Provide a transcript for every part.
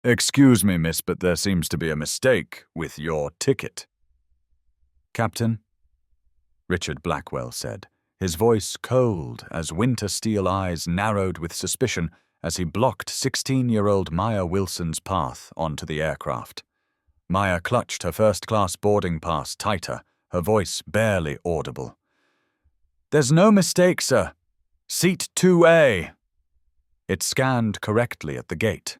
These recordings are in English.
Excuse me, miss, but there seems to be a mistake with your ticket. Captain, Richard Blackwell said, his voice cold as winter steel eyes narrowed with suspicion as he blocked 16-year-old Maya Wilson's path onto the aircraft. Maya clutched her first-class boarding pass tighter, her voice barely audible. "There's no mistake, sir. Seat 2A. It scanned correctly at the gate.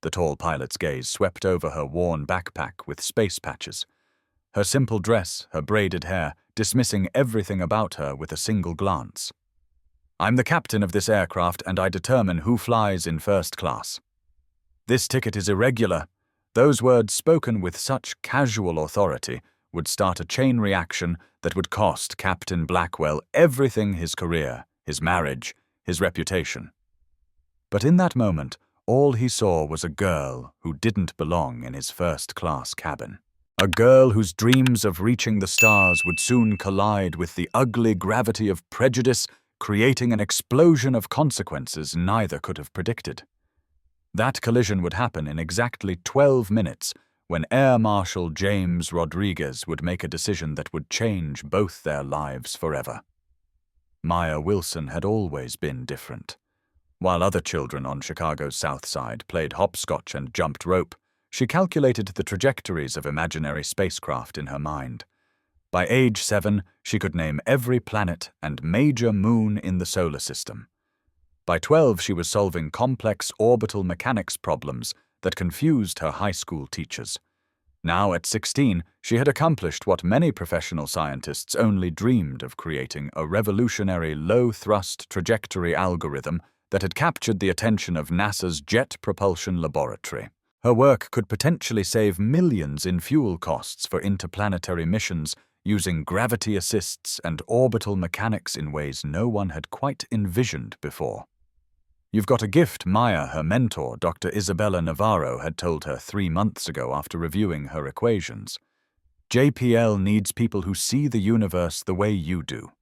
The tall pilot's gaze swept over her worn backpack with space patches. Her simple dress, her braided hair, dismissing everything about her with a single glance. "I'm the captain of this aircraft, and I determine who flies in first class. This ticket is irregular." Those words, spoken with such casual authority, would start a chain reaction that would cost Captain Blackwell everything: his career, his marriage, his reputation. But in that moment, all he saw was a girl who didn't belong in his first-class cabin. A girl whose dreams of reaching the stars would soon collide with the ugly gravity of prejudice, creating an explosion of consequences neither could have predicted. That collision would happen in exactly 12 minutes, when Air Marshal James Rodriguez would make a decision that would change both their lives forever. Maya Wilson had always been different. While other children on Chicago's South Side played hopscotch and jumped rope, she calculated the trajectories of imaginary spacecraft in her mind. By age 7, she could name every planet and major moon in the solar system. By 12, she was solving complex orbital mechanics problems that confused her high school teachers. Now, at 16, she had accomplished what many professional scientists only dreamed of: creating a revolutionary low-thrust trajectory algorithm that had captured the attention of NASA's Jet Propulsion Laboratory. Her work could potentially save millions in fuel costs for interplanetary missions, using gravity assists and orbital mechanics in ways no one had quite envisioned before. "You've got a gift," Maya, her mentor, Dr. Isabella Navarro, had told her 3 months ago after reviewing her equations. "JPL needs people who see the universe the way you do."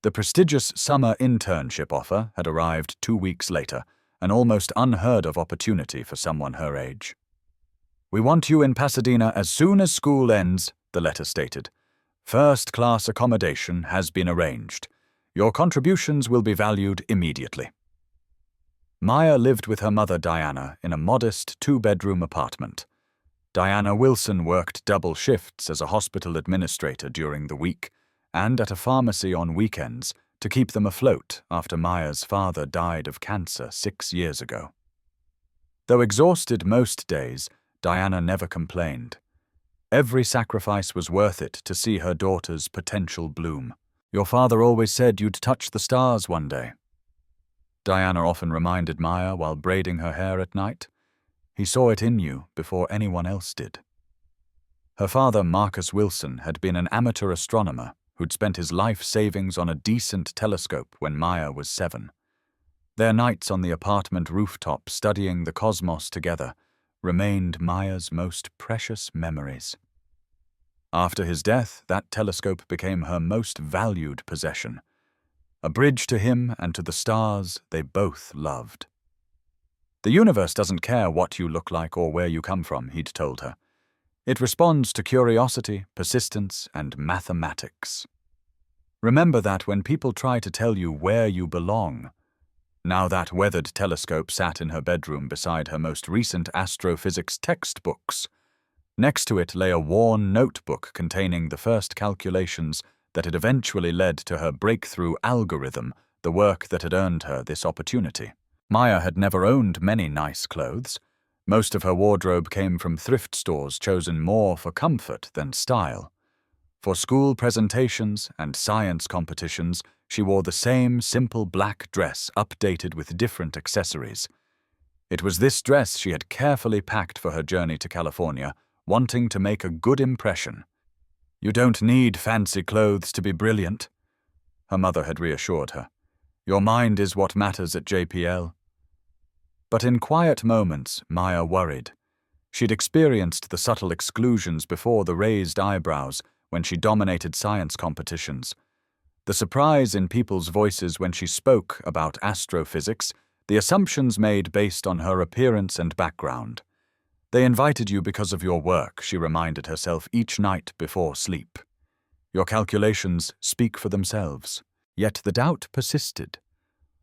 The prestigious summer internship offer had arrived 2 weeks later, an almost unheard-of opportunity for someone her age. "We want you in Pasadena as soon as school ends," the letter stated. "First-class accommodation has been arranged. Your contributions will be valued immediately." Maya lived with her mother Diana in a modest 2-bedroom apartment. Diana Wilson worked double shifts as a hospital administrator during the week and at a pharmacy on weekends to keep them afloat after Maya's father died of cancer 6 years ago. Though exhausted most days, Diana never complained. Every sacrifice was worth it to see her daughter's potential bloom. "Your father always said you'd touch the stars one day," Diana often reminded Maya while braiding her hair at night. "He saw it in you before anyone else did." Her father, Marcus Wilson, had been an amateur astronomer who'd spent his life savings on a decent telescope when Maya was 7. Their nights on the apartment rooftop studying the cosmos together remained Maya's most precious memories. After his death, that telescope became her most valued possession. A bridge to him and to the stars they both loved. "The universe doesn't care what you look like or where you come from," he'd told her. "It responds to curiosity, persistence, and mathematics. Remember that when people try to tell you where you belong." Now that weathered telescope sat in her bedroom beside her most recent astrophysics textbooks. Next to it lay a worn notebook containing the first calculations that had eventually led to her breakthrough algorithm, the work that had earned her this opportunity. Maya had never owned many nice clothes. Most of her wardrobe came from thrift stores chosen more for comfort than style. For school presentations and science competitions, she wore the same simple black dress updated with different accessories. It was this dress she had carefully packed for her journey to California, wanting to make a good impression. "You don't need fancy clothes to be brilliant," her mother had reassured her. "Your mind is what matters at JPL." But in quiet moments, Maya worried. She'd experienced the subtle exclusions before: the raised eyebrows when she dominated science competitions, the surprise in people's voices when she spoke about astrophysics, the assumptions made based on her appearance and background. They invited you because of your work, she reminded herself each night before sleep. Your calculations speak for themselves. Yet the doubt persisted.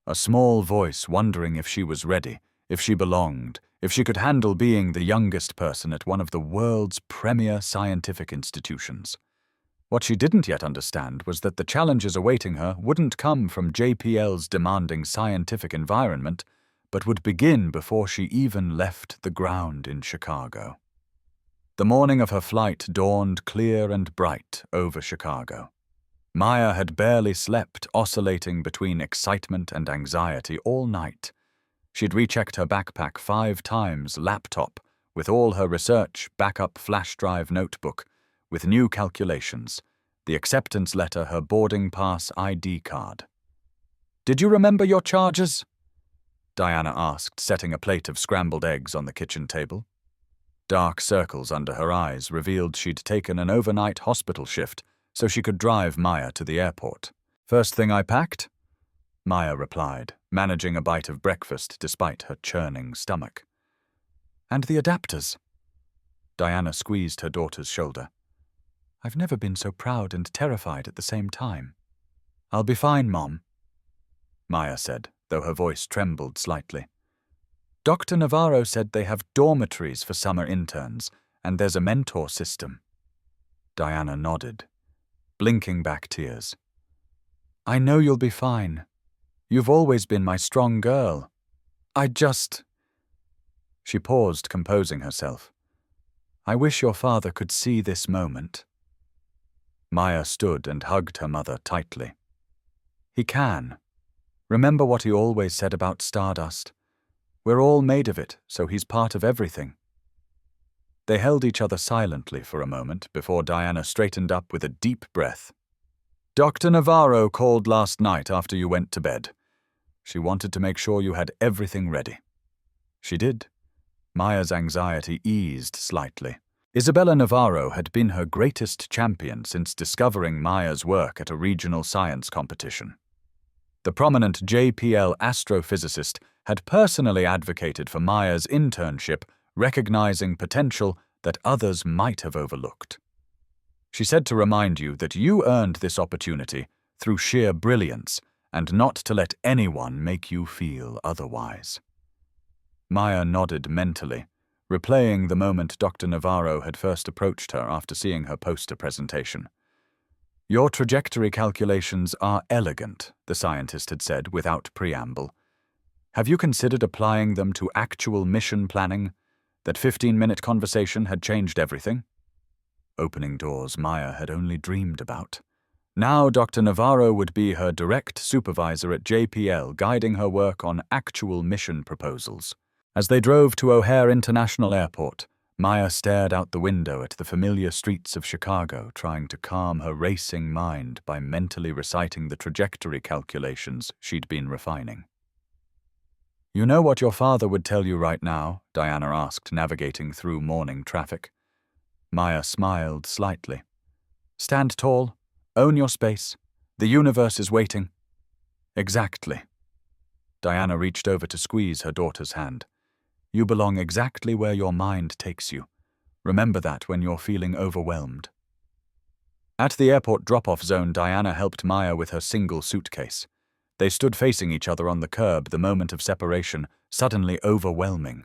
A small voice wondering if she was ready, if she belonged, if she could handle being the youngest person at one of the world's premier scientific institutions. What she didn't yet understand was that the challenges awaiting her wouldn't come from JPL's demanding scientific environment, but would begin before she even left the ground in Chicago. The morning of her flight dawned clear and bright over Chicago. Maya had barely slept, oscillating between excitement and anxiety all night. She'd rechecked her backpack 5 times, laptop, with all her research, backup flash drive notebook, with new calculations, the acceptance letter, her boarding pass ID card. "Did you remember your charges?" Diana asked, setting a plate of scrambled eggs on the kitchen table. Dark circles under her eyes revealed she'd taken an overnight hospital shift so she could drive Maya to the airport. "First thing I packed?" Maya replied, managing a bite of breakfast despite her churning stomach. "And the adapters?" Diana squeezed her daughter's shoulder. "I've never been so proud and terrified at the same time." "I'll be fine, Mom," Maya said, though her voice trembled slightly. "Dr. Navarro said they have dormitories for summer interns, and there's a mentor system." Diana nodded, blinking back tears. "I know you'll be fine. You've always been my strong girl. She paused, composing herself. "I wish your father could see this moment." Maya stood and hugged her mother tightly. "He can. Remember what he always said about stardust? We're all made of it, so he's part of everything." They held each other silently for a moment before Diana straightened up with a deep breath. "Dr. Navarro called last night after you went to bed. She wanted to make sure you had everything ready." She did. Maya's anxiety eased slightly. Isabella Navarro had been her greatest champion since discovering Maya's work at a regional science competition. The prominent JPL astrophysicist had personally advocated for Maya's internship, recognizing potential that others might have overlooked. She said to remind you that you earned this opportunity through sheer brilliance and not to let anyone make you feel otherwise. Maya nodded mentally, replaying the moment Dr. Navarro had first approached her after seeing her poster presentation. "Your trajectory calculations are elegant," the scientist had said without preamble. "Have you considered applying them to actual mission planning? That 15-minute conversation had changed everything." Opening doors Maya had only dreamed about. Now Dr. Navarro would be her direct supervisor at JPL, guiding her work on actual mission proposals. As they drove to O'Hare International Airport, Maya stared out the window at the familiar streets of Chicago, trying to calm her racing mind by mentally reciting the trajectory calculations she'd been refining. "You know what your father would tell you right now?" Diana asked, navigating through morning traffic. Maya smiled slightly. "Stand tall. Own your space. The universe is waiting." "Exactly." Diana reached over to squeeze her daughter's hand. "You belong exactly where your mind takes you. Remember that when you're feeling overwhelmed." At the airport drop-off zone, Diana helped Maya with her single suitcase. They stood facing each other on the curb, the moment of separation suddenly overwhelming.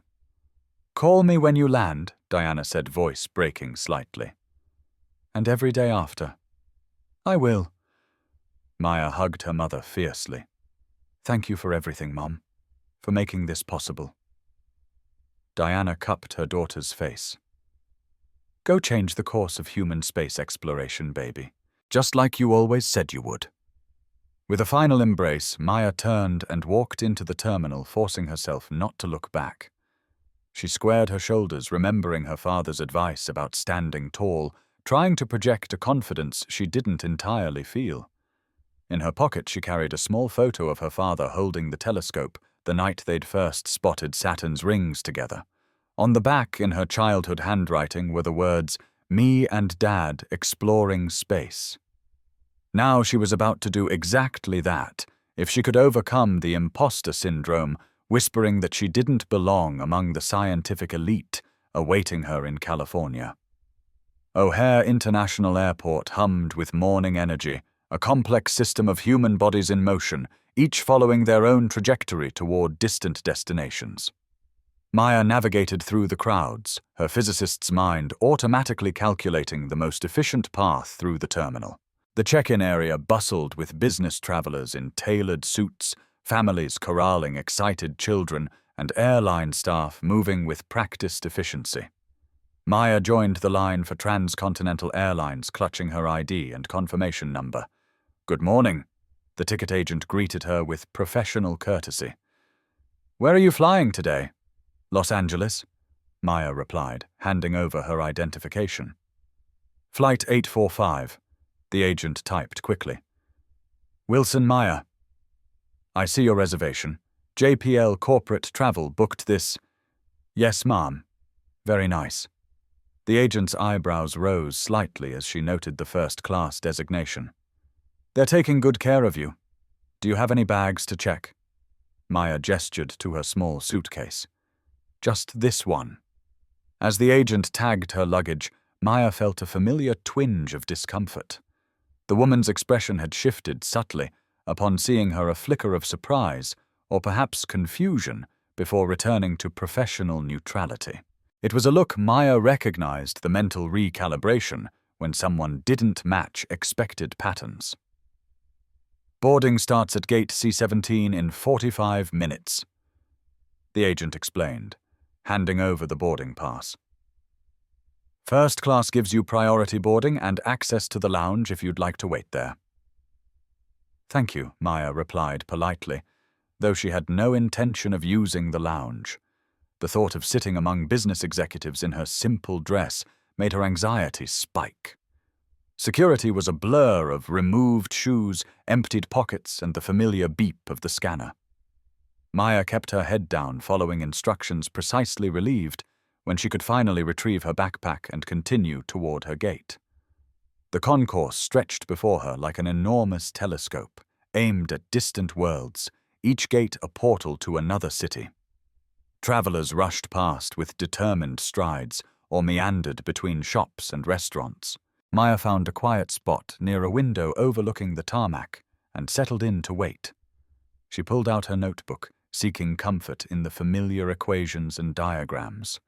"Call me when you land," Diana said, voice breaking slightly. "And every day after." "I will." Maya hugged her mother fiercely. "Thank you for everything, Mom, for making this possible." Diana cupped her daughter's face. "Go change the course of human space exploration, baby, just like you always said you would." With a final embrace, Maya turned and walked into the terminal, forcing herself not to look back. She squared her shoulders, remembering her father's advice about standing tall, trying to project a confidence she didn't entirely feel. In her pocket, she carried a small photo of her father holding the telescope the night they'd first spotted Saturn's rings together. On the back, in her childhood handwriting, were the words, "Me and Dad exploring space." Now she was about to do exactly that, if she could overcome the imposter syndrome whispering that she didn't belong among the scientific elite awaiting her in California. O'Hare International Airport hummed with morning energy, a complex system of human bodies in motion, each following their own trajectory toward distant destinations. Maya navigated through the crowds, her physicist's mind automatically calculating the most efficient path through the terminal. The check-in area bustled with business travelers in tailored suits, families corralling excited children, and airline staff moving with practiced efficiency. Maya joined the line for Transcontinental Airlines, clutching her ID and confirmation number. "Good morning," the ticket agent greeted her with professional courtesy. "Where are you flying today?" "Los Angeles," Maya replied, handing over her identification. "Flight 845, the agent typed quickly. "Wilson Maya. I see your reservation. JPL Corporate Travel booked this." "Yes, ma'am. Very nice." The agent's eyebrows rose slightly as she noted the first-class designation. "They're taking good care of you. Do you have any bags to check?" Maya gestured to her small suitcase. "Just this one." As the agent tagged her luggage, Maya felt a familiar twinge of discomfort. The woman's expression had shifted subtly, upon seeing her a flicker of surprise, or perhaps confusion, before returning to professional neutrality. It was a look Maya recognized the mental recalibration when someone didn't match expected patterns. "Boarding starts at gate C17 in 45 minutes, the agent explained, handing over the boarding pass. "First class gives you priority boarding and access to the lounge if you'd like to wait there." "Thank you," Maya replied politely, though she had no intention of using the lounge. The thought of sitting among business executives in her simple dress made her anxiety spike. Security was a blur of removed shoes, emptied pockets, and the familiar beep of the scanner. Maya kept her head down, following instructions precisely relieved when she could finally retrieve her backpack and continue toward her gate. The concourse stretched before her like an enormous telescope, aimed at distant worlds, each gate a portal to another city. Travelers rushed past with determined strides or meandered between shops and restaurants. Maya found a quiet spot near a window overlooking the tarmac and settled in to wait. She pulled out her notebook, seeking comfort in the familiar equations and diagrams.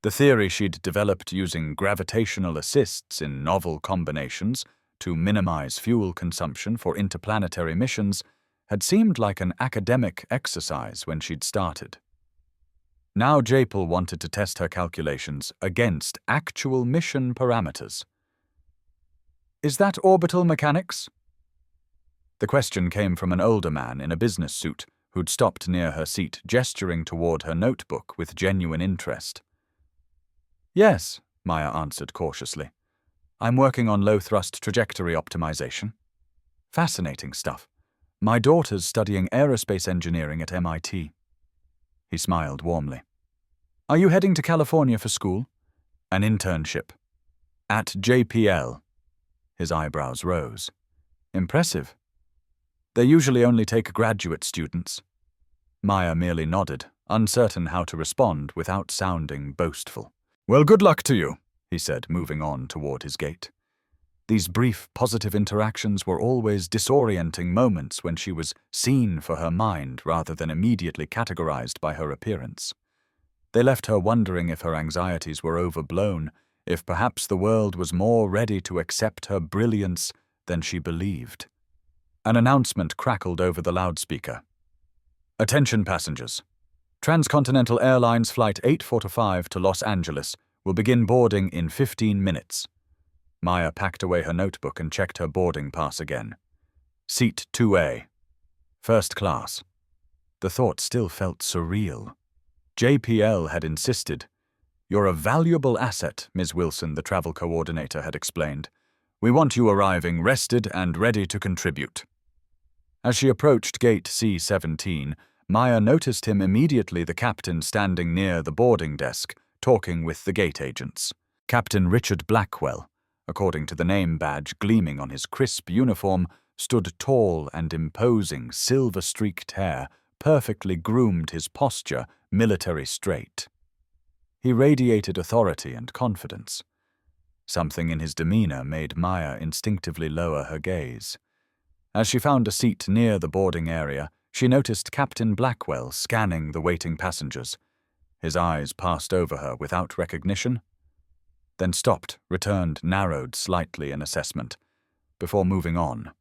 The theory she'd developed using gravitational assists in novel combinations to minimize fuel consumption for interplanetary missions had seemed like an academic exercise when she'd started. Now JPL wanted to test her calculations against actual mission parameters. "Is that orbital mechanics?" The question came from an older man in a business suit who'd stopped near her seat, gesturing toward her notebook with genuine interest. "Yes," Maya answered cautiously. "I'm working on low-thrust trajectory optimization." "Fascinating stuff. My daughter's studying aerospace engineering at MIT." He smiled warmly. "Are you heading to California for school?" "An internship." "At JPL." His eyebrows rose. "Impressive. They usually only take graduate students." Maya merely nodded, uncertain how to respond without sounding boastful. "Well, good luck to you," he said, moving on toward his gate. These brief, positive interactions were always disorienting moments when she was seen for her mind rather than immediately categorized by her appearance. They left her wondering if her anxieties were overblown, if perhaps the world was more ready to accept her brilliance than she believed. An announcement crackled over the loudspeaker. "Attention passengers. Transcontinental Airlines Flight 845 to Los Angeles will begin boarding in 15 minutes. Maya packed away her notebook and checked her boarding pass again. "Seat 2A. First class." The thought still felt surreal. JPL had insisted. "You're a valuable asset," Ms. Wilson, the travel coordinator, had explained. "We want you arriving rested and ready to contribute." As she approached gate C17, Maya noticed him immediately, the captain standing near the boarding desk, talking with the gate agents. Captain Richard Blackwell, according to the name badge gleaming on his crisp uniform, stood tall and imposing, silver-streaked hair perfectly groomed his posture military straight. He radiated authority and confidence. Something in his demeanor made Maya instinctively lower her gaze. As she found a seat near the boarding area, she noticed Captain Blackwell scanning the waiting passengers. His eyes passed over her without recognition, then stopped, returned, narrowed slightly in assessment, before moving on.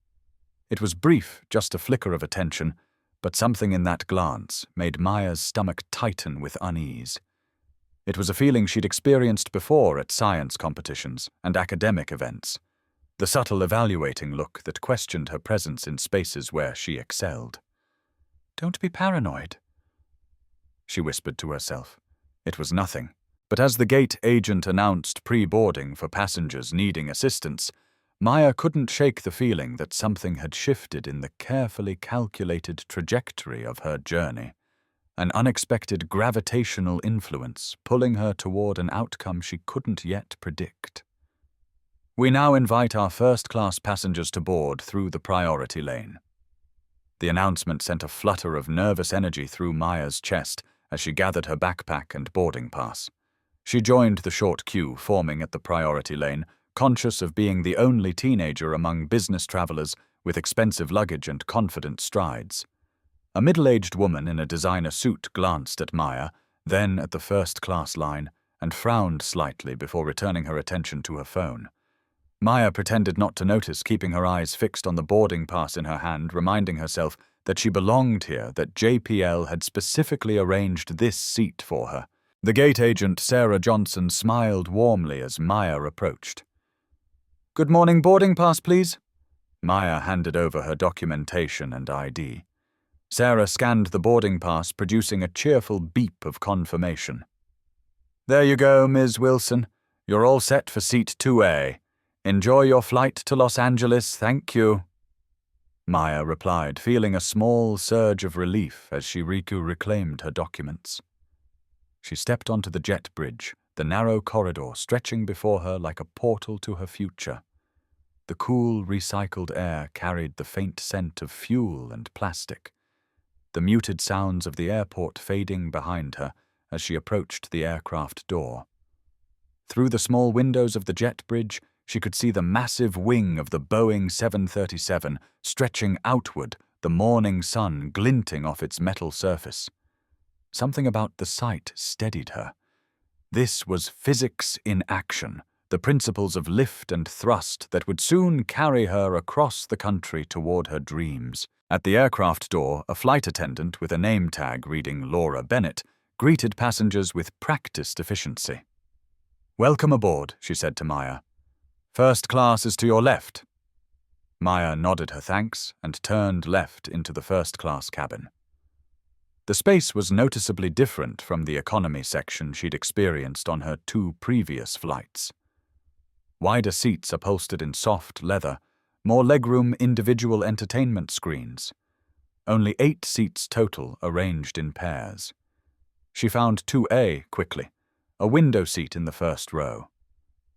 It was brief, just a flicker of attention, but something in that glance made Maya's stomach tighten with unease. It was a feeling she'd experienced before at science competitions and academic events, the subtle evaluating look that questioned her presence in spaces where she excelled. "Don't be paranoid," she whispered to herself. It was nothing, but as the gate agent announced pre-boarding for passengers needing assistance, Maya couldn't shake the feeling that something had shifted in the carefully calculated trajectory of her journey, an unexpected gravitational influence pulling her toward an outcome she couldn't yet predict. "We now invite our first-class passengers to board through the priority lane." The announcement sent a flutter of nervous energy through Maya's chest as she gathered her backpack and boarding pass. She joined the short queue forming at the priority lane, conscious of being the only teenager among business travelers with expensive luggage and confident strides. A middle-aged woman in a designer suit glanced at Maya, then at the first-class line, and frowned slightly before returning her attention to her phone. Maya pretended not to notice, keeping her eyes fixed on the boarding pass in her hand, reminding herself that she belonged here, that JPL had specifically arranged this seat for her. The gate agent, Sarah Johnson, smiled warmly as Maya approached. "Good morning, boarding pass, please." Maya handed over her documentation and ID. Sarah scanned the boarding pass, producing a cheerful beep of confirmation. "There you go, Ms. Wilson. You're all set for seat 2A. Enjoy your flight to Los Angeles, thank you." Maya replied, feeling a small surge of relief as she reclaimed her documents. She stepped onto the jet bridge, the narrow corridor stretching before her like a portal to her future. The cool, recycled air carried the faint scent of fuel and plastic, the muted sounds of the airport fading behind her as she approached the aircraft door. Through the small windows of the jet bridge, she could see the massive wing of the Boeing 737 stretching outward, the morning sun glinting off its metal surface. Something about the sight steadied her. This was physics in action, the principles of lift and thrust that would soon carry her across the country toward her dreams. At the aircraft door, a flight attendant with a name tag reading Laura Bennett greeted passengers with practiced efficiency. "Welcome aboard," she said to Maya. "First class is to your left." Maya nodded her thanks and turned left into the first-class cabin. The space was noticeably different from the economy section she'd experienced on her 2 previous flights. Wider seats upholstered in soft leather, more legroom individual entertainment screens. Only 8 seats total arranged in pairs. She found 2A quickly, a window seat in the first row.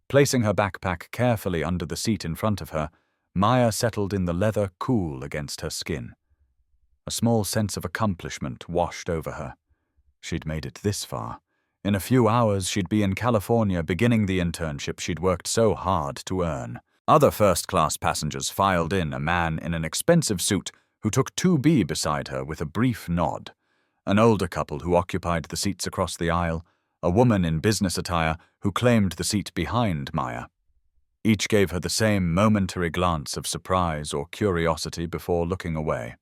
Placing her backpack carefully under the seat in front of her, Maya settled in the leather cool against her skin. A small sense of accomplishment washed over her. She'd made it this far. In a few hours, she'd be in California beginning the internship she'd worked so hard to earn. Other first-class passengers filed in, a man in an expensive suit who took 2B beside her with a brief nod, an older couple who occupied the seats across the aisle, a woman in business attire who claimed the seat behind Maya. Each gave her the same momentary glance of surprise or curiosity before looking away.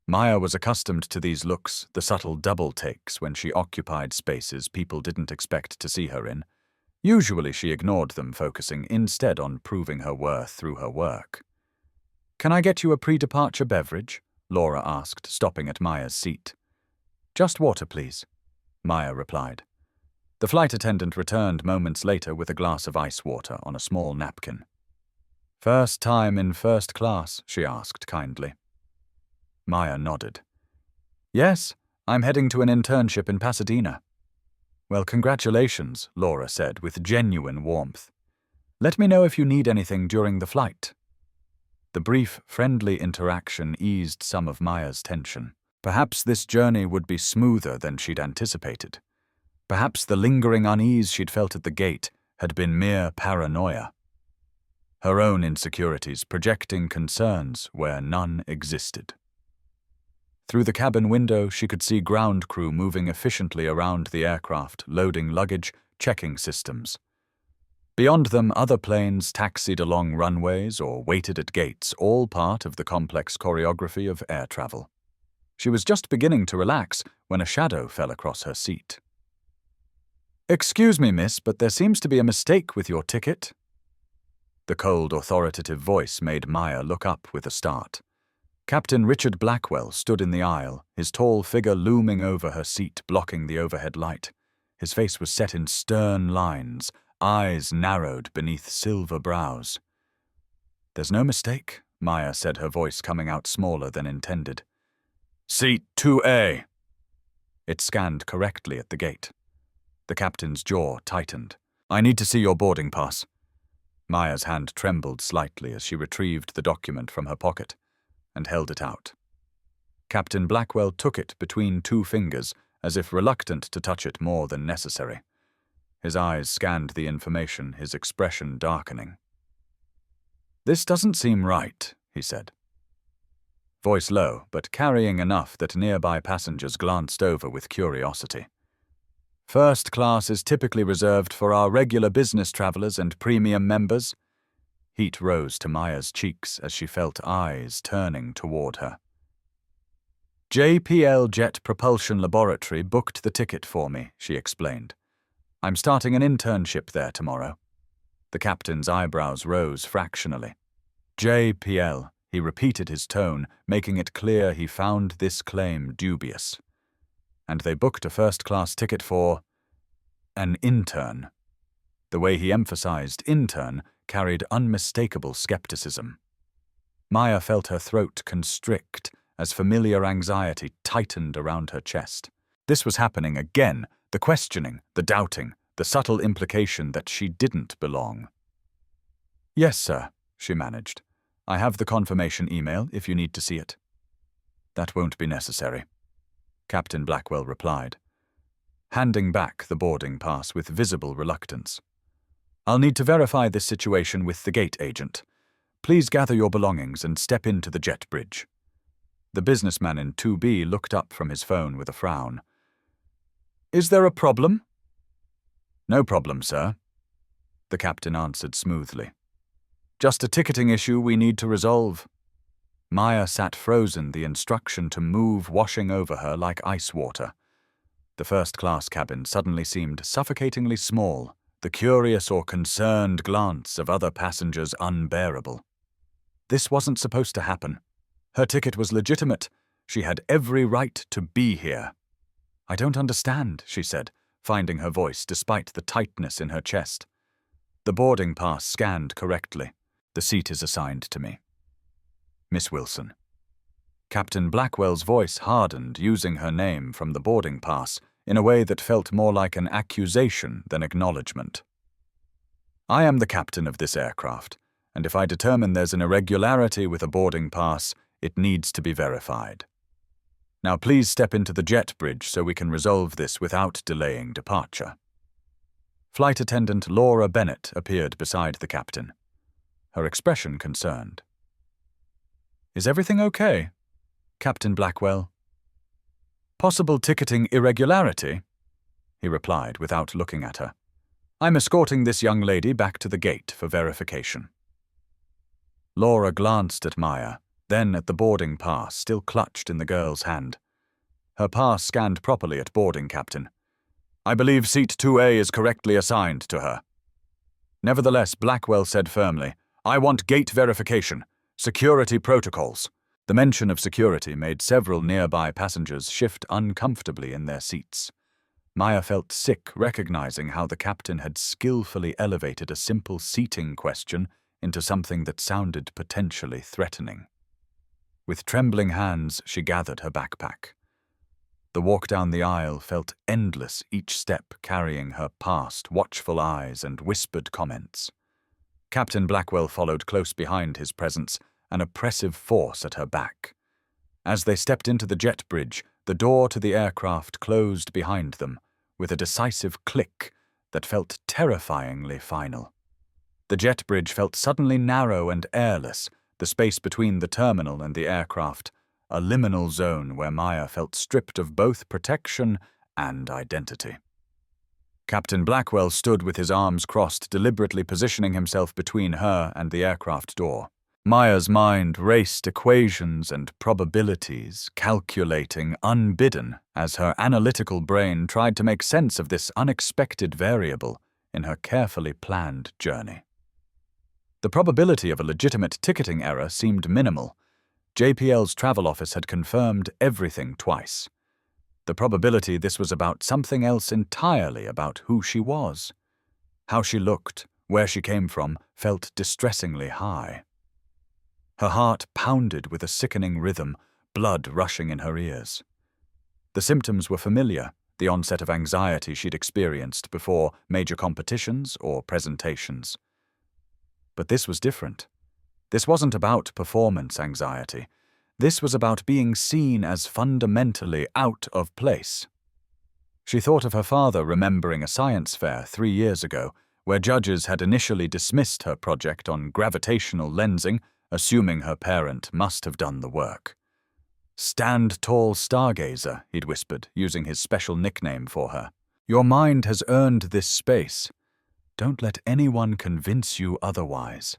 Maya was accustomed to these looks, the subtle double takes when she occupied spaces people didn't expect to see her in. Usually she ignored them, focusing instead on proving her worth through her work. "Can I get you a pre-departure beverage?" Laura asked, stopping at Maya's seat. "Just water, please," Maya replied. The flight attendant returned moments later with a glass of ice water on a small napkin. "First time in first class?" she asked kindly. Maya nodded. "Yes, I'm heading to an internship in Pasadena." "Well, congratulations," Laura said with genuine warmth. "Let me know if you need anything during the flight." The brief, friendly interaction eased some of Maya's tension. Perhaps this journey would be smoother than she'd anticipated. Perhaps the lingering unease she'd felt at the gate had been mere paranoia. Her own insecurities projecting concerns where none existed. Through the cabin window, she could see ground crew moving efficiently around the aircraft, loading luggage, checking systems. Beyond them, other planes taxied along runways or waited at gates, all part of the complex choreography of air travel. She was just beginning to relax when a shadow fell across her seat. "Excuse me, miss, but there seems to be a mistake with your ticket." The cold, authoritative voice made Maya look up with a start. Captain Richard Blackwell stood in the aisle, his tall figure looming over her seat, blocking the overhead light. His face was set in stern lines, eyes narrowed beneath silver brows. "There's no mistake," Maya said, her voice coming out smaller than intended. "Seat 2A." It scanned correctly at the gate. The captain's jaw tightened. "I need to see your boarding pass." Maya's hand trembled slightly as she retrieved the document from her pocket and held it out. Captain Blackwell took it between two fingers, as if reluctant to touch it more than necessary. His eyes scanned the information, his expression darkening. "This doesn't seem right," he said. Voice low, but carrying enough that nearby passengers glanced over with curiosity. "First class is typically reserved for our regular business travelers and premium members." Heat rose to Maya's cheeks as she felt eyes turning toward her. "JPL Jet Propulsion Laboratory booked the ticket for me," she explained. "I'm starting an internship there tomorrow." The captain's eyebrows rose fractionally. "JPL," he repeated his tone, making it clear he found this claim dubious. "And they booked a first-class ticket for an intern." The way he emphasized intern carried unmistakable skepticism. Maya felt her throat constrict as familiar anxiety tightened around her chest. This was happening again, the questioning, the doubting, the subtle implication that she didn't belong. "Yes, sir," she managed. "I have the confirmation email if you need to see it." "That won't be necessary," Captain Blackwell replied, handing back the boarding pass with visible reluctance. "I'll need to verify this situation with the gate agent. Please gather your belongings and step into the jet bridge." The businessman in 2B looked up from his phone with a frown. "Is there a problem?" "No problem, sir," the captain answered smoothly. "Just a ticketing issue we need to resolve." Maya sat frozen, the instruction to move washing over her like ice water. The first-class cabin suddenly seemed suffocatingly small, the curious or concerned glance of other passengers unbearable. This wasn't supposed to happen. Her ticket was legitimate. She had every right to be here. "I don't understand," she said, finding her voice despite the tightness in her chest. The boarding pass scanned correctly. "The seat is assigned to me. Miss Wilson." Captain Blackwell's voice hardened, using her name from the boarding pass in a way that felt more like an accusation than acknowledgement. "I am the captain of this aircraft, and if I determine there's an irregularity with a boarding pass, it needs to be verified. Now please step into the jet bridge so we can resolve this without delaying departure." Flight attendant Laura Bennett appeared beside the captain, her expression concerned. "Is everything okay, Captain Blackwell?" "Possible ticketing irregularity," he replied without looking at her. "I'm escorting this young lady back to the gate for verification." Laura glanced at Maya, then at the boarding pass still clutched in the girl's hand. Her pass scanned properly at boarding, Captain. "I believe seat 2A is correctly assigned to her." Nevertheless, Blackwell said firmly, "I want gate verification, security protocols." The mention of security made several nearby passengers shift uncomfortably in their seats. Maya felt sick recognizing how the captain had skillfully elevated a simple seating question into something that sounded potentially threatening. With trembling hands, she gathered her backpack. The walk down the aisle felt endless, each step carrying her past watchful eyes and whispered comments. Captain Blackwell followed close behind his presence, an oppressive force at her back. As they stepped into the jet bridge, the door to the aircraft closed behind them, with a decisive click that felt terrifyingly final. The jet bridge felt suddenly narrow and airless, the space between the terminal and the aircraft, a liminal zone where Maya felt stripped of both protection and identity. Captain Blackwell stood with his arms crossed, deliberately positioning himself between her and the aircraft door. Maya's mind raced equations and probabilities, calculating unbidden as her analytical brain tried to make sense of this unexpected variable in her carefully planned journey. The probability of a legitimate ticketing error seemed minimal. JPL's travel office had confirmed everything twice. The probability this was about something else entirely, about who she was. How she looked, where she came from, felt distressingly high. Her heart pounded with a sickening rhythm, blood rushing in her ears. The symptoms were familiar, the onset of anxiety she'd experienced before major competitions or presentations. But this was different. This wasn't about performance anxiety. This was about being seen as fundamentally out of place. She thought of her father remembering a science fair 3 years ago, where judges had initially dismissed her project on gravitational lensing, assuming her parent must have done the work. "Stand tall, stargazer," he'd whispered, using his special nickname for her. "Your mind has earned this space. Don't let anyone convince you otherwise."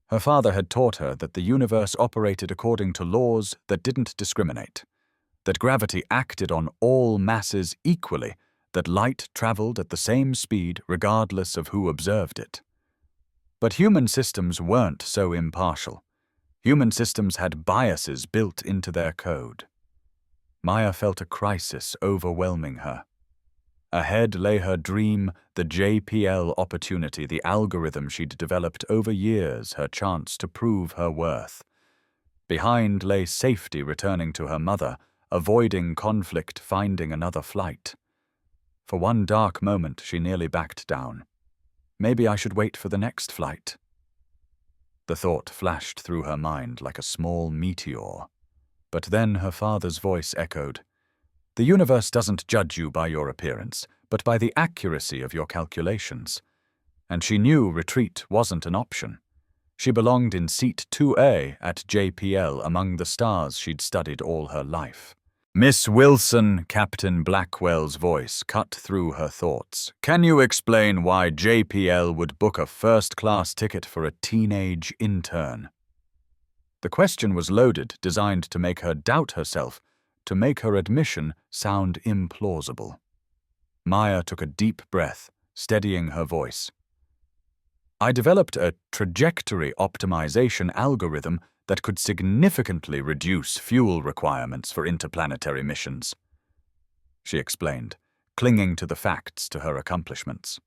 Her father had taught her that the universe operated according to laws that didn't discriminate, that gravity acted on all masses equally, that light traveled at the same speed regardless of who observed it. But human systems weren't so impartial. Human systems had biases built into their code. Maya felt a crisis overwhelming her. Ahead lay her dream, the JPL opportunity, the algorithm she'd developed over years, her chance to prove her worth. Behind lay safety, returning to her mother, avoiding conflict, finding another flight. For one dark moment, she nearly backed down. Maybe I should wait for the next flight. The thought flashed through her mind like a small meteor. But then her father's voice echoed, "The universe doesn't judge you by your appearance, but by the accuracy of your calculations." And she knew retreat wasn't an option. She belonged in seat 2A at JPL, among the stars she'd studied all her life. "Miss Wilson," Captain Blackwell's voice cut through her thoughts. "Can you explain why JPL would book a first-class ticket for a teenage intern?" The question was loaded, designed to make her doubt herself, to make her admission sound implausible. Maya took a deep breath, steadying her voice. "I developed a trajectory optimization algorithm that could significantly reduce fuel requirements for interplanetary missions," she explained, clinging to the facts to her accomplishments.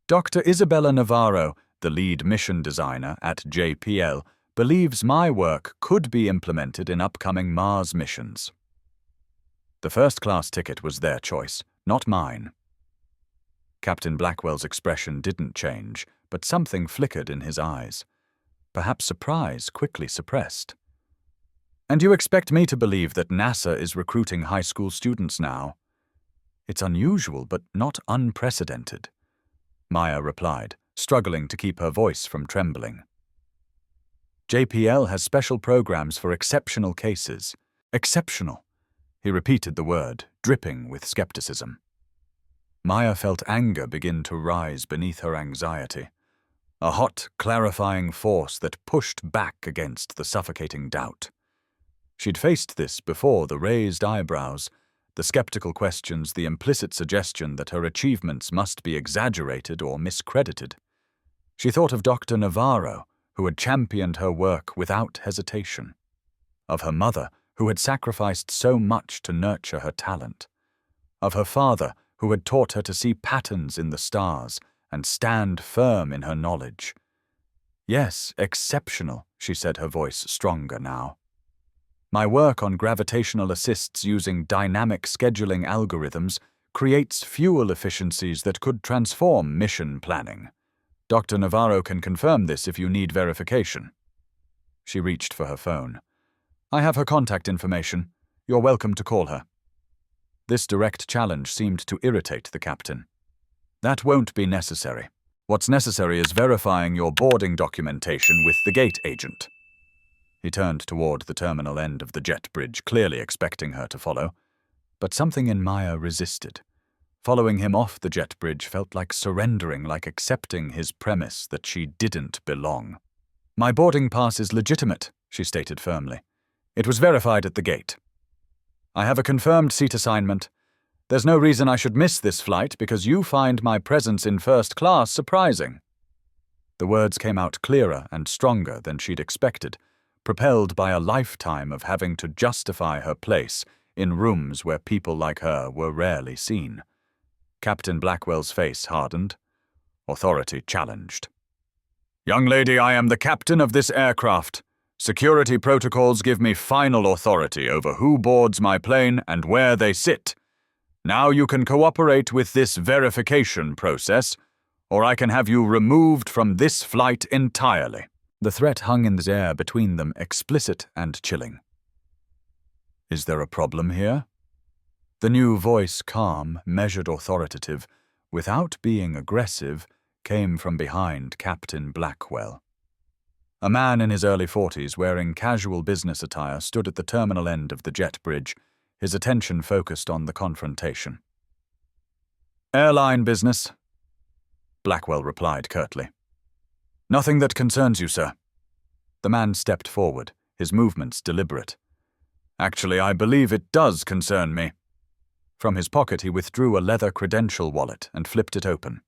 "Dr. Isabella Navarro, the lead mission designer at JPL, believes my work could be implemented in upcoming Mars missions." The first-class ticket was their choice, not mine. Captain Blackwell's expression didn't change, but something flickered in his eyes. Perhaps surprise, quickly suppressed. "And you expect me to believe that NASA is recruiting high school students now?" "It's unusual, but not unprecedented," Maya replied, struggling to keep her voice from trembling. "JPL has special programs for exceptional cases." "Exceptional," he repeated the word, dripping with skepticism. Maya felt anger begin to rise beneath her anxiety, a hot, clarifying force that pushed back against the suffocating doubt. She'd faced this before, the raised eyebrows, the skeptical questions, the implicit suggestion that her achievements must be exaggerated or miscredited. She thought of Dr. Navarro, who had championed her work without hesitation, of her mother, who had sacrificed so much to nurture her talent, of her father, who had taught her to see patterns in the stars and stand firm in her knowledge. "Yes, exceptional," she said, her voice stronger now. "My work on gravitational assists using dynamic scheduling algorithms creates fuel efficiencies that could transform mission planning. Dr. Navarro can confirm this if you need verification." She reached for her phone. I have her contact information. You're welcome to call her. This direct challenge seemed to irritate the captain. That won't be necessary. What's necessary is verifying your boarding documentation with the gate agent. He turned toward the terminal end of the jet bridge, clearly expecting her to follow. But something in Maya resisted. Following him off the jet bridge felt like surrendering, like accepting his premise that she didn't belong. My boarding pass is legitimate, she stated firmly. It was verified at the gate. I have a confirmed seat assignment. There's no reason I should miss this flight because you find my presence in first class surprising. The words came out clearer and stronger than she'd expected, propelled by a lifetime of having to justify her place in rooms where people like her were rarely seen. Captain Blackwell's face hardened. Authority challenged. Young lady, I am the captain of this aircraft. Security protocols give me final authority over who boards my plane and where they sit. Now you can cooperate with this verification process, or I can have you removed from this flight entirely. The threat hung in the air between them, explicit and chilling. Is there a problem here? The new voice, calm, measured, authoritative, without being aggressive, came from behind Captain Blackwell. A man in his early 40s, wearing casual business attire, stood at the terminal end of the jet bridge, his attention focused on the confrontation. Airline business, Blackwell replied curtly. Nothing that concerns you, sir. The man stepped forward, his movements deliberate. Actually, I believe it does concern me. From his pocket he withdrew a leather credential wallet and flipped it open.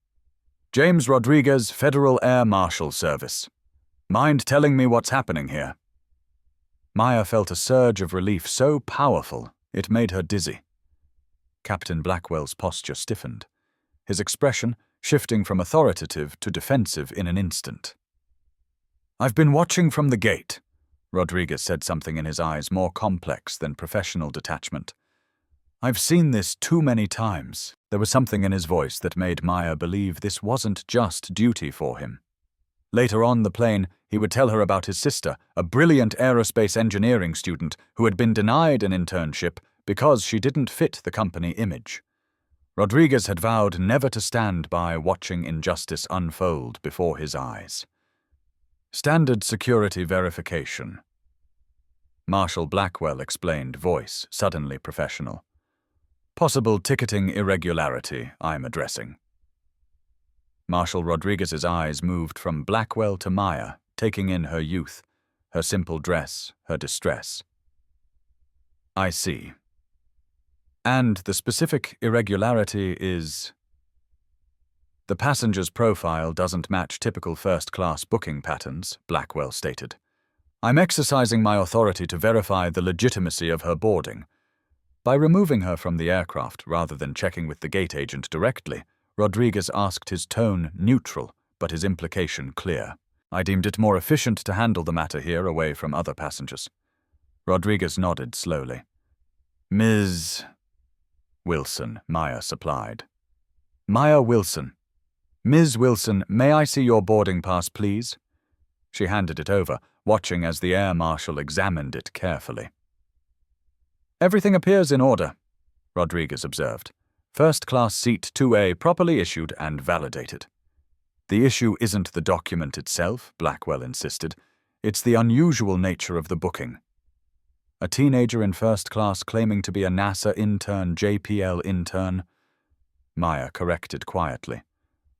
James Rodriguez, Federal Air Marshal Service. Mind telling me what's happening here? Maya felt a surge of relief so powerful it made her dizzy. Captain Blackwell's posture stiffened, his expression shifting from authoritative to defensive in an instant. I've been watching from the gate. Rodriguez said, something in his eyes more complex than professional detachment. I've seen this too many times. There was something in his voice that made Maya believe this wasn't just duty for him. Later on the plane, he would tell her about his sister, a brilliant aerospace engineering student who had been denied an internship because she didn't fit the company image. Rodriguez had vowed never to stand by watching injustice unfold before his eyes. Standard security verification. Marshal Blackwell explained, voice suddenly professional. Possible ticketing irregularity I'm addressing. Marshal Rodriguez's eyes moved from Blackwell to Maya, taking in her youth, her simple dress, her distress. I see. And the specific irregularity is... The passenger's profile doesn't match typical first-class booking patterns, Blackwell stated. I'm exercising my authority to verify the legitimacy of her boarding. By removing her from the aircraft rather than checking with the gate agent directly, Rodriguez asked, his tone neutral, but his implication clear. I deemed it more efficient to handle the matter here away from other passengers. Rodriguez nodded slowly. Ms. Wilson, Maya supplied. Maya Wilson. Ms. Wilson, may I see your boarding pass, please? She handed it over, watching as the air marshal examined it carefully. Everything appears in order, Rodriguez observed. First-class seat 2A properly issued and validated. The issue isn't the document itself, Blackwell insisted. It's the unusual nature of the booking. A teenager in first class claiming to be a NASA intern, JPL intern, Maya corrected quietly,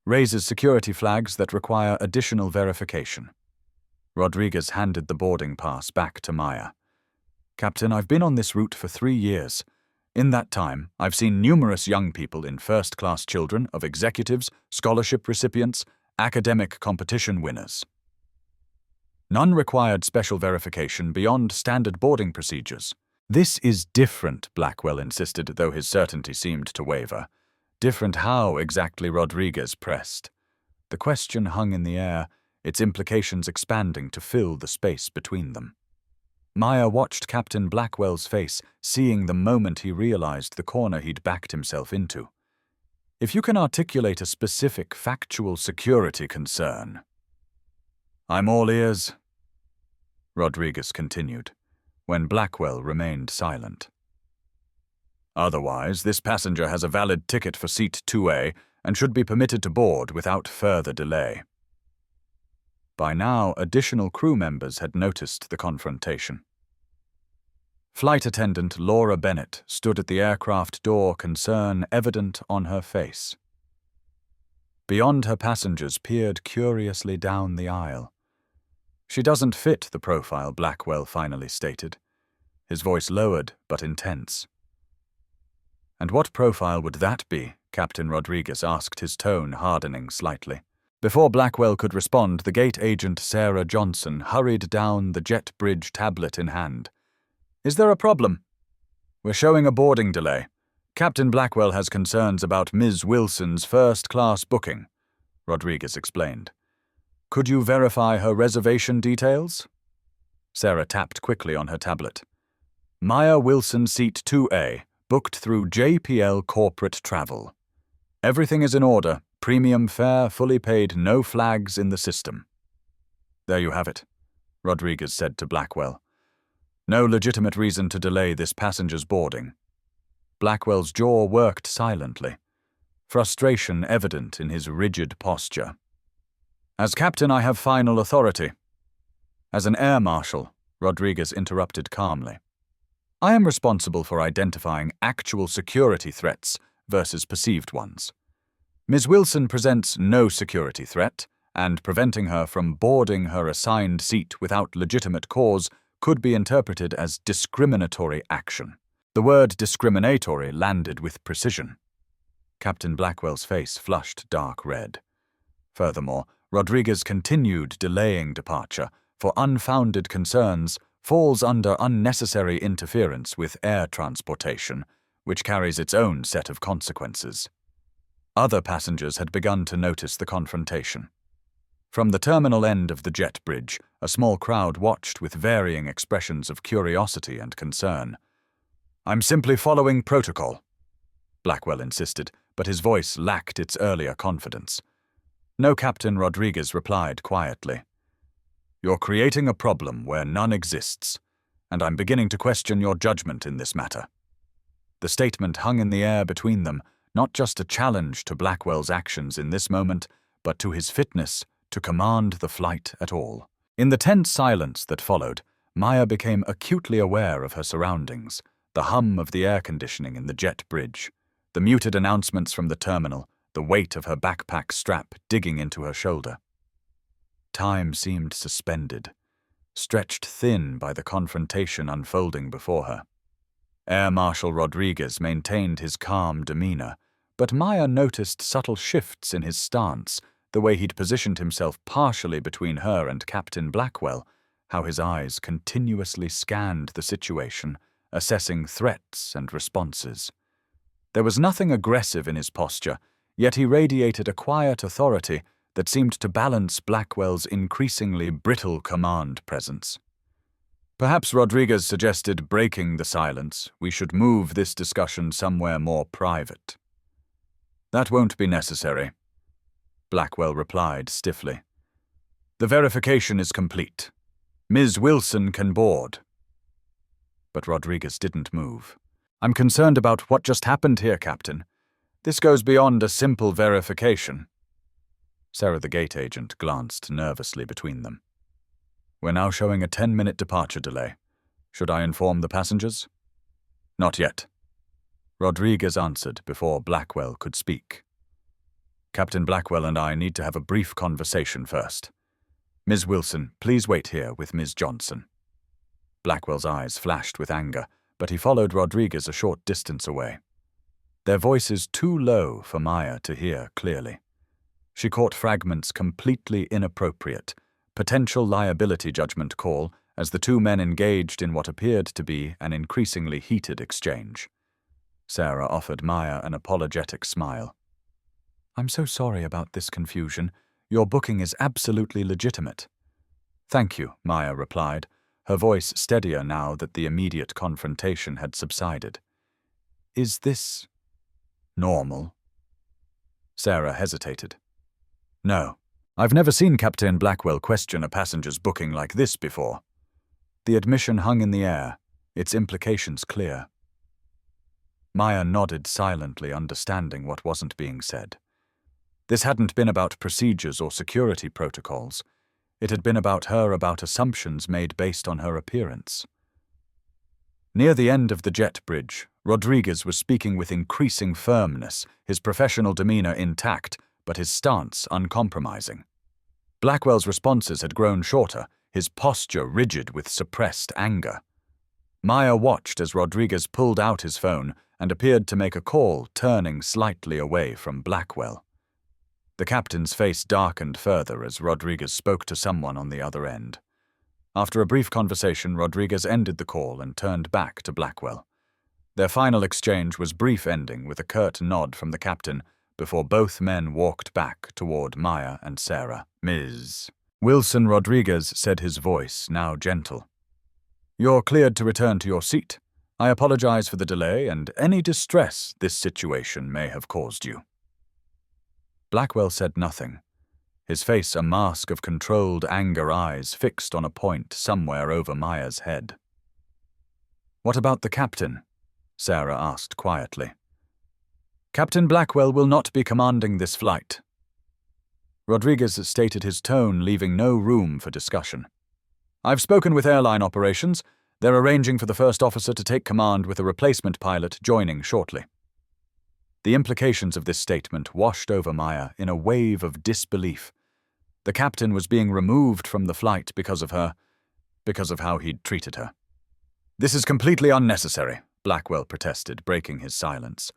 raises security flags that require additional verification. Rodriguez handed the boarding pass back to Maya. Captain, I've been on this route for 3 years. In that time, I've seen numerous young people in first-class children of executives, scholarship recipients, academic competition winners. None required special verification beyond standard boarding procedures. This is different, Blackwell insisted, though his certainty seemed to waver. Different how exactly, Rodriguez pressed. The question hung in the air, its implications expanding to fill the space between them. Maya watched Captain Blackwell's face, seeing the moment he realized the corner he'd backed himself into. If you can articulate a specific factual security concern. I'm all ears, Rodriguez continued. when Blackwell remained silent. "Otherwise, this passenger has a valid ticket for seat 2A and should be permitted to board without further delay." By now, additional crew members had noticed the confrontation. Flight attendant Laura Bennett stood at the aircraft door, concern evident on her face. Beyond her passengers peered curiously down the aisle. "She doesn't fit the profile," Blackwell finally stated, his voice lowered but intense. "And what profile would that be?" Captain Rodriguez asked, his tone hardening slightly. Before Blackwell could respond, the gate agent Sarah Johnson hurried down the jet bridge, tablet in hand. "Is there a problem?" "We're showing a boarding delay. Captain Blackwell has concerns about Ms. Wilson's first-class booking," Rodriguez explained. "Could you verify her reservation details?" Sarah tapped quickly on her tablet. "Maya Wilson, seat 2A, booked through JPL Corporate Travel. Everything is in order. Premium fare, fully paid, no flags in the system." "There you have it," Rodriguez said to Blackwell. "No legitimate reason to delay this passenger's boarding." Blackwell's jaw worked silently, frustration evident in his rigid posture. "As captain, I have final authority." "As an air marshal," Rodriguez interrupted calmly, "I am responsible for identifying actual security threats versus perceived ones. Ms. Wilson presents no security threat, and preventing her from boarding her assigned seat without legitimate cause could be interpreted as discriminatory action." The word discriminatory landed with precision. Captain Blackwell's face flushed dark red. Furthermore, Rodriguez continued delaying departure for unfounded concerns falls under unnecessary interference with air transportation, which carries its own set of consequences. Other passengers had begun to notice the confrontation. From the terminal end of the jet bridge, a small crowd watched with varying expressions of curiosity and concern. "I'm simply following protocol," Blackwell insisted, but his voice lacked its earlier confidence. "No, Captain," Rodriguez replied quietly. "You're creating a problem where none exists, and I'm beginning to question your judgment in this matter." The statement hung in the air between them, not just a challenge to Blackwell's actions in this moment, but to his fitness to command the flight at all. In the tense silence that followed, Maya became acutely aware of her surroundings, the hum of the air conditioning in the jet bridge, the muted announcements from the terminal, the weight of her backpack strap digging into her shoulder. Time seemed suspended, stretched thin by the confrontation unfolding before her. Air Marshal Rodriguez maintained his calm demeanor, but Maya noticed subtle shifts in his stance, the way he'd positioned himself partially between her and Captain Blackwell, how his eyes continuously scanned the situation, assessing threats and responses. There was nothing aggressive in his posture, yet he radiated a quiet authority that seemed to balance Blackwell's increasingly brittle command presence. Perhaps Rodriguez suggested, breaking the silence, we should move this discussion somewhere more private. "That won't be necessary," Blackwell replied stiffly. "The verification is complete. Ms. Wilson can board." But Rodriguez didn't move. "I'm concerned about what just happened here, Captain. This goes beyond a simple verification." Sarah the gate agent glanced nervously between them. "We're now showing a 10-minute departure delay. Should I inform the passengers?" "Not yet," Rodriguez answered before Blackwell could speak. "Captain Blackwell and I need to have a brief conversation first. Ms. Wilson, please wait here with Ms. Johnson." Blackwell's eyes flashed with anger, but he followed Rodriguez a short distance away. Their voices too low for Maya to hear clearly. She caught fragments completely inappropriate, potential liability judgment call as the two men engaged in what appeared to be an increasingly heated exchange. Sarah offered Maya an apologetic smile. "I'm so sorry about this confusion. Your booking is absolutely legitimate." "Thank you," Maya replied, her voice steadier now that the immediate confrontation had subsided. "Is this normal?" Sarah hesitated. "No. I've never seen Captain Blackwell question a passenger's booking like this before." The admission hung in the air, its implications clear. Maya nodded silently, understanding what wasn't being said. This hadn't been about procedures or security protocols. It had been about assumptions made based on her appearance. Near the end of the jet bridge, Rodriguez was speaking with increasing firmness, his professional demeanor intact, but his stance uncompromising. Blackwell's responses had grown shorter, his posture rigid with suppressed anger. Maya watched as Rodriguez pulled out his phone and appeared to make a call, turning slightly away from Blackwell. The captain's face darkened further as Rodriguez spoke to someone on the other end. After a brief conversation, Rodriguez ended the call and turned back to Blackwell. Their final exchange was brief, ending with a curt nod from the captain before both men walked back toward Maya and Sarah. "Ms. Wilson Rodriguez," said, his voice now gentle. "You're cleared to return to your seat. I apologize for the delay and any distress this situation may have caused you." Blackwell said nothing, his face a mask of controlled anger, eyes fixed on a point somewhere over Maya's head. "What about the captain?" Sarah asked quietly. "Captain Blackwell will not be commanding this flight." Rodriguez stated his tone, leaving no room for discussion. "I've spoken with airline operations. They're arranging for the first officer to take command with a replacement pilot joining shortly." The implications of this statement washed over Maya in a wave of disbelief. The captain was being removed from the flight because of how he'd treated her. "This is completely unnecessary," Blackwell protested, breaking his silence.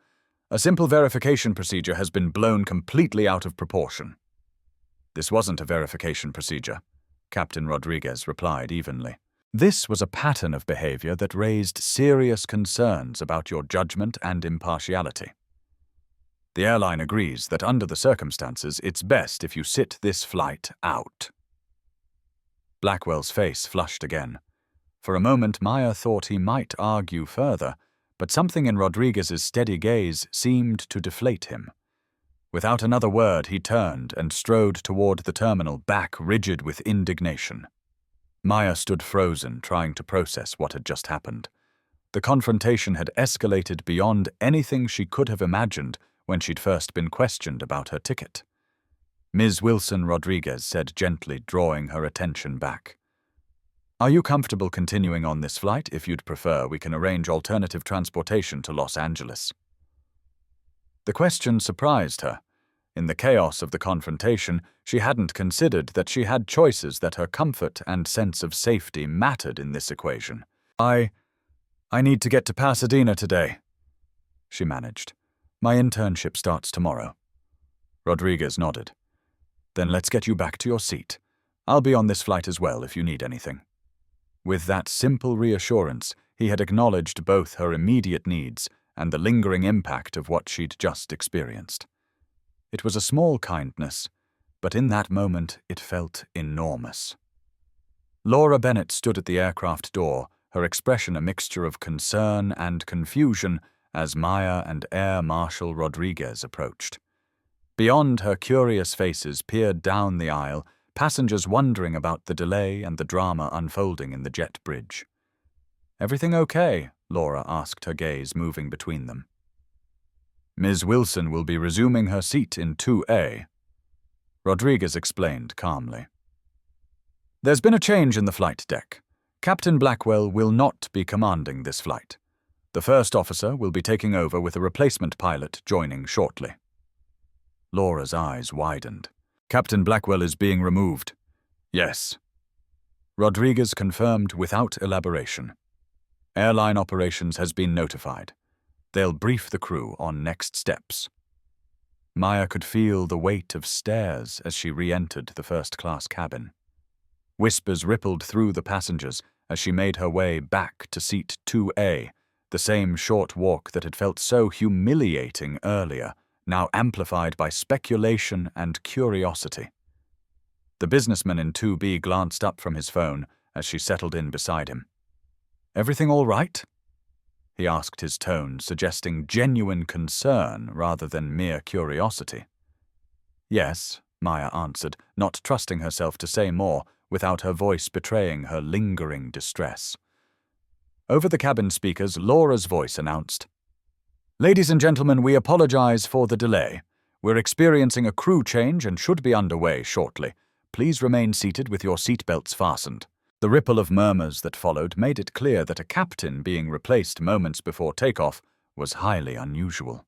"A simple verification procedure has been blown completely out of proportion." "This wasn't a verification procedure," Captain Rodriguez replied evenly. "This was a pattern of behavior that raised serious concerns about your judgment and impartiality. The airline agrees that under the circumstances, it's best if you sit this flight out." Blackwell's face flushed again. For a moment, Maya thought he might argue further, but something in Rodriguez's steady gaze seemed to deflate him. Without another word, he turned and strode toward the terminal, back rigid with indignation. Maya stood frozen, trying to process what had just happened. The confrontation had escalated beyond anything she could have imagined when she'd first been questioned about her ticket. Ms. Wilson Rodriguez said gently, drawing her attention back. "Are you comfortable continuing on this flight? If you'd prefer, we can arrange alternative transportation to Los Angeles." The question surprised her. In the chaos of the confrontation, she hadn't considered that she had choices, that her comfort and sense of safety mattered in this equation. I need to get to Pasadena today," she managed. "My internship starts tomorrow." Rodriguez nodded. "Then let's get you back to your seat. I'll be on this flight as well if you need anything." With that simple reassurance, he had acknowledged both her immediate needs and the lingering impact of what she'd just experienced. It was a small kindness, but in that moment it felt enormous. Laura Bennett stood at the aircraft door, her expression a mixture of concern and confusion as Maya and Air Marshal Rodriguez approached. Beyond her curious faces peered down the aisle, passengers wondering about the delay and the drama unfolding in the jet bridge. "Everything okay?" Laura asked, her gaze moving between them. "Ms. Wilson will be resuming her seat in 2A," Rodriguez explained calmly. "There's been a change in the flight deck. Captain Blackwell will not be commanding this flight. The first officer will be taking over with a replacement pilot joining shortly." Laura's eyes widened. "Captain Blackwell is being removed." "Yes." Rodriguez confirmed without elaboration. "Airline operations has been notified. They'll brief the crew on next steps." Maya could feel the weight of stares as she re-entered the first-class cabin. Whispers rippled through the passengers as she made her way back to seat 2A, the same short walk that had felt so humiliating earlier, now amplified by speculation and curiosity. The businessman in 2B glanced up from his phone as she settled in beside him. "Everything all right?" he asked, his tone suggesting genuine concern rather than mere curiosity. "Yes," Maya answered, not trusting herself to say more, without her voice betraying her lingering distress. Over the cabin speakers, Laura's voice announced, "Ladies and gentlemen, we apologize for the delay. We're experiencing a crew change and should be underway shortly. Please remain seated with your seatbelts fastened." The ripple of murmurs that followed made it clear that a captain being replaced moments before takeoff was highly unusual.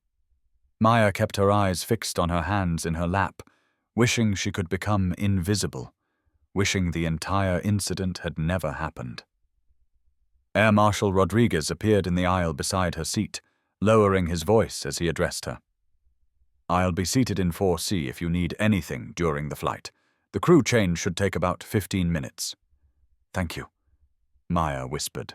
Maya kept her eyes fixed on her hands in her lap, wishing she could become invisible, wishing the entire incident had never happened. Air Marshal Rodriguez appeared in the aisle beside her seat, lowering his voice as he addressed her. "I'll be seated in 4C if you need anything during the flight. The crew change should take about 15 minutes. "Thank you," Maya whispered.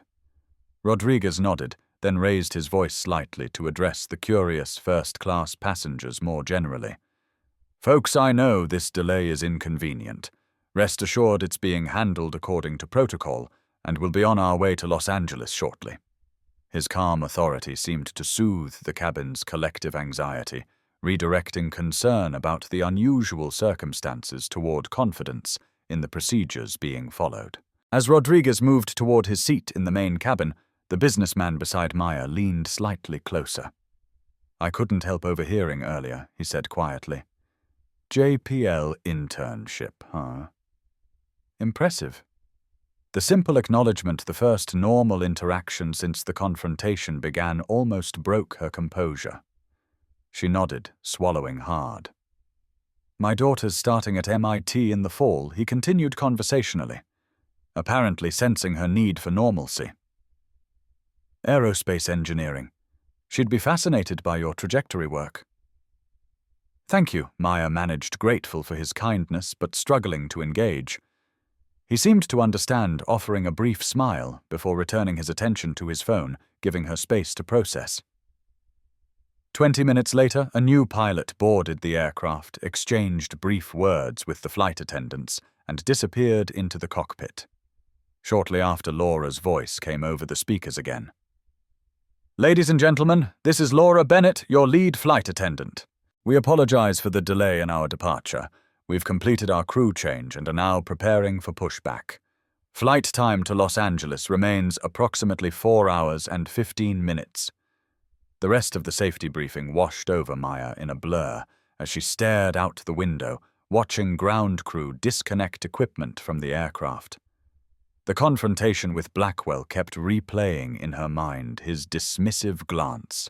Rodriguez nodded, then raised his voice slightly to address the curious first-class passengers more generally. "Folks, I know this delay is inconvenient. Rest assured it's being handled according to protocol, and we'll be on our way to Los Angeles shortly." His calm authority seemed to soothe the cabin's collective anxiety, redirecting concern about the unusual circumstances toward confidence in the procedures being followed. As Rodriguez moved toward his seat in the main cabin, the businessman beside Maya leaned slightly closer. "I couldn't help overhearing earlier," he said quietly. "JPL internship, huh? Impressive." The simple acknowledgement, the first normal interaction since the confrontation began, almost broke her composure. She nodded, swallowing hard. "My daughter's starting at MIT in the fall," he continued conversationally, apparently sensing her need for normalcy. "Aerospace engineering. She'd be fascinated by your trajectory work." "Thank you," Maya managed, grateful for his kindness but struggling to engage. He seemed to understand, offering a brief smile before returning his attention to his phone, giving her space to process. 20 minutes later, a new pilot boarded the aircraft, exchanged brief words with the flight attendants, and disappeared into the cockpit. Shortly after, Laura's voice came over the speakers again. "Ladies and gentlemen, this is Laura Bennett, your lead flight attendant. We apologize for the delay in our departure. We've completed our crew change and are now preparing for pushback. Flight time to Los Angeles remains approximately 4 hours and 15 minutes. The rest of the safety briefing washed over Maya in a blur as she stared out the window, watching ground crew disconnect equipment from the aircraft. The confrontation with Blackwell kept replaying in her mind, his dismissive glance,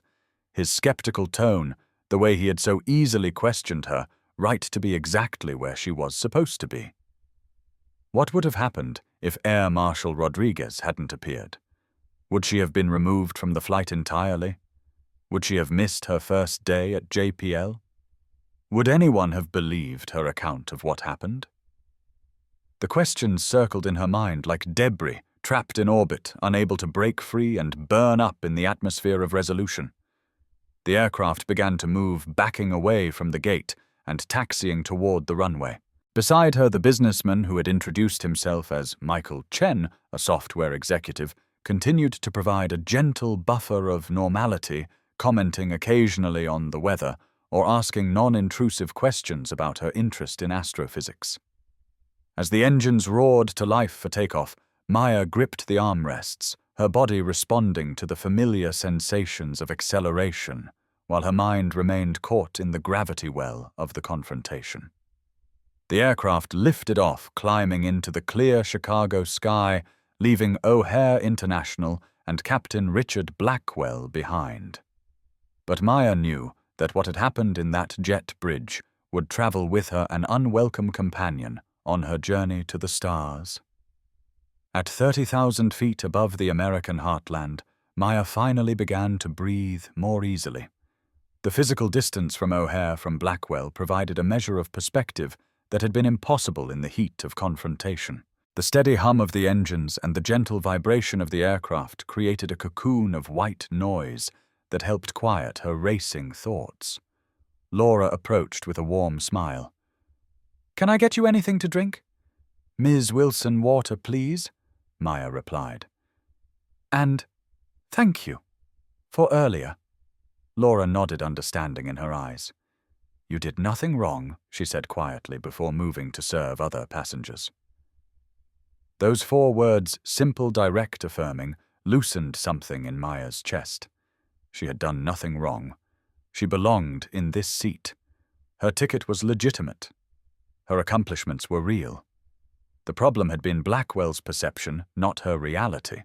his skeptical tone, the way he had so easily questioned her, right to be exactly where she was supposed to be. What would have happened if Air Marshal Rodriguez hadn't appeared? Would she have been removed from the flight entirely? Would she have missed her first day at JPL? Would anyone have believed her account of what happened? The questions circled in her mind like debris, trapped in orbit, unable to break free and burn up in the atmosphere of resolution. The aircraft began to move, backing away from the gate and taxiing toward the runway. Beside her, the businessman who had introduced himself as Michael Chen, a software executive, continued to provide a gentle buffer of normality, commenting occasionally on the weather or asking non-intrusive questions about her interest in astrophysics. As the engines roared to life for takeoff, Maya gripped the armrests, her body responding to the familiar sensations of acceleration, while her mind remained caught in the gravity well of the confrontation. The aircraft lifted off, climbing into the clear Chicago sky, leaving O'Hare International and Captain Richard Blackwell behind. But Maya knew that what had happened in that jet bridge would travel with her an unwelcome companion on her journey to the stars. At 30,000 feet above the American heartland, Maya finally began to breathe more easily. The physical distance from O'Hare from Blackwell provided a measure of perspective that had been impossible in the heat of confrontation. The steady hum of the engines and the gentle vibration of the aircraft created a cocoon of white noise that helped quiet her racing thoughts. Laura approached with a warm smile. "Can I get you anything to drink?" "Ms. Wilson, water, please," Maya replied. "And thank you for earlier." Laura nodded, understanding in her eyes. "You did nothing wrong," she said quietly before moving to serve other passengers. Those 4 words, simple, direct, affirming, loosened something in Maya's chest. She had done nothing wrong. She belonged in this seat. Her ticket was legitimate. Her accomplishments were real. The problem had been Blackwell's perception, not her reality.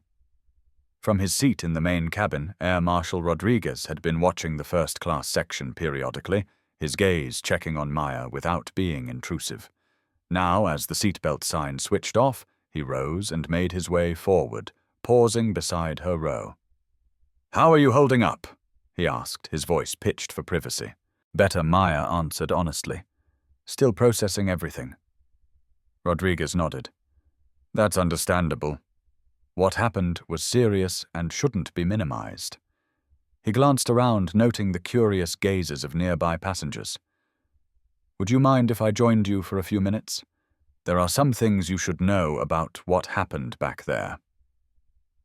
From his seat in the main cabin, Air Marshal Rodriguez had been watching the first-class section periodically, his gaze checking on Maya without being intrusive. Now, as the seatbelt sign switched off, he rose and made his way forward, pausing beside her row. "How are you holding up?" he asked, his voice pitched for privacy. "Better," Maya answered honestly. "Still processing everything." Rodriguez nodded. "That's understandable. What happened was serious and shouldn't be minimized." He glanced around, noting the curious gazes of nearby passengers. "Would you mind if I joined you for a few minutes? There are some things you should know about what happened back there."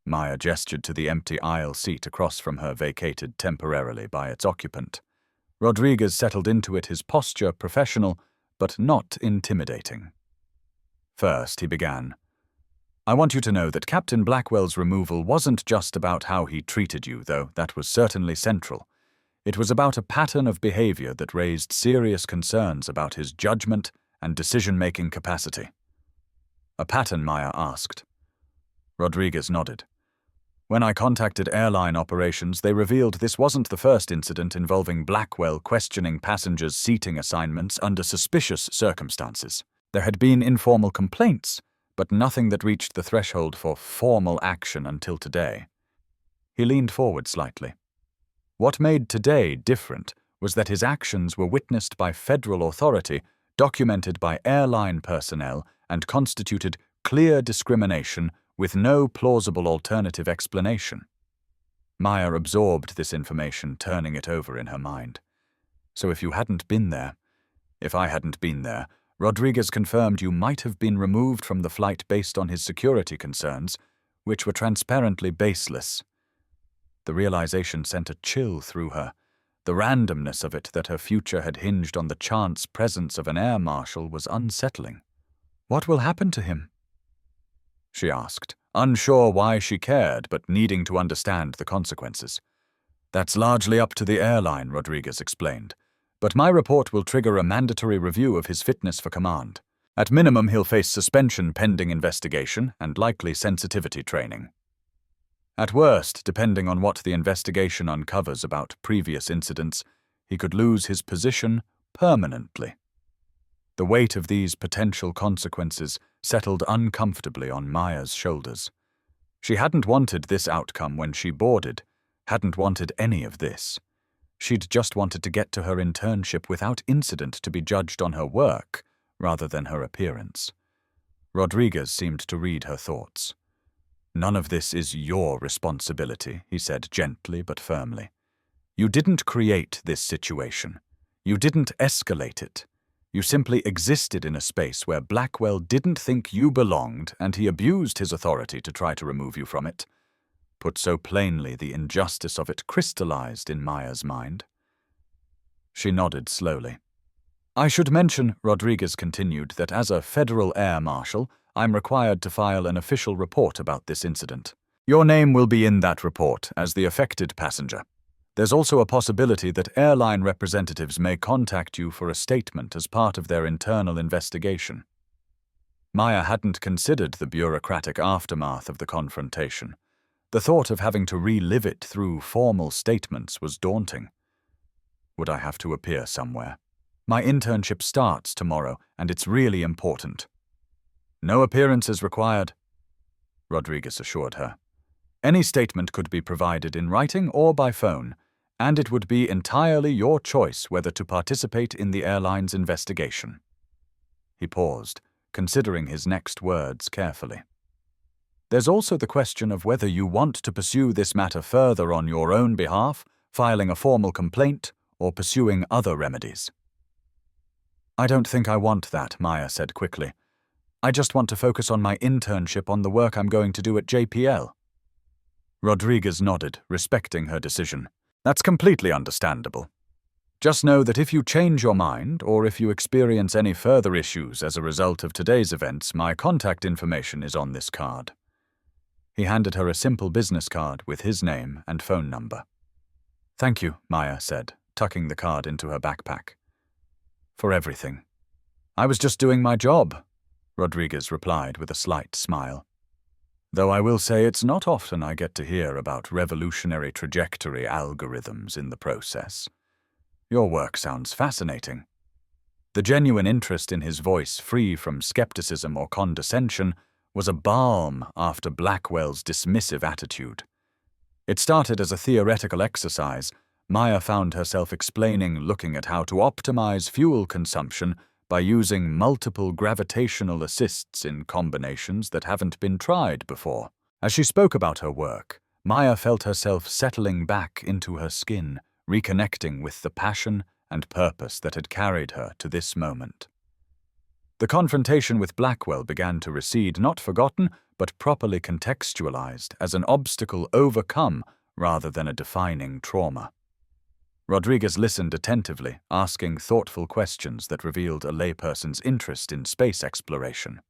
Maya gestured to the empty aisle seat across from her, vacated temporarily by its occupant. Rodriguez settled into it, his posture professional, but not intimidating. First, he began. "I want you to know that Captain Blackwell's removal wasn't just about how he treated you, though that was certainly central. It was about a pattern of behavior that raised serious concerns about his judgment and decision-making capacity." "A pattern?" Maya asked. Rodriguez nodded. "When I contacted airline operations, they revealed this wasn't the first incident involving Blackwell questioning passengers' seating assignments under suspicious circumstances. There had been informal complaints, but nothing that reached the threshold for formal action until today." He leaned forward slightly. What made today different was that his actions were witnessed by federal authority, documented by airline personnel, and constituted clear discrimination with no plausible alternative explanation. Maya absorbed this information, turning it over in her mind. "So if you hadn't been there, if I hadn't been there, Rodriguez confirmed you might have been removed from the flight based on his security concerns, which were transparently baseless." The realization sent a chill through her. The randomness of it, that her future had hinged on the chance presence of an air marshal, was unsettling. "What will happen to him?" she asked, unsure why she cared, but needing to understand the consequences. "That's largely up to the airline," Rodriguez explained. "But my report will trigger a mandatory review of his fitness for command. At minimum, he'll face suspension pending investigation and likely sensitivity training. At worst, depending on what the investigation uncovers about previous incidents, he could lose his position permanently." The weight of these potential consequences settled uncomfortably on Maya's shoulders. She hadn't wanted this outcome when she boarded, hadn't wanted any of this. She'd just wanted to get to her internship without incident, to be judged on her work rather than her appearance. Rodriguez seemed to read her thoughts. "None of this is your responsibility," he said gently but firmly. "You didn't create this situation. You didn't escalate it. You simply existed in a space where Blackwell didn't think you belonged, and he abused his authority to try to remove you from it." Put so plainly, the injustice of it crystallized in Maya's mind. She nodded slowly. "I should mention," Rodriguez continued, "that as a federal air marshal, I'm required to file an official report about this incident. Your name will be in that report as the affected passenger. There's also a possibility that airline representatives may contact you for a statement as part of their internal investigation." Maya hadn't considered the bureaucratic aftermath of the confrontation. The thought of having to relive it through formal statements was daunting. "Would I have to appear somewhere? My internship starts tomorrow, and it's really important." "No appearances required," Rodriguez assured her. "Any statement could be provided in writing or by phone, and it would be entirely your choice whether to participate in the airline's investigation." He paused, considering his next words carefully. "There's also the question of whether you want to pursue this matter further on your own behalf, filing a formal complaint, or pursuing other remedies." "I don't think I want that," Maya said quickly. "I just want to focus on my internship, on the work I'm going to do at JPL." Rodriguez nodded, respecting her decision. "That's completely understandable." Just know that if you change your mind, or if you experience any further issues as a result of today's events, my contact information is on this card." He handed her a simple business card with his name and phone number. "Thank you," Maya said, tucking the card into her backpack. "For everything." "I was just doing my job," Rodriguez replied with a slight smile. "Though I will say it's not often I get to hear about revolutionary trajectory algorithms in the process. Your work sounds fascinating." The genuine interest in his voice, free from skepticism or condescension, was a balm after Blackwell's dismissive attitude. It started as a theoretical exercise. Maya found herself looking at how to optimize fuel consumption by using multiple gravitational assists in combinations that haven't been tried before. As she spoke about her work, Maya felt herself settling back into her skin, reconnecting with the passion and purpose that had carried her to this moment. The confrontation with Blackwell began to recede, not forgotten, but properly contextualized as an obstacle overcome rather than a defining trauma. Rodriguez listened attentively, asking thoughtful questions that revealed a layperson's interest in space exploration.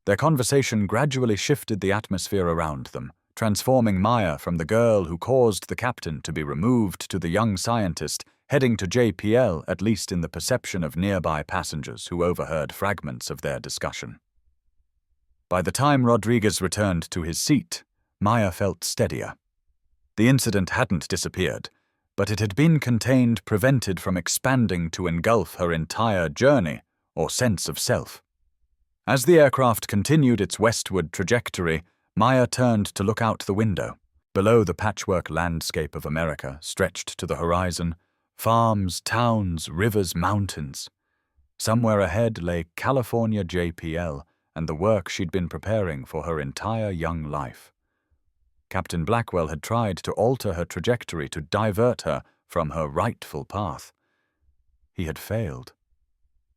Their conversation gradually shifted the atmosphere around them, transforming Maya from the girl who caused the captain to be removed to the young scientist heading to JPL, at least in the perception of nearby passengers who overheard fragments of their discussion. By the time Rodriguez returned to his seat, Maya felt steadier. The incident hadn't disappeared, but it had been contained, prevented from expanding to engulf her entire journey or sense of self. As the aircraft continued its westward trajectory, Maya turned to look out the window. Below, the patchwork landscape of America stretched to the horizon: farms, towns, rivers, mountains. Somewhere ahead lay California JPL and the work she'd been preparing for her entire young life. Captain Blackwell had tried to alter her trajectory, to divert her from her rightful path. He had failed.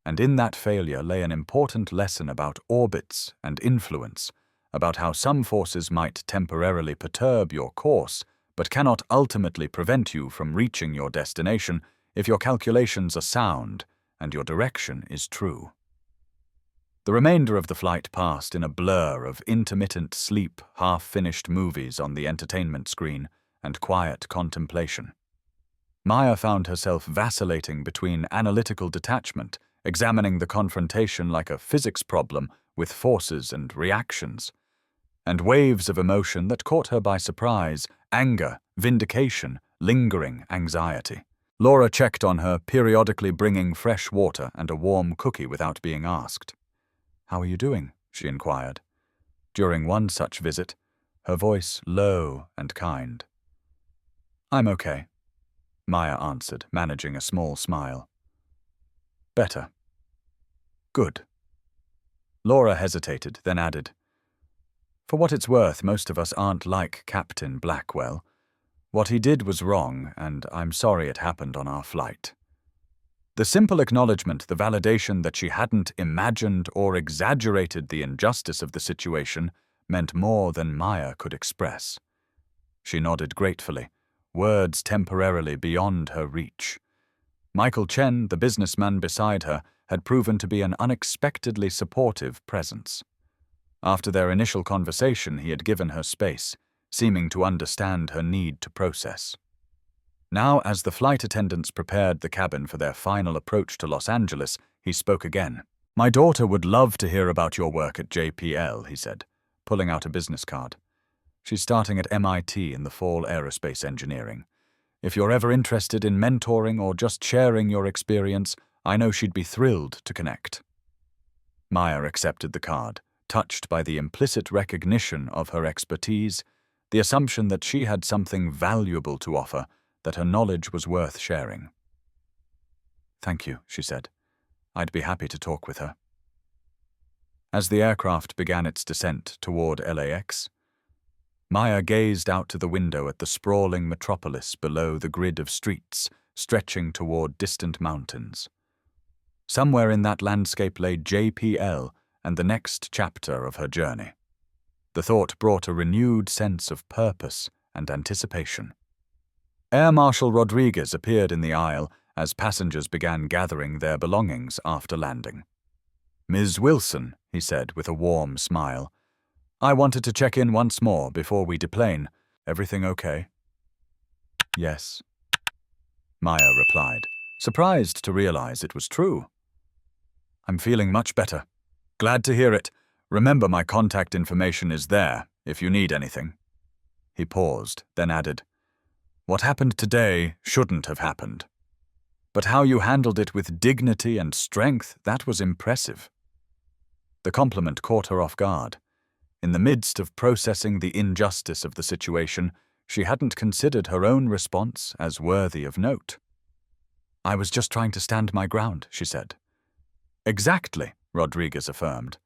And in that failure lay an important lesson about orbits and influence, about how some forces might temporarily perturb your course, but cannot ultimately prevent you from reaching your destination if your calculations are sound and your direction is true. The remainder of the flight passed in a blur of intermittent sleep, half-finished movies on the entertainment screen, and quiet contemplation. Maya found herself vacillating between analytical detachment, examining the confrontation like a physics problem with forces and reactions, and waves of emotion that caught her by surprise: anger, vindication, lingering anxiety. Laura checked on her, periodically bringing fresh water and a warm cookie without being asked. "How are you doing?" she inquired. During one such visit, her voice low and kind. "I'm okay," Maya answered, managing a small smile. "Better." "Good." Laura hesitated, then added, "For what it's worth, most of us aren't like Captain Blackwell. What he did was wrong, and I'm sorry it happened on our flight." The simple acknowledgement, the validation that she hadn't imagined or exaggerated the injustice of the situation, meant more than Maya could express. She nodded gratefully, words temporarily beyond her reach. Michael Chen, the businessman beside her, had proven to be an unexpectedly supportive presence. After their initial conversation, he had given her space, seeming to understand her need to process. Now, as the flight attendants prepared the cabin for their final approach to Los Angeles, he spoke again. "My daughter would love to hear about your work at JPL," he said, pulling out a business card. "She's starting at MIT in the fall aerospace engineering. If you're ever interested in mentoring or just sharing your experience, I know she'd be thrilled to connect." Maya accepted the card, touched by the implicit recognition of her expertise, the assumption that she had something valuable to offer, that her knowledge was worth sharing. "Thank you," she said. "I'd be happy to talk with her." As the aircraft began its descent toward LAX, Maya gazed out to the window at the sprawling metropolis below, the grid of streets stretching toward distant mountains. Somewhere in that landscape lay JPL and the next chapter of her journey. The thought brought a renewed sense of purpose and anticipation. Air Marshal Rodriguez appeared in the aisle, as passengers began gathering their belongings after landing. "Ms. Wilson," he said with a warm smile, "I wanted to check in once more before we deplane. Everything okay?" "Yes," Maya replied, surprised to realize it was true. "I'm feeling much better. Glad to hear it. Remember, my contact information is there if you need anything." He paused, then added, "What happened today shouldn't have happened. But how you handled it with dignity and strength, that was impressive." The compliment caught her off guard. In the midst of processing the injustice of the situation, she hadn't considered her own response as worthy of note. "I was just trying to stand my ground," she said. "Exactly," Rodriguez affirmed.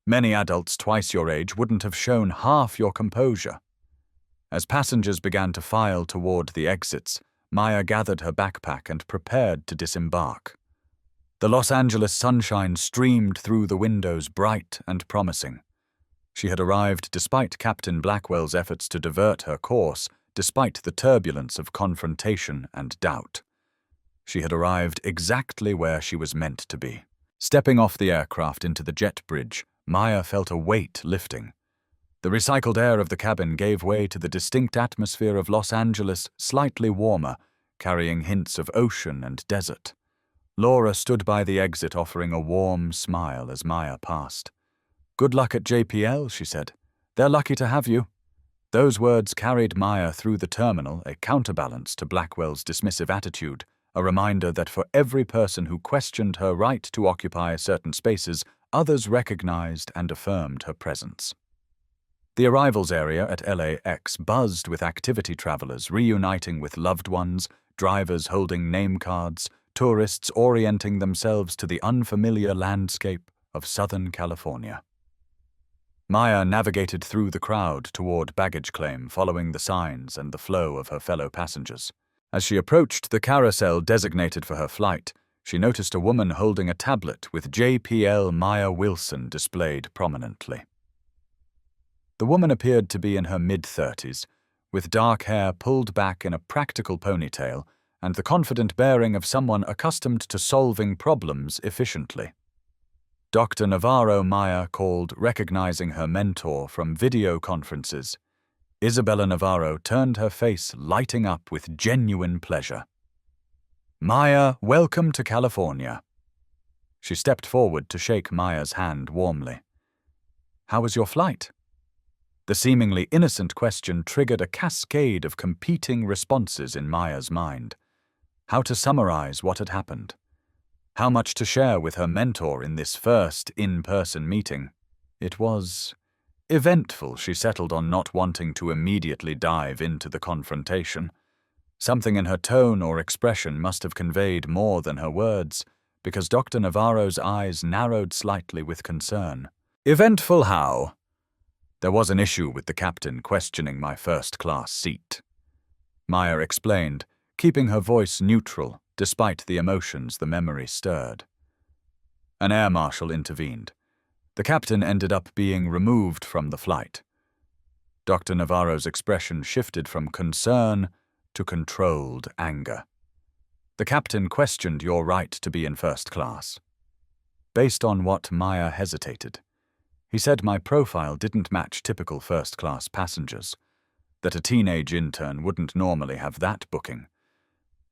"Many adults twice your age wouldn't have shown half your composure." As passengers began to file toward the exits, Maya gathered her backpack and prepared to disembark. The Los Angeles sunshine streamed through the windows, bright and promising. She had arrived despite Captain Blackwell's efforts to divert her course, despite the turbulence of confrontation and doubt. She had arrived exactly where she was meant to be. Stepping off the aircraft into the jet bridge, Maya felt a weight lifting. The recycled air of the cabin gave way to the distinct atmosphere of Los Angeles, slightly warmer, carrying hints of ocean and desert. Laura stood by the exit, offering a warm smile as Maya passed. "Good luck at JPL," she said. "They're lucky to have you." Those words carried Maya through the terminal, a counterbalance to Blackwell's dismissive attitude, a reminder that for every person who questioned her right to occupy certain spaces, others recognized and affirmed her presence. The arrivals area at LAX buzzed with activity travelers reuniting with loved ones, drivers holding name cards, tourists orienting themselves to the unfamiliar landscape of Southern California. Maya navigated through the crowd toward baggage claim, following the signs and the flow of her fellow passengers. As she approached the carousel designated for her flight, she noticed a woman holding a tablet with JPL Maya Wilson displayed prominently. The woman appeared to be in her mid-30s, with dark hair pulled back in a practical ponytail and the confident bearing of someone accustomed to solving problems efficiently. Dr. Navarro, Maya called, recognizing her mentor from video conferences. Isabella Navarro turned her face lighting up with genuine pleasure. "Maya, welcome to California." She stepped forward to shake Maya's hand warmly. "How was your flight?" The seemingly innocent question triggered a cascade of competing responses in Maya's mind. How to summarize what had happened? How much to share with her mentor in this first in-person meeting? It was eventful. She settled on not wanting to immediately dive into the confrontation. Something in her tone or expression must have conveyed more than her words, because Dr. Navarro's eyes narrowed slightly with concern. "Eventful how?" "There was an issue with the captain questioning my first-class seat," Maya explained, keeping her voice neutral despite the emotions the memory stirred. An air marshal intervened. The captain ended up being removed from the flight. Dr. Navarro's expression shifted from concern to controlled anger. "The captain questioned your right to be in first class." Based on what Maya hesitated. "He said my profile didn't match typical first-class passengers, that a teenage intern wouldn't normally have that booking.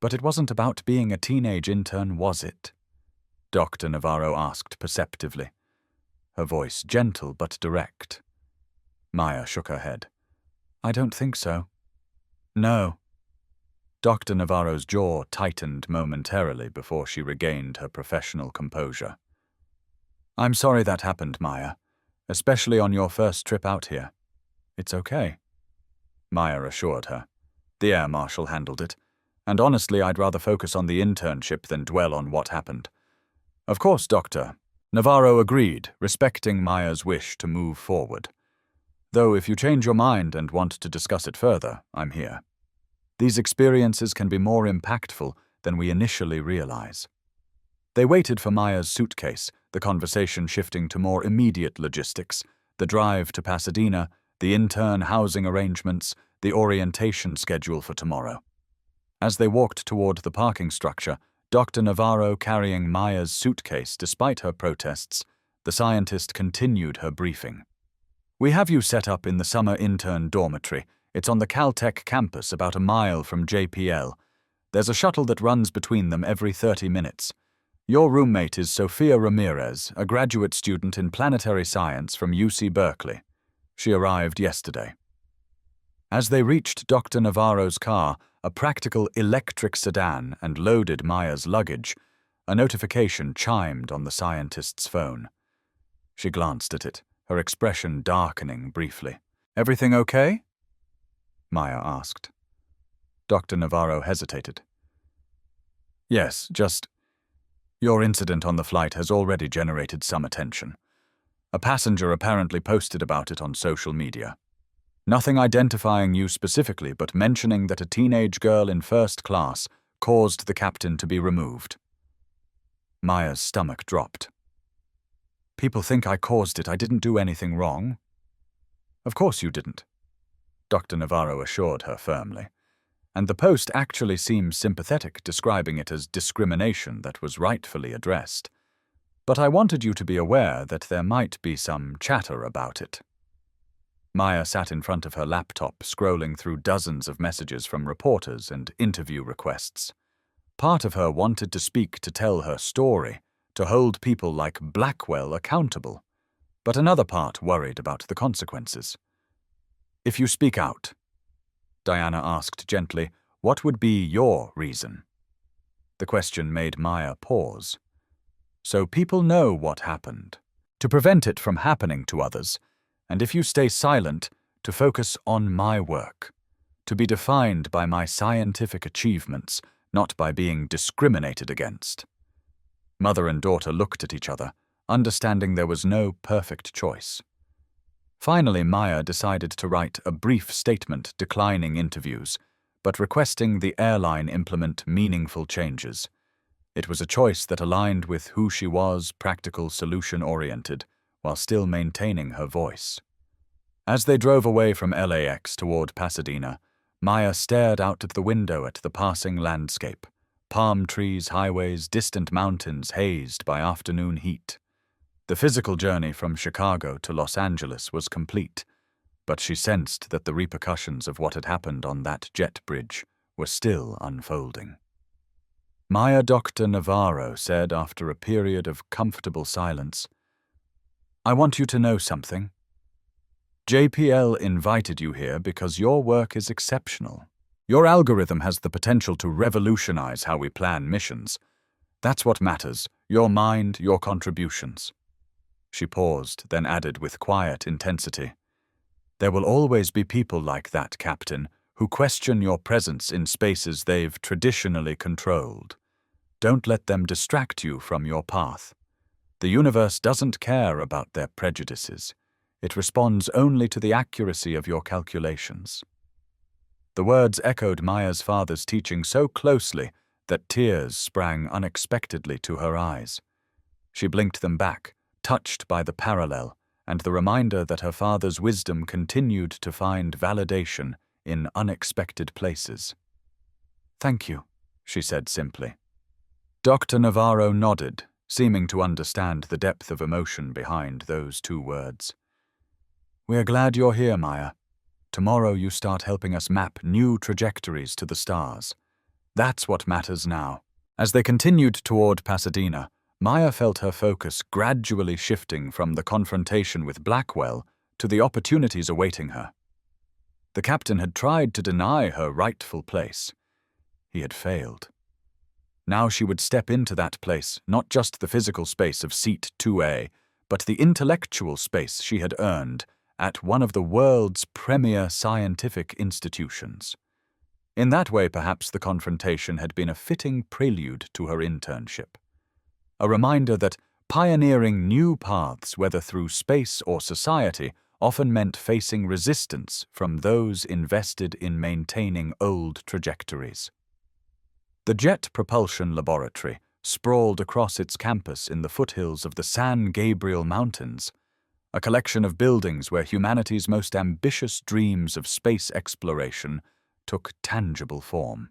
But it wasn't about being a teenage intern, was it?" Dr. Navarro asked perceptively, her voice gentle but direct. Maya shook her head. "I don't think so." "No." Dr. Navarro's jaw tightened momentarily before she regained her professional composure. "I'm sorry that happened, Maya. Especially on your first trip out here." "It's okay," Maya assured her. "The Air Marshal handled it, and honestly I'd rather focus on the internship than dwell on what happened." "Of course, Doctor." Navarro agreed, respecting Maya's wish to move forward. "Though if you change your mind and want to discuss it further, I'm here. These experiences can be more impactful than we initially realize." They waited for Maya's suitcase, the conversation shifting to more immediate logistics, the drive to Pasadena, the intern housing arrangements, the orientation schedule for tomorrow. As they walked toward the parking structure, Dr. Navarro carrying Maya's suitcase despite her protests, the scientist continued her briefing. "We have you set up in the summer intern dormitory. It's on the Caltech campus about a mile from JPL. There's a shuttle that runs between them every 30 minutes. Your roommate is Sophia Ramirez, a graduate student in planetary science from UC Berkeley. She arrived yesterday." As they reached Dr. Navarro's car, a practical electric sedan, and loaded Maya's luggage, a notification chimed on the scientist's phone. She glanced at it, her expression darkening briefly. "Everything okay?" Maya asked. Dr. Navarro hesitated. "Yes, just... Your incident on the flight has already generated some attention. A passenger apparently posted about it on social media. Nothing identifying you specifically, but mentioning that a teenage girl in first class caused the captain to be removed." Maya's stomach dropped. "People think I caused it. I didn't do anything wrong." "Of course you didn't," Dr. Navarro assured her firmly. And the post actually seems sympathetic, describing it as discrimination that was rightfully addressed. "But I wanted you to be aware that there might be some chatter about it." Maya sat in front of her laptop, scrolling through dozens of messages from reporters and interview requests. Part of her wanted to speak to tell her story, to hold people like Blackwell accountable. But another part worried about the consequences. "If you speak out," Diana asked gently, "what would be your reason?" The question made Maya pause. "So people know what happened, to prevent it from happening to others. And if you stay silent, to focus on my work, to be defined by my scientific achievements, not by being discriminated against." Mother and daughter looked at each other, understanding there was no perfect choice. Finally, Maya decided to write a brief statement declining interviews, but requesting the airline implement meaningful changes. It was a choice that aligned with who she was, practical, solution-oriented, while still maintaining her voice. As they drove away from LAX toward Pasadena, Maya stared out of the window at the passing landscape, palm trees, highways, distant mountains hazed by afternoon heat. The physical journey from Chicago to Los Angeles was complete, but she sensed that the repercussions of what had happened on that jet bridge were still unfolding. Maya, Dr. Navarro said after a period of comfortable silence, "I want you to know something. JPL invited you here because your work is exceptional. Your algorithm has the potential to revolutionize how we plan missions. That's what matters, your mind, your contributions." She paused, then added with quiet intensity, "There will always be people like that, Captain, who question your presence in spaces they've traditionally controlled. Don't let them distract you from your path. The universe doesn't care about their prejudices. It responds only to the accuracy of your calculations." The words echoed Maya's father's teaching so closely that tears sprang unexpectedly to her eyes. She blinked them back, touched by the parallel and the reminder that her father's wisdom continued to find validation in unexpected places. "Thank you," she said simply. Dr. Navarro nodded, seeming to understand the depth of emotion behind those two words. "We're glad you're here, Maya. Tomorrow you start helping us map new trajectories to the stars. That's what matters now." As they continued toward Pasadena, Maya felt her focus gradually shifting from the confrontation with Blackwell to the opportunities awaiting her. The captain had tried to deny her rightful place. He had failed. Now she would step into that place, not just the physical space of Seat 2A, but the intellectual space she had earned at one of the world's premier scientific institutions. In that way, perhaps the confrontation had been a fitting prelude to her internship. A reminder that pioneering new paths, whether through space or society, often meant facing resistance from those invested in maintaining old trajectories. The Jet Propulsion Laboratory sprawled across its campus in the foothills of the San Gabriel Mountains, a collection of buildings where humanity's most ambitious dreams of space exploration took tangible form.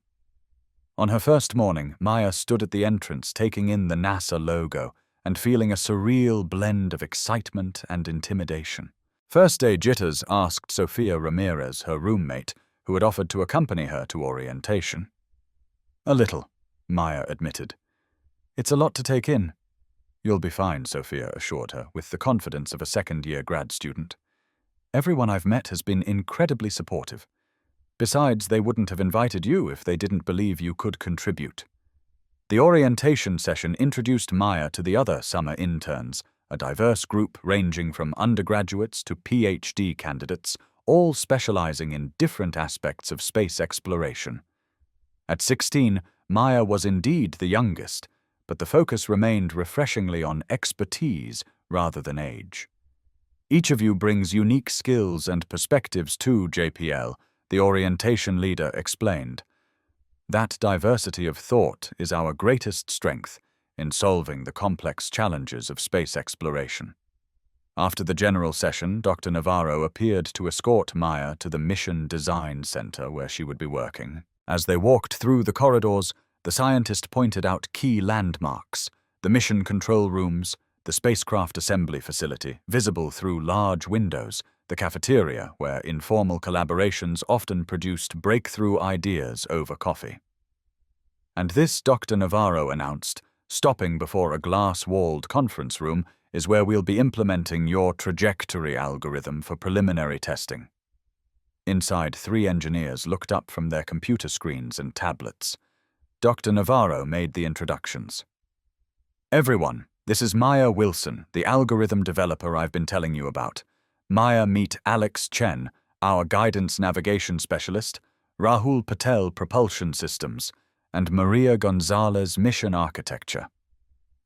On her first morning, Maya stood at the entrance taking in the NASA logo and feeling a surreal blend of excitement and intimidation. First-day jitters asked Sofia Ramirez, her roommate, who had offered to accompany her to orientation. "A little," Maya admitted. "It's a lot to take in." "You'll be fine," Sofia assured her, with the confidence of a second-year grad student. "Everyone I've met has been incredibly supportive. Besides, they wouldn't have invited you if they didn't believe you could contribute." The orientation session introduced Maya to the other summer interns, a diverse group ranging from undergraduates to PhD candidates, all specializing in different aspects of space exploration. At 16, Maya was indeed the youngest, but the focus remained refreshingly on expertise rather than age. "Each of you brings unique skills and perspectives to JPL," the orientation leader explained. "That diversity of thought is our greatest strength in solving the complex challenges of space exploration." After the general session, Dr. Navarro appeared to escort Maya to the Mission Design Center where she would be working. As they walked through the corridors, the scientist pointed out key landmarks: the mission control rooms, the spacecraft assembly facility, visible through large windows, the cafeteria, where informal collaborations often produced breakthrough ideas over coffee. "And this," Dr. Navarro announced, stopping before a glass-walled conference room, "is where we'll be implementing your trajectory algorithm for preliminary testing." Inside, 3 engineers looked up from their computer screens and tablets. Dr. Navarro made the introductions. "Everyone, this is Maya Wilson, the algorithm developer I've been telling you about. Maya, meet Alex Chen, our guidance navigation specialist, Rahul Patel, propulsion systems, and Maria Gonzalez, mission architecture."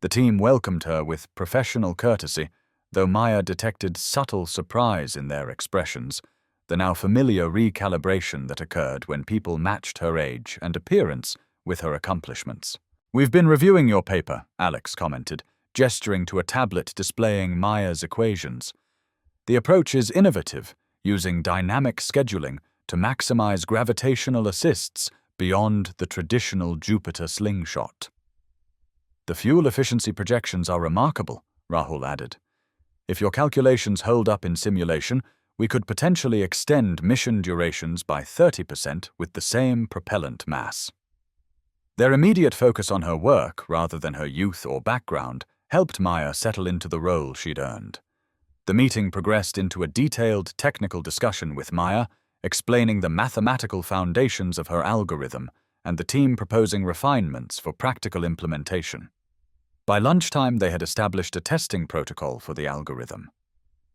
The team welcomed her with professional courtesy, though Maya detected subtle surprise in their expressions, the now familiar recalibration that occurred when people matched her age and appearance with her accomplishments. "We've been reviewing your paper," Alex commented, gesturing to a tablet displaying Maya's equations. "The approach is innovative, using dynamic scheduling to maximize gravitational assists beyond the traditional Jupiter slingshot." "The fuel efficiency projections are remarkable," Rahul added. "If your calculations hold up in simulation, we could potentially extend mission durations by 30% with the same propellant mass." Their immediate focus on her work, rather than her youth or background, helped Maya settle into the role she'd earned. The meeting progressed into a detailed technical discussion with Maya, explaining the mathematical foundations of her algorithm, and the team proposing refinements for practical implementation. By lunchtime, they had established a testing protocol for the algorithm.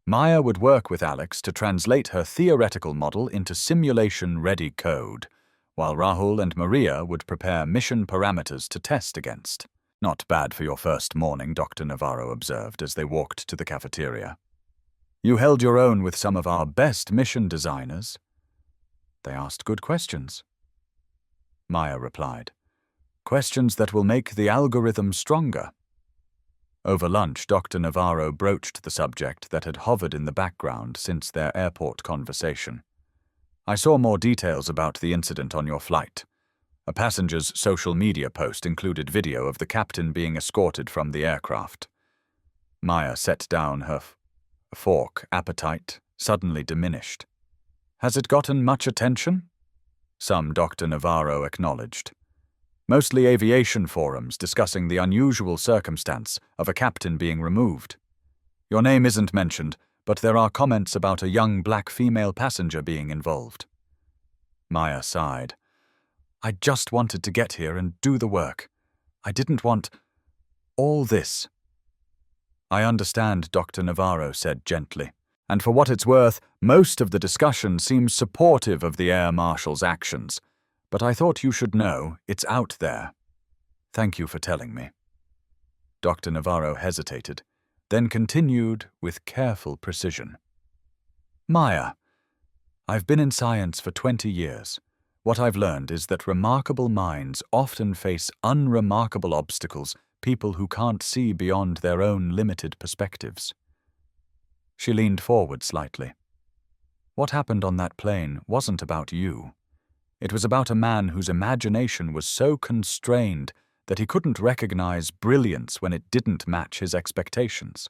Maya would work with Alex to translate her theoretical model into simulation-ready code, while Rahul and Maria would prepare mission parameters to test against. "Not bad for your first morning," Dr. Navarro observed as they walked to the cafeteria. "You held your own with some of our best mission designers." "They asked good questions," Maya replied. "Questions that will make the algorithm stronger." Over lunch, Dr. Navarro broached the subject that had hovered in the background since their airport conversation. "I saw more details about the incident on your flight. A passenger's social media post included video of the captain being escorted from the aircraft." Maya set down her fork, appetite suddenly diminished. "Has it gotten much attention?" Some, Dr. Navarro acknowledged. "Mostly aviation forums discussing the unusual circumstance of a captain being removed. Your name isn't mentioned, but there are comments about a young black female passenger being involved." Maya sighed. "I just wanted to get here and do the work. I didn't want all this." "I understand," Dr. Navarro said gently. "And for what it's worth, most of the discussion seems supportive of the Air Marshal's actions. But I thought you should know it's out there. Thank you for telling me." Dr. Navarro hesitated, then continued with careful precision. "Maya, I've been in science for 20 years. What I've learned is that remarkable minds often face unremarkable obstacles, people who can't see beyond their own limited perspectives." She leaned forward slightly. "What happened on that plane wasn't about you. It was about a man whose imagination was so constrained that he couldn't recognize brilliance when it didn't match his expectations.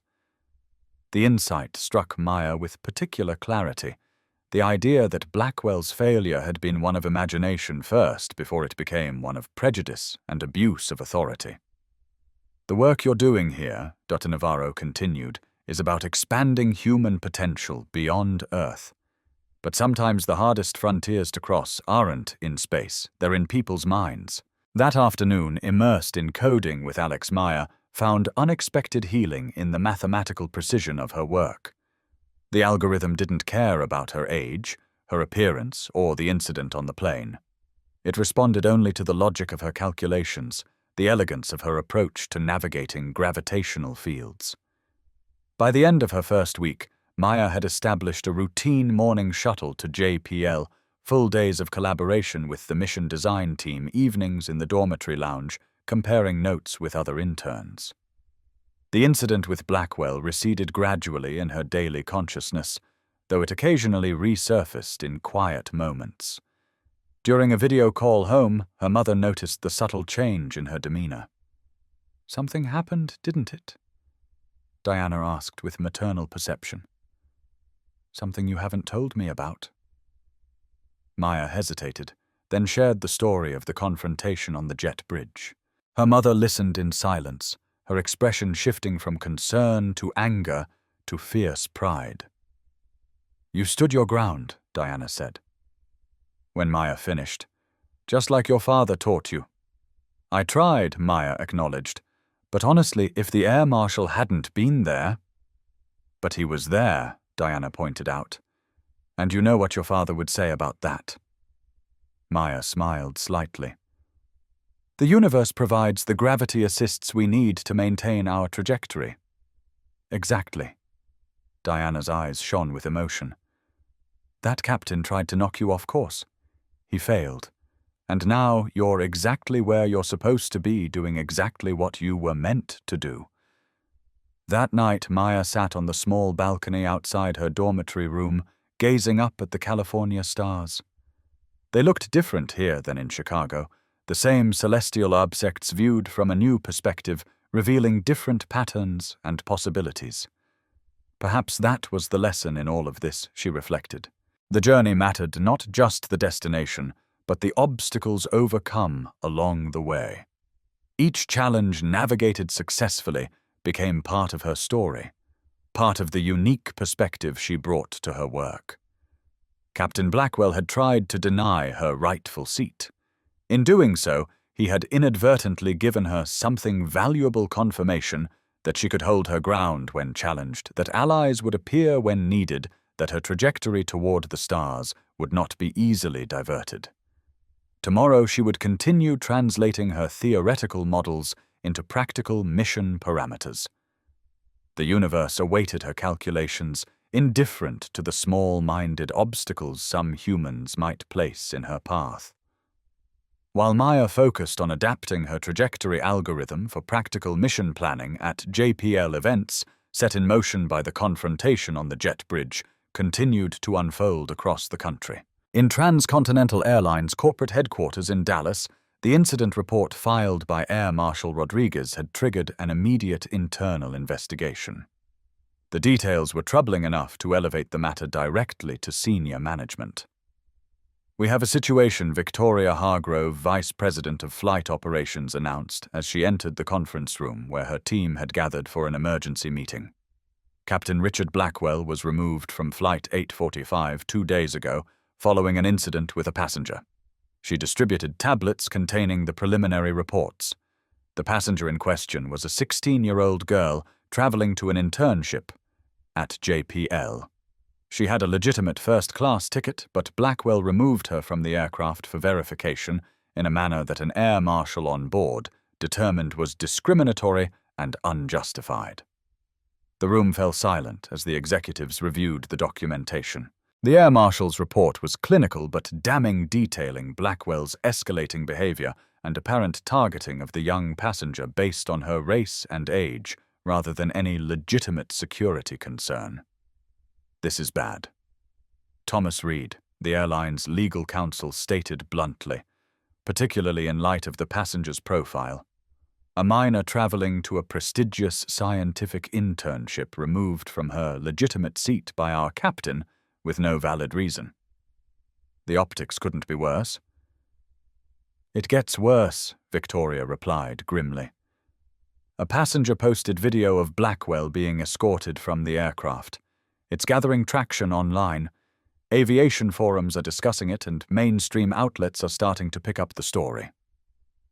The insight struck Maya with particular clarity, the idea that Blackwell's failure had been one of imagination first before it became one of prejudice and abuse of authority. "The work you're doing here," Dr. Navarro continued, "is about expanding human potential beyond Earth. But sometimes the hardest frontiers to cross aren't in space, they're in people's minds." That afternoon, immersed in coding with Alex, Maya found unexpected healing in the mathematical precision of her work. The algorithm didn't care about her age, her appearance, or the incident on the plane. It responded only to the logic of her calculations, the elegance of her approach to navigating gravitational fields. By the end of her first week, Maya had established a routine morning shuttle to JPL, full days of collaboration with the mission design team, evenings in the dormitory lounge, comparing notes with other interns. The incident with Blackwell receded gradually in her daily consciousness, though it occasionally resurfaced in quiet moments. During a video call home, her mother noticed the subtle change in her demeanor. "Something happened, didn't it?" Diana asked with maternal perception. "Something you haven't told me about." Maya hesitated, then shared the story of the confrontation on the jet bridge. Her mother listened in silence, her expression shifting from concern to anger to fierce pride. "You stood your ground," Diana said. When Maya finished, "Just like your father taught you." "I tried," Maya acknowledged, "but honestly, if the Air Marshal hadn't been there—" "But he was there," Diana pointed out. "And you know what your father would say about that." Maya smiled slightly. "The universe provides the gravity assists we need to maintain our trajectory." "Exactly." Diana's eyes shone with emotion. "That captain tried to knock you off course. He failed. And now you're exactly where you're supposed to be, doing exactly what you were meant to do." That night, Maya sat on the small balcony outside her dormitory room, gazing up at the California stars. They looked different here than in Chicago, the same celestial objects viewed from a new perspective, revealing different patterns and possibilities. Perhaps that was the lesson in all of this, she reflected. The journey mattered not just the destination, but the obstacles overcome along the way. Each challenge navigated successfully became part of her story, part of the unique perspective she brought to her work. Captain Blackwell had tried to deny her rightful seat. In doing so, he had inadvertently given her something valuable confirmation that she could hold her ground when challenged, that allies would appear when needed, that her trajectory toward the stars would not be easily diverted. Tomorrow she would continue translating her theoretical models into practical mission parameters. The universe awaited her calculations, indifferent to the small-minded obstacles some humans might place in her path. While Maya focused on adapting her trajectory algorithm for practical mission planning at JPL events set in motion by the confrontation on the jet bridge continued to unfold across the country. In Transcontinental Airlines corporate headquarters in Dallas, the incident report filed by Air Marshal Rodriguez had triggered an immediate internal investigation. The details were troubling enough to elevate the matter directly to senior management. "We have a situation," Victoria Hargrove, Vice President of Flight Operations, announced as she entered the conference room where her team had gathered for an emergency meeting. Captain Richard Blackwell was removed from Flight 845 2 days ago following an incident with a passenger. She distributed tablets containing the preliminary reports. The passenger in question was a 16-year-old girl traveling to an internship at JPL. She had a legitimate first-class ticket, but Blackwell removed her from the aircraft for verification in a manner that an air marshal on board determined was discriminatory and unjustified. The room fell silent as the executives reviewed the documentation. The air marshal's report was clinical but damning, detailing Blackwell's escalating behavior and apparent targeting of the young passenger based on her race and age rather than any legitimate security concern. "This is bad." Thomas Reed, the airline's legal counsel stated bluntly, particularly in light of the passenger's profile. A minor traveling to a prestigious scientific internship removed from her legitimate seat by our captain with no valid reason. The optics couldn't be worse. "It gets worse," Victoria replied grimly. A passenger posted video of Blackwell being escorted from the aircraft. It's gathering traction online. Aviation forums are discussing it, and mainstream outlets are starting to pick up the story.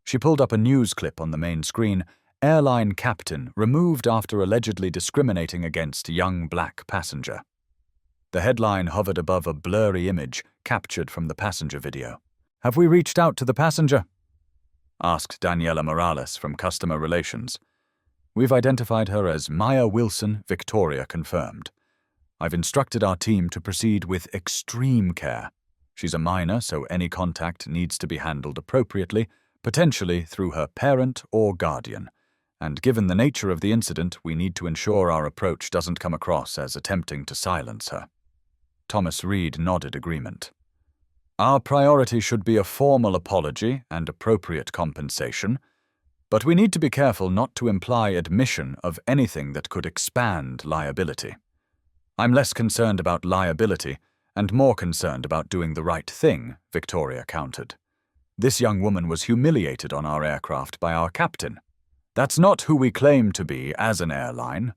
She pulled up a news clip on the main screen. "Airline captain removed after allegedly discriminating against young black passenger." The headline hovered above a blurry image captured from the passenger video. "Have we reached out to the passenger?" asked Daniela Morales from Customer Relations. "We've identified her as Maya Wilson, Victoria confirmed. I've instructed our team to proceed with extreme care. She's a minor, so any contact needs to be handled appropriately, potentially through her parent or guardian. And given the nature of the incident, we need to ensure our approach doesn't come across as attempting to silence her." Thomas Reed nodded agreement. "Our priority should be a formal apology and appropriate compensation, but we need to be careful not to imply admission of anything that could expand liability. I'm less concerned about liability and more concerned about doing the right thing," Victoria countered. "This young woman was humiliated on our aircraft by our captain. That's not who we claim to be as an airline."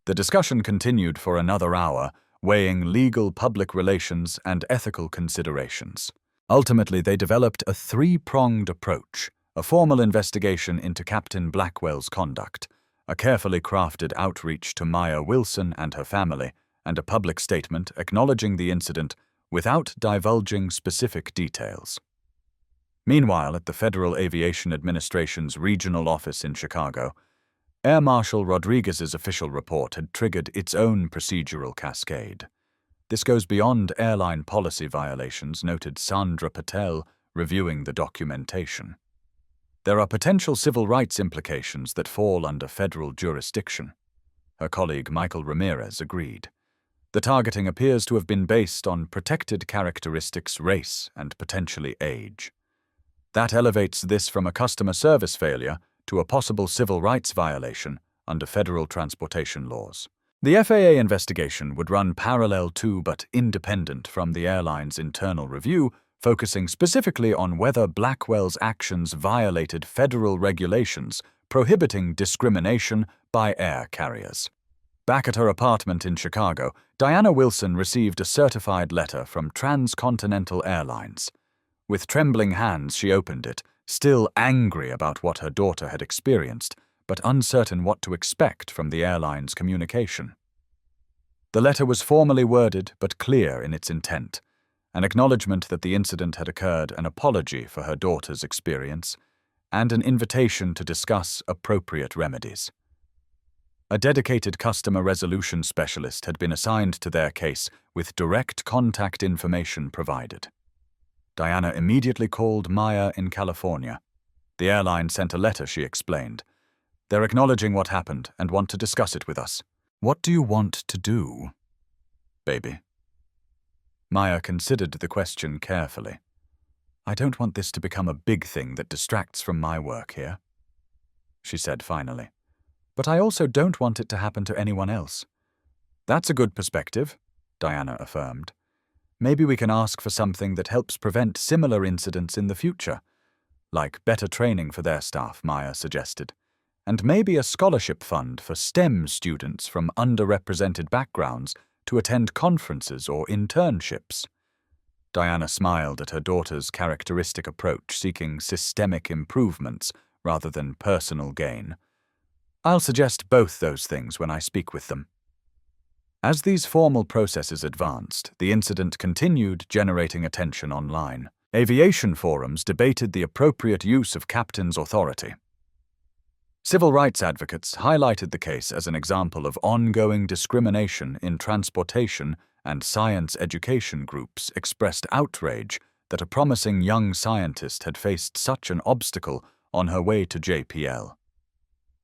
The discussion continued for another hour, weighing legal, public relations, and ethical considerations. Ultimately, they developed a three-pronged approach: a formal investigation into Captain Blackwell's conduct, a carefully crafted outreach to Maya Wilson and her family, and a public statement acknowledging the incident without divulging specific details. Meanwhile, at the Federal Aviation Administration's regional office in Chicago, Air Marshal Rodriguez's official report had triggered its own procedural cascade. "This goes beyond airline policy violations," noted Sandra Patel, reviewing the documentation. "There are potential civil rights implications that fall under federal jurisdiction." Her colleague Michael Ramirez agreed. "The targeting appears to have been based on protected characteristics, race, and potentially age. That elevates this from a customer service failure to a possible civil rights violation under federal transportation laws." The FAA investigation would run parallel to but independent from the airline's internal review, focusing specifically on whether Blackwell's actions violated federal regulations prohibiting discrimination by air carriers. Back at her apartment in Chicago, Diana Wilson received a certified letter from Transcontinental Airlines. With trembling hands, she opened it, still angry about what her daughter had experienced, but uncertain what to expect from the airline's communication. The letter was formally worded but clear in its intent: an acknowledgement that the incident had occurred, an apology for her daughter's experience, and an invitation to discuss appropriate remedies. A dedicated customer resolution specialist had been assigned to their case with direct contact information provided. Diana immediately called Maya in California. The airline sent a letter, she explained. "They're acknowledging what happened and want to discuss it with us." "What do you want to do, baby?" Maya considered the question carefully. "I don't want this to become a big thing that distracts from my work here," she said finally. "But I also don't want it to happen to anyone else." "That's a good perspective," Diana affirmed. "Maybe we can ask for something that helps prevent similar incidents in the future. Like better training for their staff," Maya suggested. "And maybe a scholarship fund for STEM students from underrepresented backgrounds to attend conferences or internships." Diana smiled at her daughter's characteristic approach, seeking systemic improvements rather than personal gain. "I'll suggest both those things when I speak with them." As these formal processes advanced, the incident continued generating attention online. Aviation forums debated the appropriate use of captain's authority. Civil rights advocates highlighted the case as an example of ongoing discrimination in transportation, and science education groups expressed outrage that a promising young scientist had faced such an obstacle on her way to JPL.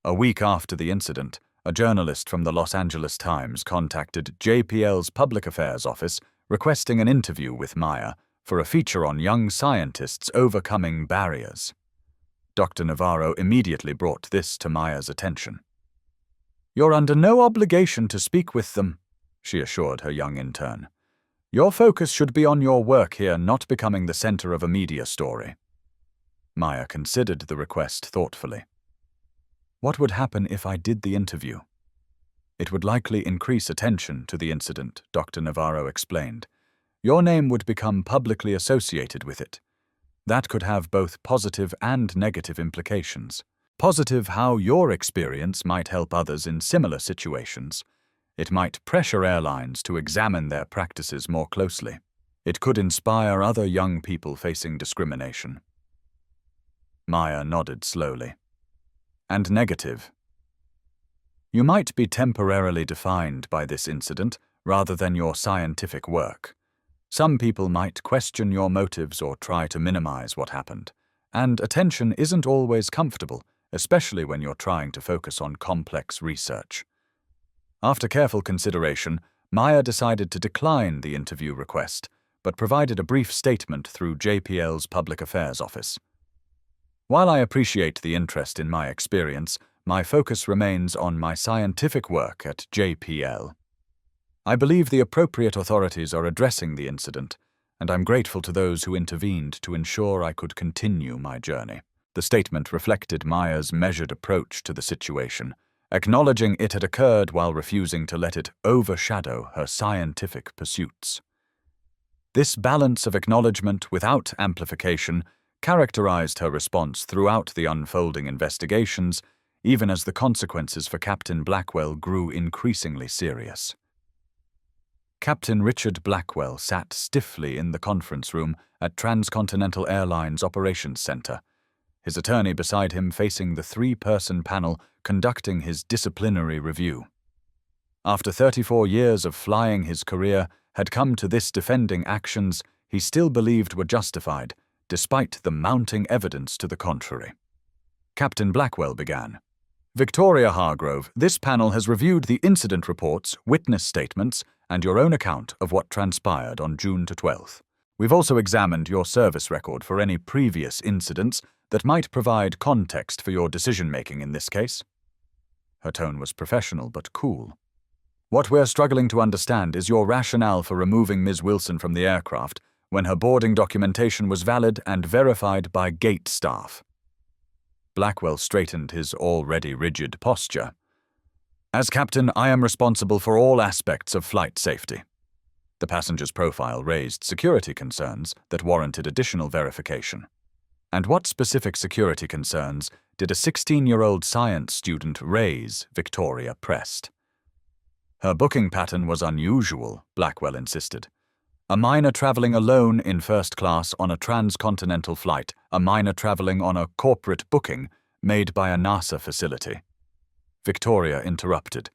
A week after the incident, a journalist from the Los Angeles Times contacted JPL's public affairs office, requesting an interview with Maya for a feature on young scientists overcoming barriers. Dr. Navarro immediately brought this to Maya's attention. "You're under no obligation to speak with them," she assured her young intern. "Your focus should be on your work here, not becoming the center of a media story." Maya considered the request thoughtfully. "What would happen if I did the interview?" "It would likely increase attention to the incident," Dr. Navarro explained. "Your name would become publicly associated with it. That could have both positive and negative implications. Positive, how your experience might help others in similar situations. It might pressure airlines to examine their practices more closely. It could inspire other young people facing discrimination." Maya nodded slowly. "And negative? You might be temporarily defined by this incident rather than your scientific work. Some people might question your motives or try to minimize what happened, and attention isn't always comfortable, especially when you're trying to focus on complex research." After careful consideration, Maya decided to decline the interview request, but provided a brief statement through JPL's Public Affairs Office. "While I appreciate the interest in my experience, my focus remains on my scientific work at JPL. I believe the appropriate authorities are addressing the incident, and I'm grateful to those who intervened to ensure I could continue my journey." The statement reflected Maya's measured approach to the situation, acknowledging it had occurred while refusing to let it overshadow her scientific pursuits. This balance of acknowledgement without amplification characterized her response throughout the unfolding investigations, even as the consequences for Captain Blackwell grew increasingly serious. Captain Richard Blackwell sat stiffly in the conference room at Transcontinental Airlines Operations Center, his attorney beside him facing the three-person panel conducting his disciplinary review. After 34 years of flying, his career had come to this defending actions he still believed were justified, despite the mounting evidence to the contrary. Captain Blackwell began. "Victoria Hargrove, this panel has reviewed the incident reports, witness statements, and your own account of what transpired on June 12th. We've also examined your service record for any previous incidents that might provide context for your decision-making in this case." Her tone was professional but cool. "What we're struggling to understand is your rationale for removing Ms. Wilson from the aircraft when her boarding documentation was valid and verified by gate staff." Blackwell straightened his already rigid posture. "As captain, I am responsible for all aspects of flight safety." The passenger's profile raised security concerns that warranted additional verification. "And what specific security concerns did a 16-year-old science student raise?" Victoria pressed. "Her booking pattern was unusual," Blackwell insisted. "A minor traveling alone in first class on a transcontinental flight, a minor traveling on a corporate booking made by a NASA facility." Victoria interrupted.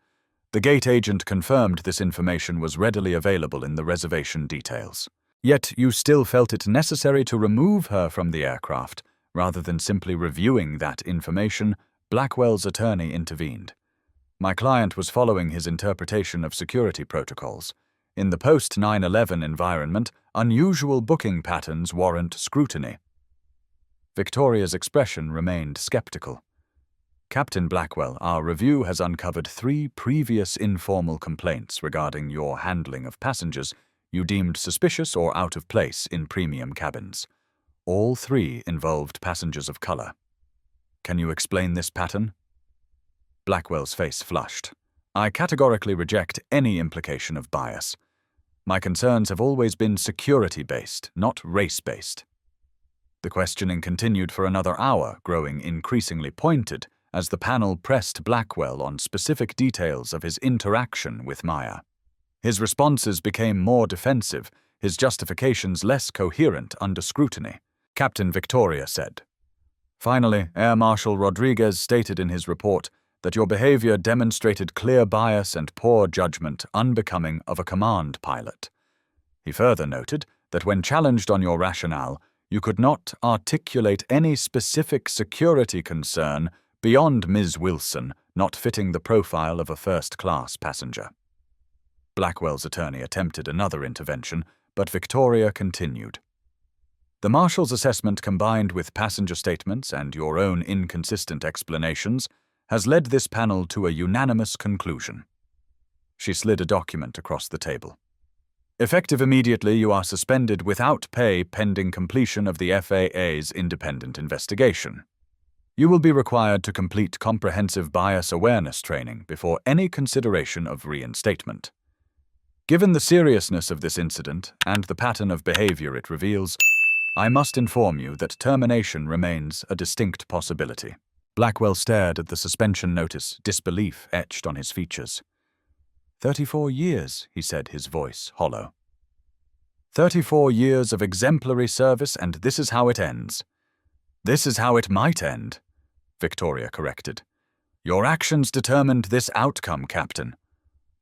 The gate agent confirmed this information was readily available in the reservation details. "Yet you still felt it necessary to remove her from the aircraft, rather than simply reviewing that information," Blackwell's attorney intervened. "My client was following his interpretation of security protocols. In the post-9/11 environment, unusual booking patterns warrant scrutiny." Victoria's expression remained skeptical. "Captain Blackwell, our review has uncovered 3 previous informal complaints regarding your handling of passengers you deemed suspicious or out of place in premium cabins. All 3 involved passengers of color. Can you explain this pattern?" Blackwell's face flushed. "I categorically reject any implication of bias. My concerns have always been security-based, not race-based." The questioning continued for another hour, growing increasingly pointed as the panel pressed Blackwell on specific details of his interaction with Maya. His responses became more defensive, his justifications less coherent under scrutiny. Captain Victoria said, "Finally, Air Marshal Rodriguez stated in his report that your behavior demonstrated clear bias and poor judgment unbecoming of a command pilot. He further noted that when challenged on your rationale, you could not articulate any specific security concern beyond Ms. Wilson not fitting the profile of a first-class passenger." Blackwell's attorney attempted another intervention, but Victoria continued. The Marshal's assessment, combined with passenger statements and your own inconsistent explanations, has led this panel to a unanimous conclusion. She slid a document across the table. Effective immediately, you are suspended without pay pending completion of the FAA's independent investigation. You will be required to complete comprehensive bias awareness training before any consideration of reinstatement. Given the seriousness of this incident and the pattern of behavior it reveals, I must inform you that termination remains a distinct possibility. Blackwell stared at the suspension notice, disbelief etched on his features. 34 years, he said, his voice hollow. 34 years of exemplary service, and this is how it ends. This is how it might end, Victoria corrected. Your actions determined this outcome, Captain.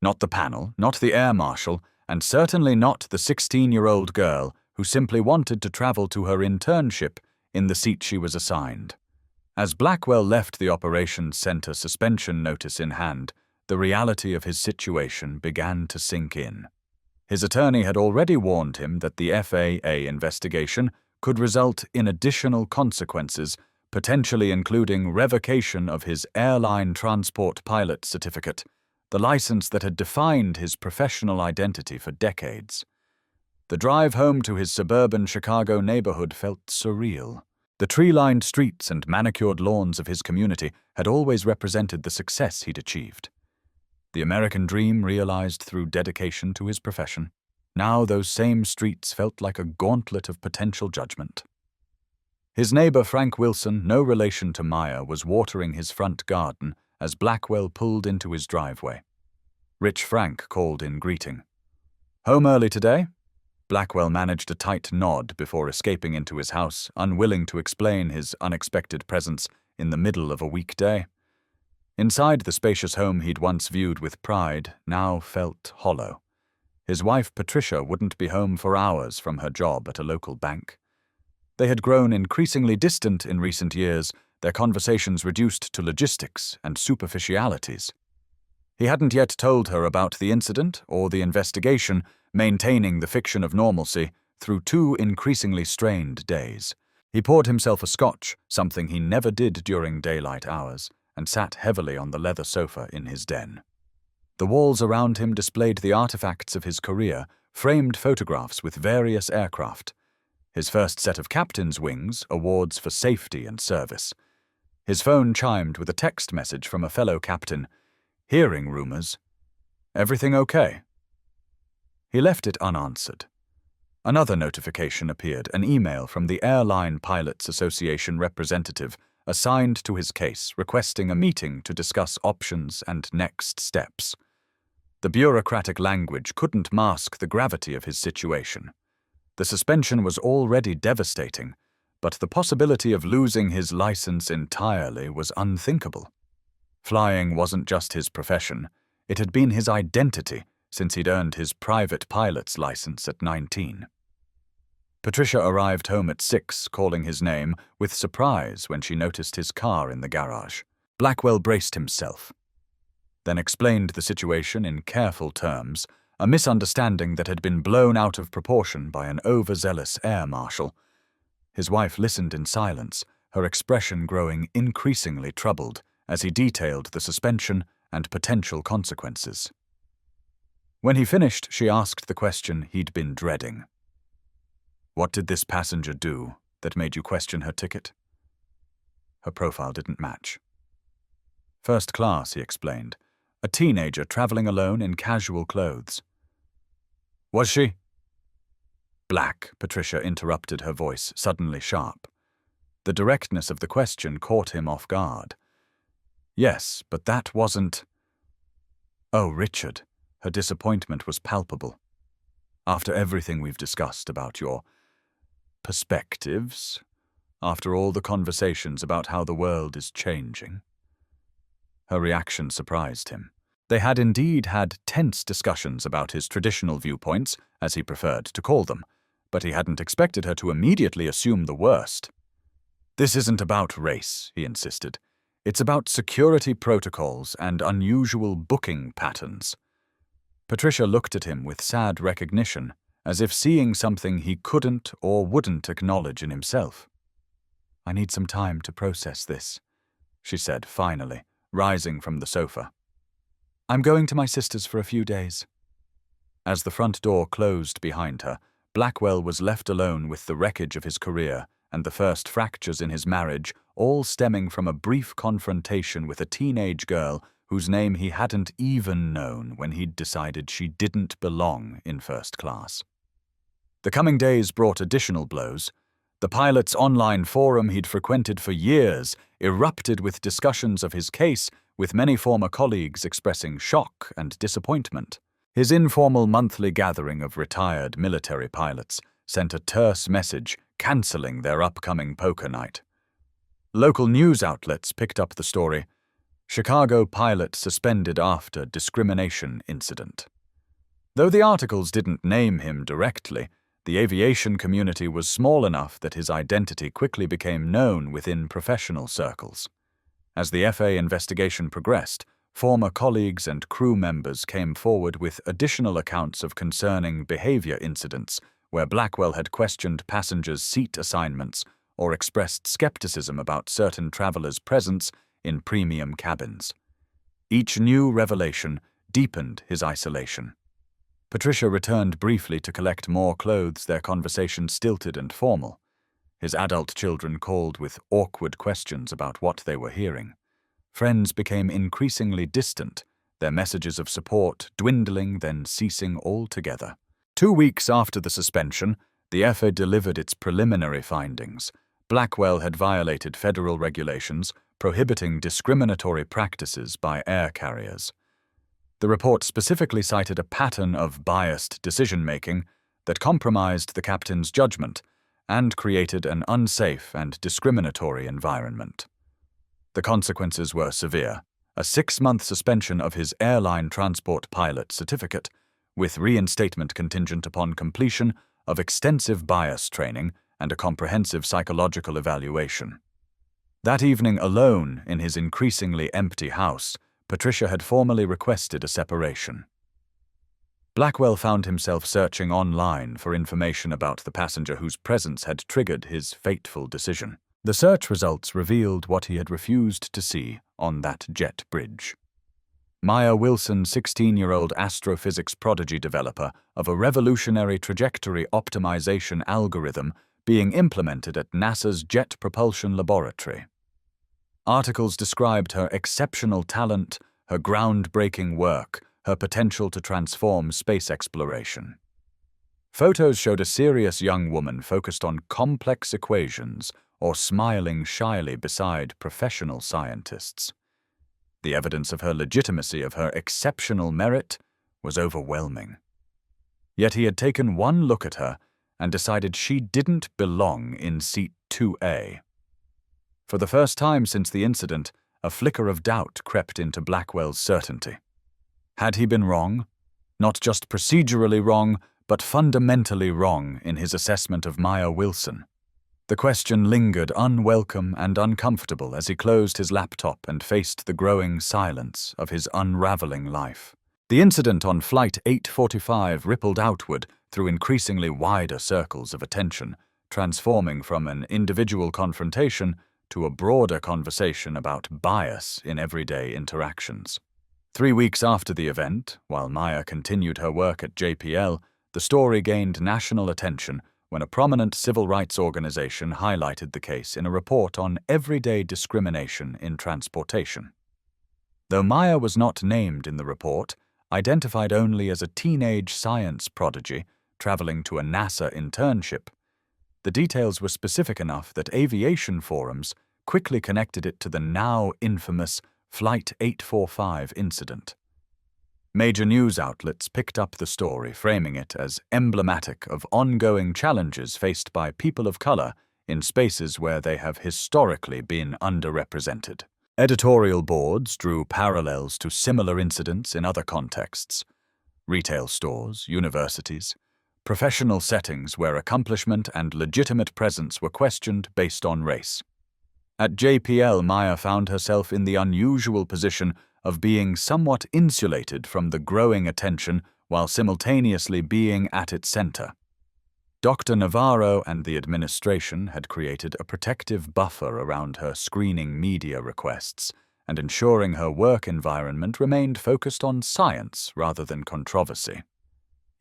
Not the panel, not the Air Marshal, and certainly not the 16-year-old girl who simply wanted to travel to her internship in the seat she was assigned. As Blackwell left the operations center, suspension notice in hand, the reality of his situation began to sink in. His attorney had already warned him that the FAA investigation could result in additional consequences, potentially including revocation of his airline transport pilot certificate, the license that had defined his professional identity for decades. The drive home to his suburban Chicago neighborhood felt surreal. The tree-lined streets and manicured lawns of his community had always represented the success he'd achieved. The American dream realized through dedication to his profession. Now those same streets felt like a gauntlet of potential judgment. His neighbor Frank Wilson, no relation to Maya, was watering his front garden as Blackwell pulled into his driveway. Rich Frank called in greeting. Home early today? Blackwell managed a tight nod before escaping into his house, unwilling to explain his unexpected presence in the middle of a weekday. Inside the spacious home he'd once viewed with pride now felt hollow. His wife Patricia wouldn't be home for hours from her job at a local bank. They had grown increasingly distant in recent years, their conversations reduced to logistics and superficialities. He hadn't yet told her about the incident or the investigation, maintaining the fiction of normalcy through 2 increasingly strained days. He poured himself a scotch, something he never did during daylight hours, and sat heavily on the leather sofa in his den. The walls around him displayed the artifacts of his career, framed photographs with various aircraft. His first set of captain's wings, awards for safety and service. His phone chimed with a text message from a fellow captain. Hearing rumors. Everything okay? He left it unanswered. Another notification appeared, an email from the Airline Pilots Association representative assigned to his case, requesting a meeting to discuss options and next steps. The bureaucratic language couldn't mask the gravity of his situation. The suspension was already devastating, but the possibility of losing his license entirely was unthinkable. Flying wasn't just his profession, it had been his identity since he'd earned his private pilot's license at 19. Patricia arrived home at 6, calling his name, with surprise when she noticed his car in the garage. Blackwell braced himself, then explained the situation in careful terms, a misunderstanding that had been blown out of proportion by an overzealous air marshal. His wife listened in silence, her expression growing increasingly troubled as he detailed the suspension and potential consequences. When he finished, she asked the question he'd been dreading. What did this passenger do that made you question her ticket? Her profile didn't match. First class, he explained. A teenager traveling alone in casual clothes. Was she? Black, Patricia interrupted, her voice suddenly sharp. The directness of the question caught him off guard. Yes, but that wasn't... Oh, Richard, her disappointment was palpable. After everything we've discussed about your perspectives, after all the conversations about how the world is changing. Her reaction surprised him. They had indeed had tense discussions about his traditional viewpoints, as he preferred to call them, but he hadn't expected her to immediately assume the worst. This isn't about race, he insisted. It's about security protocols and unusual booking patterns. Patricia looked at him with sad recognition, as if seeing something he couldn't or wouldn't acknowledge in himself. "I need some time to process this," she said finally, rising from the sofa. "I'm going to my sister's for a few days." As the front door closed behind her, Blackwell was left alone with the wreckage of his career and the first fractures in his marriage, all stemming from a brief confrontation with a teenage girl whose name he hadn't even known when he'd decided she didn't belong in first class. The coming days brought additional blows. The pilot's online forum he'd frequented for years erupted with discussions of his case, with many former colleagues expressing shock and disappointment. His informal monthly gathering of retired military pilots sent a terse message cancelling their upcoming poker night. Local news outlets picked up the story. Chicago pilot suspended after discrimination incident. Though the articles didn't name him directly, the aviation community was small enough that his identity quickly became known within professional circles. As the FA investigation progressed, former colleagues and crew members came forward with additional accounts of concerning behavior incidents where Blackwell had questioned passengers' seat assignments or expressed skepticism about certain travelers' presence in premium cabins. Each new revelation deepened his isolation. Patricia returned briefly to collect more clothes, their conversation stilted and formal. His adult children called with awkward questions about what they were hearing. Friends became increasingly distant, their messages of support dwindling, then ceasing altogether. 2 weeks after the suspension, the FA delivered its preliminary findings. Blackwell had violated federal regulations prohibiting discriminatory practices by air carriers. The report specifically cited a pattern of biased decision-making that compromised the captain's judgment and created an unsafe and discriminatory environment. The consequences were severe: a 6-month suspension of his airline transport pilot certificate, with reinstatement contingent upon completion of extensive bias training and a comprehensive psychological evaluation. That evening alone, in his increasingly empty house, Patricia had formally requested a separation. Blackwell found himself searching online for information about the passenger whose presence had triggered his fateful decision. The search results revealed what he had refused to see on that jet bridge. Maya Wilson, 16-year-old astrophysics prodigy developer of a revolutionary trajectory optimization algorithm being implemented at NASA's Jet Propulsion Laboratory. Articles described her exceptional talent, her groundbreaking work, her potential to transform space exploration. Photos showed a serious young woman focused on complex equations or smiling shyly beside professional scientists. The evidence of her legitimacy, of her exceptional merit, was overwhelming. Yet he had taken one look at her and decided she didn't belong in seat 2A. For the first time since the incident, a flicker of doubt crept into Blackwell's certainty. Had he been wrong? Not just procedurally wrong, but fundamentally wrong in his assessment of Maya Wilson. The question lingered unwelcome and uncomfortable as he closed his laptop and faced the growing silence of his unraveling life. The incident on Flight 845 rippled outward through increasingly wider circles of attention, transforming from an individual confrontation to a broader conversation about bias in everyday interactions. 3 weeks after the event, while Maya continued her work at JPL, the story gained national attention when a prominent civil rights organization highlighted the case in a report on everyday discrimination in transportation. Though Maya was not named in the report, identified only as a teenage science prodigy traveling to a NASA internship, the details were specific enough that aviation forums quickly connected it to the now infamous Flight 845 incident. Major news outlets picked up the story, framing it as emblematic of ongoing challenges faced by people of color in spaces where they have historically been underrepresented. Editorial boards drew parallels to similar incidents in other contexts: retail stores, universities, professional settings where accomplishment and legitimate presence were questioned based on race. At JPL, Maya found herself in the unusual position of being somewhat insulated from the growing attention while simultaneously being at its center. Dr. Navarro and the administration had created a protective buffer around her screening media requests and ensuring her work environment remained focused on science rather than controversy.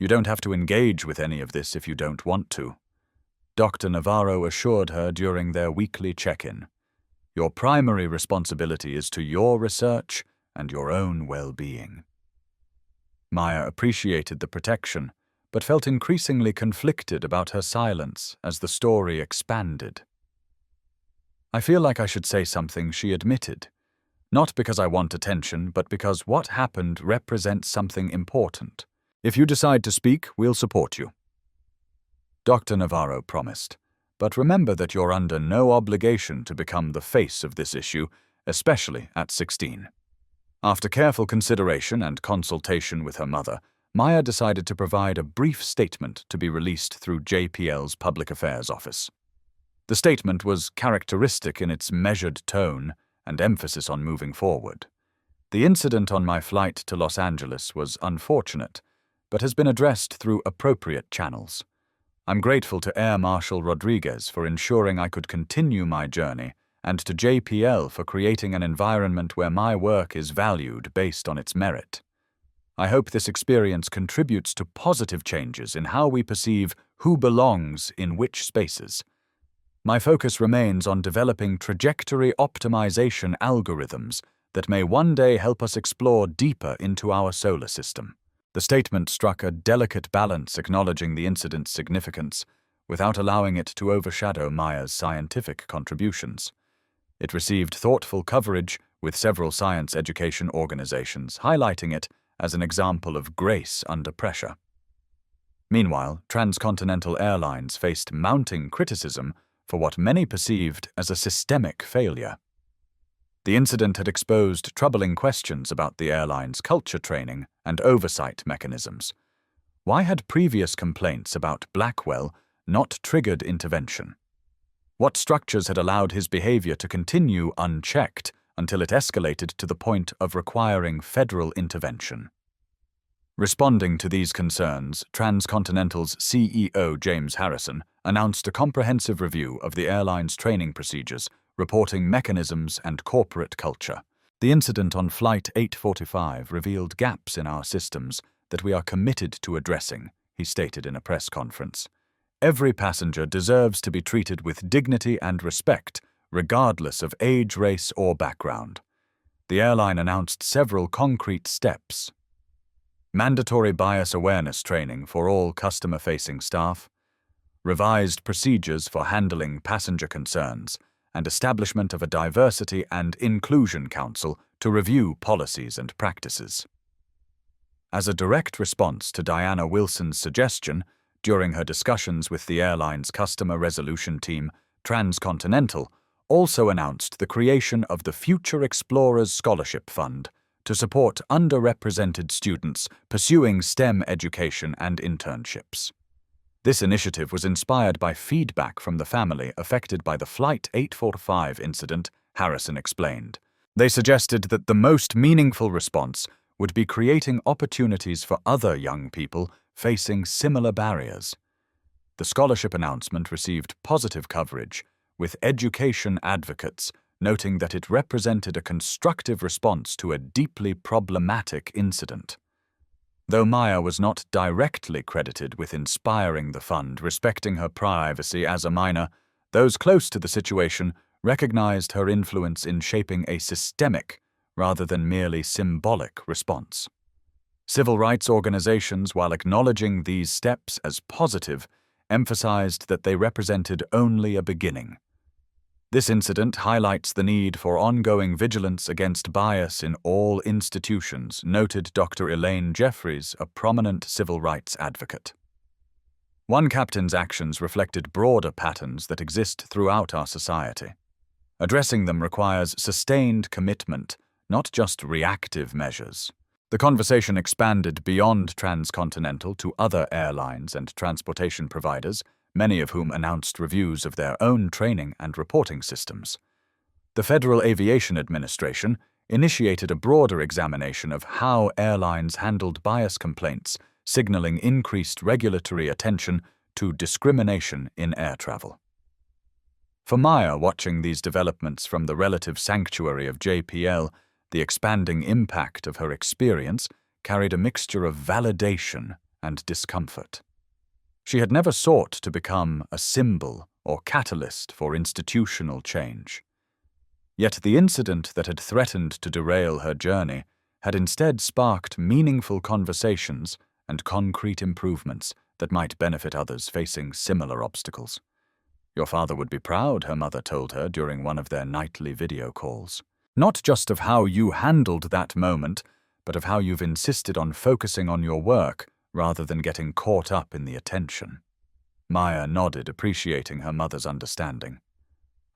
"You don't have to engage with any of this if you don't want to," Dr. Navarro assured her during their weekly check-in. "Your primary responsibility is to your research and your own well-being." Maya appreciated the protection, but felt increasingly conflicted about her silence as the story expanded. "I feel like I should say something," she admitted. "Not because I want attention, but because what happened represents something important. If you decide to speak, we'll support you." Dr. Navarro promised, "But remember that you're under no obligation to become the face of this issue, especially at 16. After careful consideration and consultation with her mother, Maya decided to provide a brief statement to be released through JPL's Public Affairs Office. The statement was characteristic in its measured tone and emphasis on moving forward. "The incident on my flight to Los Angeles was unfortunate, but has been addressed through appropriate channels. I'm grateful to Air Marshal Rodriguez for ensuring I could continue my journey and to JPL for creating an environment where my work is valued based on its merit. I hope this experience contributes to positive changes in how we perceive who belongs in which spaces. My focus remains on developing trajectory optimization algorithms that may one day help us explore deeper into our solar system." The statement struck a delicate balance, acknowledging the incident's significance without allowing it to overshadow Maya's scientific contributions. It received thoughtful coverage with several science education organizations, highlighting it as an example of grace under pressure. Meanwhile, Transcontinental Airlines faced mounting criticism for what many perceived as a systemic failure. The incident had exposed troubling questions about the airline's culture training and oversight mechanisms. Why had previous complaints about Blackwell not triggered intervention? What structures had allowed his behavior to continue unchecked until it escalated to the point of requiring federal intervention? Responding to these concerns, Transcontinental's CEO James Harrison announced a comprehensive review of the airline's training procedures, reporting mechanisms and corporate culture. "The incident on Flight 845 revealed gaps in our systems that we are committed to addressing," he stated in a press conference. "Every passenger deserves to be treated with dignity and respect, regardless of age, race, or background." The airline announced several concrete steps: mandatory bias awareness training for all customer-facing staff, revised procedures for handling passenger concerns, and establishment of a diversity and inclusion council to review policies and practices. As a direct response to Diana Wilson's suggestion, during her discussions with the airline's customer resolution team, Transcontinental also announced the creation of the Future Explorers Scholarship Fund to support underrepresented students pursuing STEM education and internships. This initiative was inspired by feedback from the family affected by the Flight 845 incident, Harrison explained. They suggested that the most meaningful response would be creating opportunities for other young people facing similar barriers. The scholarship announcement received positive coverage, with education advocates noting that it represented a constructive response to a deeply problematic incident. Though Maya was not directly credited with inspiring the fund, respecting her privacy as a minor, those close to the situation recognized her influence in shaping a systemic rather than merely symbolic response. Civil rights organizations, while acknowledging these steps as positive, emphasized that they represented only a beginning. This incident highlights the need for ongoing vigilance against bias in all institutions, noted Dr. Elaine Jeffries, a prominent civil rights advocate. One captain's actions reflected broader patterns that exist throughout our society. Addressing them requires sustained commitment, not just reactive measures. The conversation expanded beyond Transcontinental to other airlines and transportation providers, many of whom announced reviews of their own training and reporting systems. The Federal Aviation Administration initiated a broader examination of how airlines handled bias complaints, signaling increased regulatory attention to discrimination in air travel. For Maya, watching these developments from the relative sanctuary of JPL, the expanding impact of her experience carried a mixture of validation and discomfort. She had never sought to become a symbol or catalyst for institutional change. Yet the incident that had threatened to derail her journey had instead sparked meaningful conversations and concrete improvements that might benefit others facing similar obstacles. "Your father would be proud," her mother told her during one of their nightly video calls. "Not just of how you handled that moment, but of how you've insisted on focusing on your work rather than getting caught up in the attention." Maya nodded, appreciating her mother's understanding.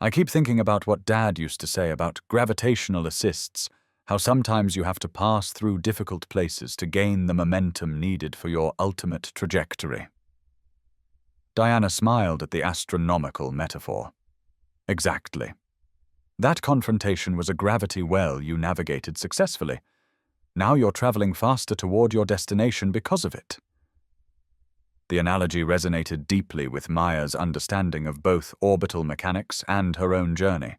"I keep thinking about what Dad used to say about gravitational assists, how sometimes you have to pass through difficult places to gain the momentum needed for your ultimate trajectory." Diana smiled at the astronomical metaphor. "Exactly. That confrontation was a gravity well you navigated successfully. Now you're traveling faster toward your destination because of it." The analogy resonated deeply with Maya's understanding of both orbital mechanics and her own journey.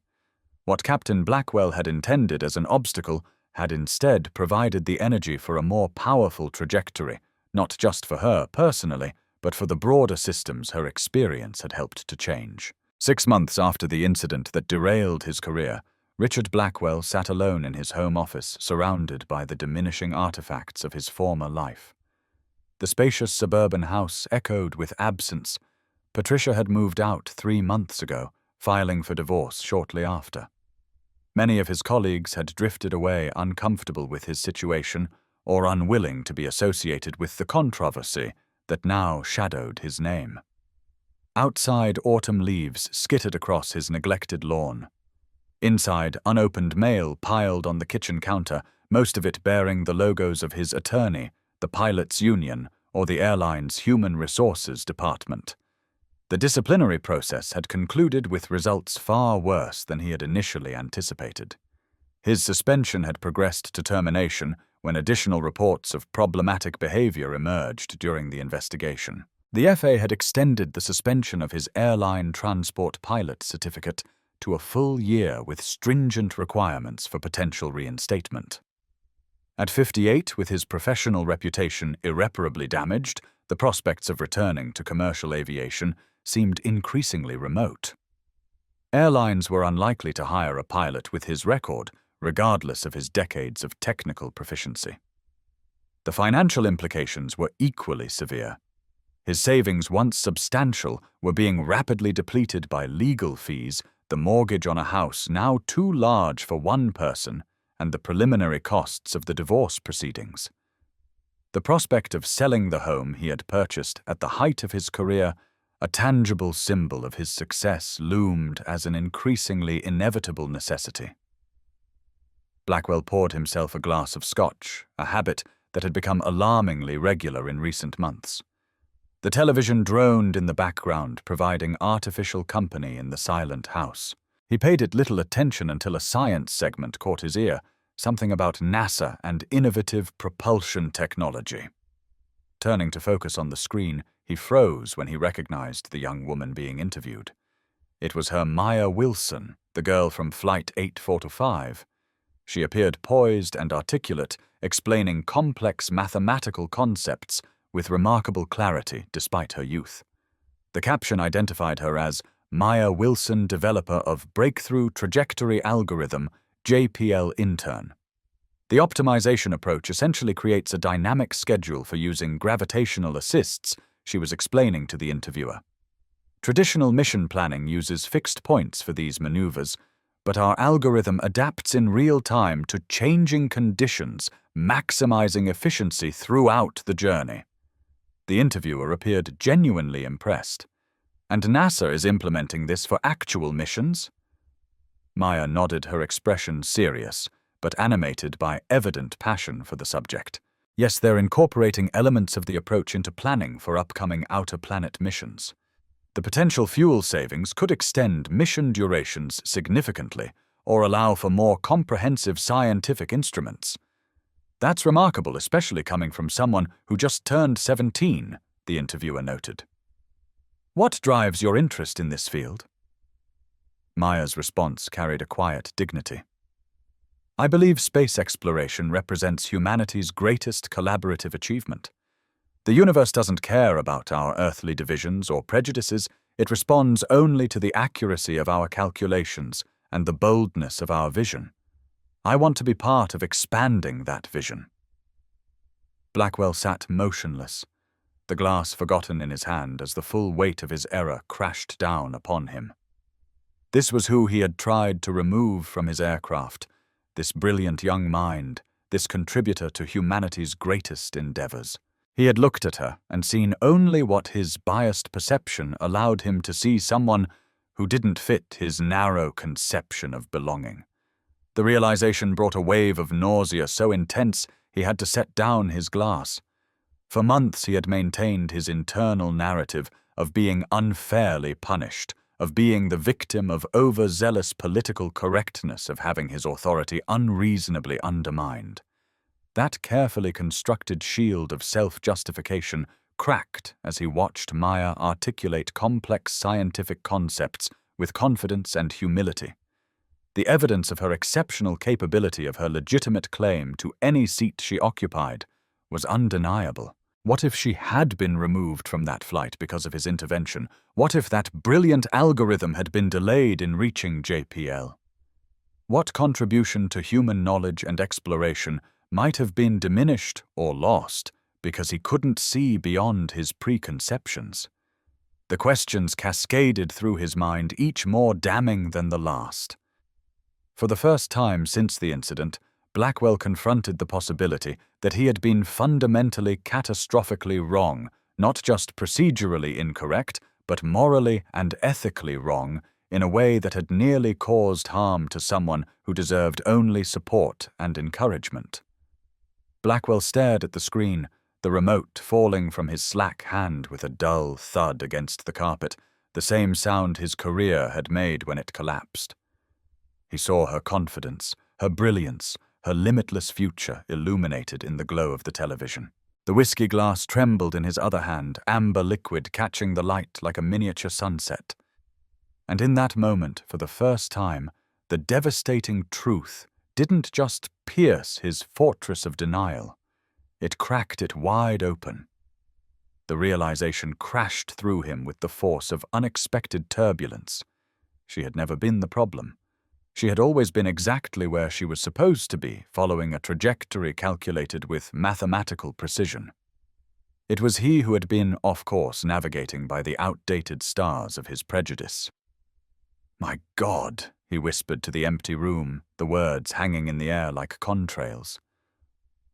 What Captain Blackwell had intended as an obstacle had instead provided the energy for a more powerful trajectory, not just for her personally, but for the broader systems her experience had helped to change. 6 months after the incident that derailed his career, Richard Blackwell sat alone in his home office, surrounded by the diminishing artifacts of his former life. The spacious suburban house echoed with absence. Patricia had moved out 3 months ago, filing for divorce shortly after. Many of his colleagues had drifted away, uncomfortable with his situation or unwilling to be associated with the controversy that now shadowed his name. Outside, autumn leaves skittered across his neglected lawn. Inside, unopened mail piled on the kitchen counter, most of it bearing the logos of his attorney, the pilots' union, or the airline's human resources department. The disciplinary process had concluded with results far worse than he had initially anticipated. His suspension had progressed to termination when additional reports of problematic behavior emerged during the investigation. The FA had extended the suspension of his airline transport pilot certificate to a full year with stringent requirements for potential reinstatement. At 58, with his professional reputation irreparably damaged, the prospects of returning to commercial aviation seemed increasingly remote. Airlines were unlikely to hire a pilot with his record, regardless of his decades of technical proficiency. The financial implications were equally severe. His savings, once substantial, were being rapidly depleted by legal fees, the mortgage on a house now too large for one person, and the preliminary costs of the divorce proceedings. The prospect of selling the home he had purchased at the height of his career, a tangible symbol of his success, loomed as an increasingly inevitable necessity. Blackwell poured himself a glass of scotch, a habit that had become alarmingly regular in recent months. The television droned in the background, providing artificial company in the silent house. He paid it little attention until a science segment caught his ear, something about NASA and innovative propulsion technology. Turning to focus on the screen, he froze when he recognized the young woman being interviewed. It was her Maya Wilson, the girl from Flight 845. She appeared poised and articulate, explaining complex mathematical concepts with remarkable clarity despite her youth. The caption identified her as Maya Wilson, developer of Breakthrough Trajectory Algorithm, JPL intern. The optimization approach essentially creates a dynamic schedule for using gravitational assists, she was explaining to the interviewer. Traditional mission planning uses fixed points for these maneuvers, but our algorithm adapts in real time to changing conditions, maximizing efficiency throughout the journey. The interviewer appeared genuinely impressed. And NASA is implementing this for actual missions? Maya nodded, her expression serious, but animated by evident passion for the subject. Yes, they're incorporating elements of the approach into planning for upcoming outer-planet missions. The potential fuel savings could extend mission durations significantly or allow for more comprehensive scientific instruments. That's remarkable, especially coming from someone who just turned 17, the interviewer noted. What drives your interest in this field? Maya's response carried a quiet dignity. I believe space exploration represents humanity's greatest collaborative achievement. The universe doesn't care about our earthly divisions or prejudices. It responds only to the accuracy of our calculations and the boldness of our vision. I want to be part of expanding that vision. Blackwell sat motionless, the glass forgotten in his hand as the full weight of his error crashed down upon him. This was who he had tried to remove from his aircraft, this brilliant young mind, this contributor to humanity's greatest endeavors. He had looked at her and seen only what his biased perception allowed him to see, someone who didn't fit his narrow conception of belonging. The realization brought a wave of nausea so intense he had to set down his glass. For months he had maintained his internal narrative of being unfairly punished, of being the victim of overzealous political correctness, of having his authority unreasonably undermined. That carefully constructed shield of self-justification cracked as he watched Maya articulate complex scientific concepts with confidence and humility. The evidence of her exceptional capability, of her legitimate claim to any seat she occupied, was undeniable. What if she had been removed from that flight because of his intervention? What if that brilliant algorithm had been delayed in reaching JPL? What contribution to human knowledge and exploration might have been diminished or lost because he couldn't see beyond his preconceptions? The questions cascaded through his mind, each more damning than the last. For the first time since the incident, Blackwell confronted the possibility that he had been fundamentally, catastrophically wrong, not just procedurally incorrect, but morally and ethically wrong, in a way that had nearly caused harm to someone who deserved only support and encouragement. Blackwell stared at the screen, the remote falling from his slack hand with a dull thud against the carpet, the same sound his career had made when it collapsed. He saw her confidence, her brilliance, her limitless future illuminated in the glow of the television. The whiskey glass trembled in his other hand, amber liquid catching the light like a miniature sunset. And in that moment, for the first time, the devastating truth didn't just pierce his fortress of denial. It cracked it wide open. The realization crashed through him with the force of unexpected turbulence. She had never been the problem. She had always been exactly where she was supposed to be, following a trajectory calculated with mathematical precision. It was he who had been off course, navigating by the outdated stars of his prejudice. "My God," he whispered to the empty room, the words hanging in the air like contrails.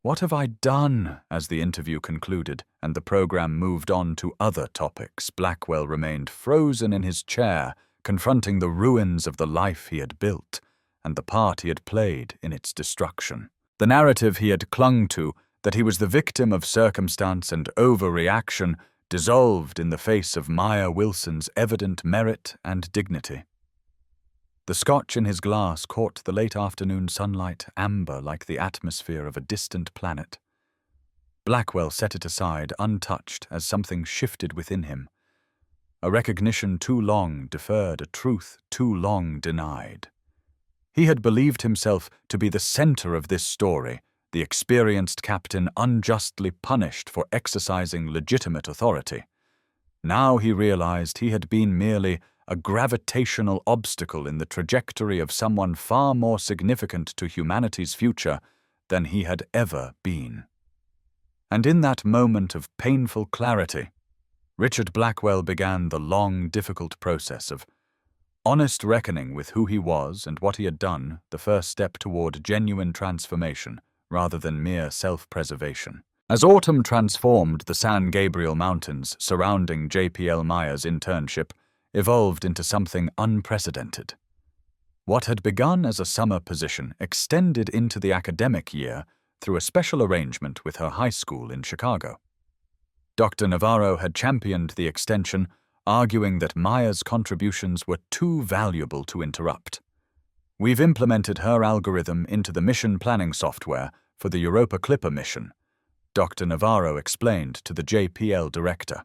"What have I done?" As the interview concluded and the program moved on to other topics, Blackwell remained frozen in his chair, confronting the ruins of the life he had built and the part he had played in its destruction. The narrative he had clung to, that he was the victim of circumstance and overreaction, dissolved in the face of Maya Wilson's evident merit and dignity. The scotch in his glass caught the late afternoon sunlight, amber like the atmosphere of a distant planet. Blackwell set it aside, untouched, as something shifted within him. A recognition too long deferred, a truth too long denied. He had believed himself to be the center of this story, the experienced captain unjustly punished for exercising legitimate authority. Now he realized he had been merely a gravitational obstacle in the trajectory of someone far more significant to humanity's future than he had ever been. And in that moment of painful clarity, Richard Blackwell began the long, difficult process of honest reckoning with who he was and what he had done, the first step toward genuine transformation rather than mere self-preservation. As autumn transformed, the San Gabriel Mountains surrounding JPL Maya's internship evolved into something unprecedented. What had begun as a summer position extended into the academic year through a special arrangement with her high school in Chicago. Dr. Navarro had championed the extension, arguing that Maya's contributions were too valuable to interrupt. "We've implemented her algorithm into the mission planning software for the Europa Clipper mission, Dr. Navarro explained to the JPL director.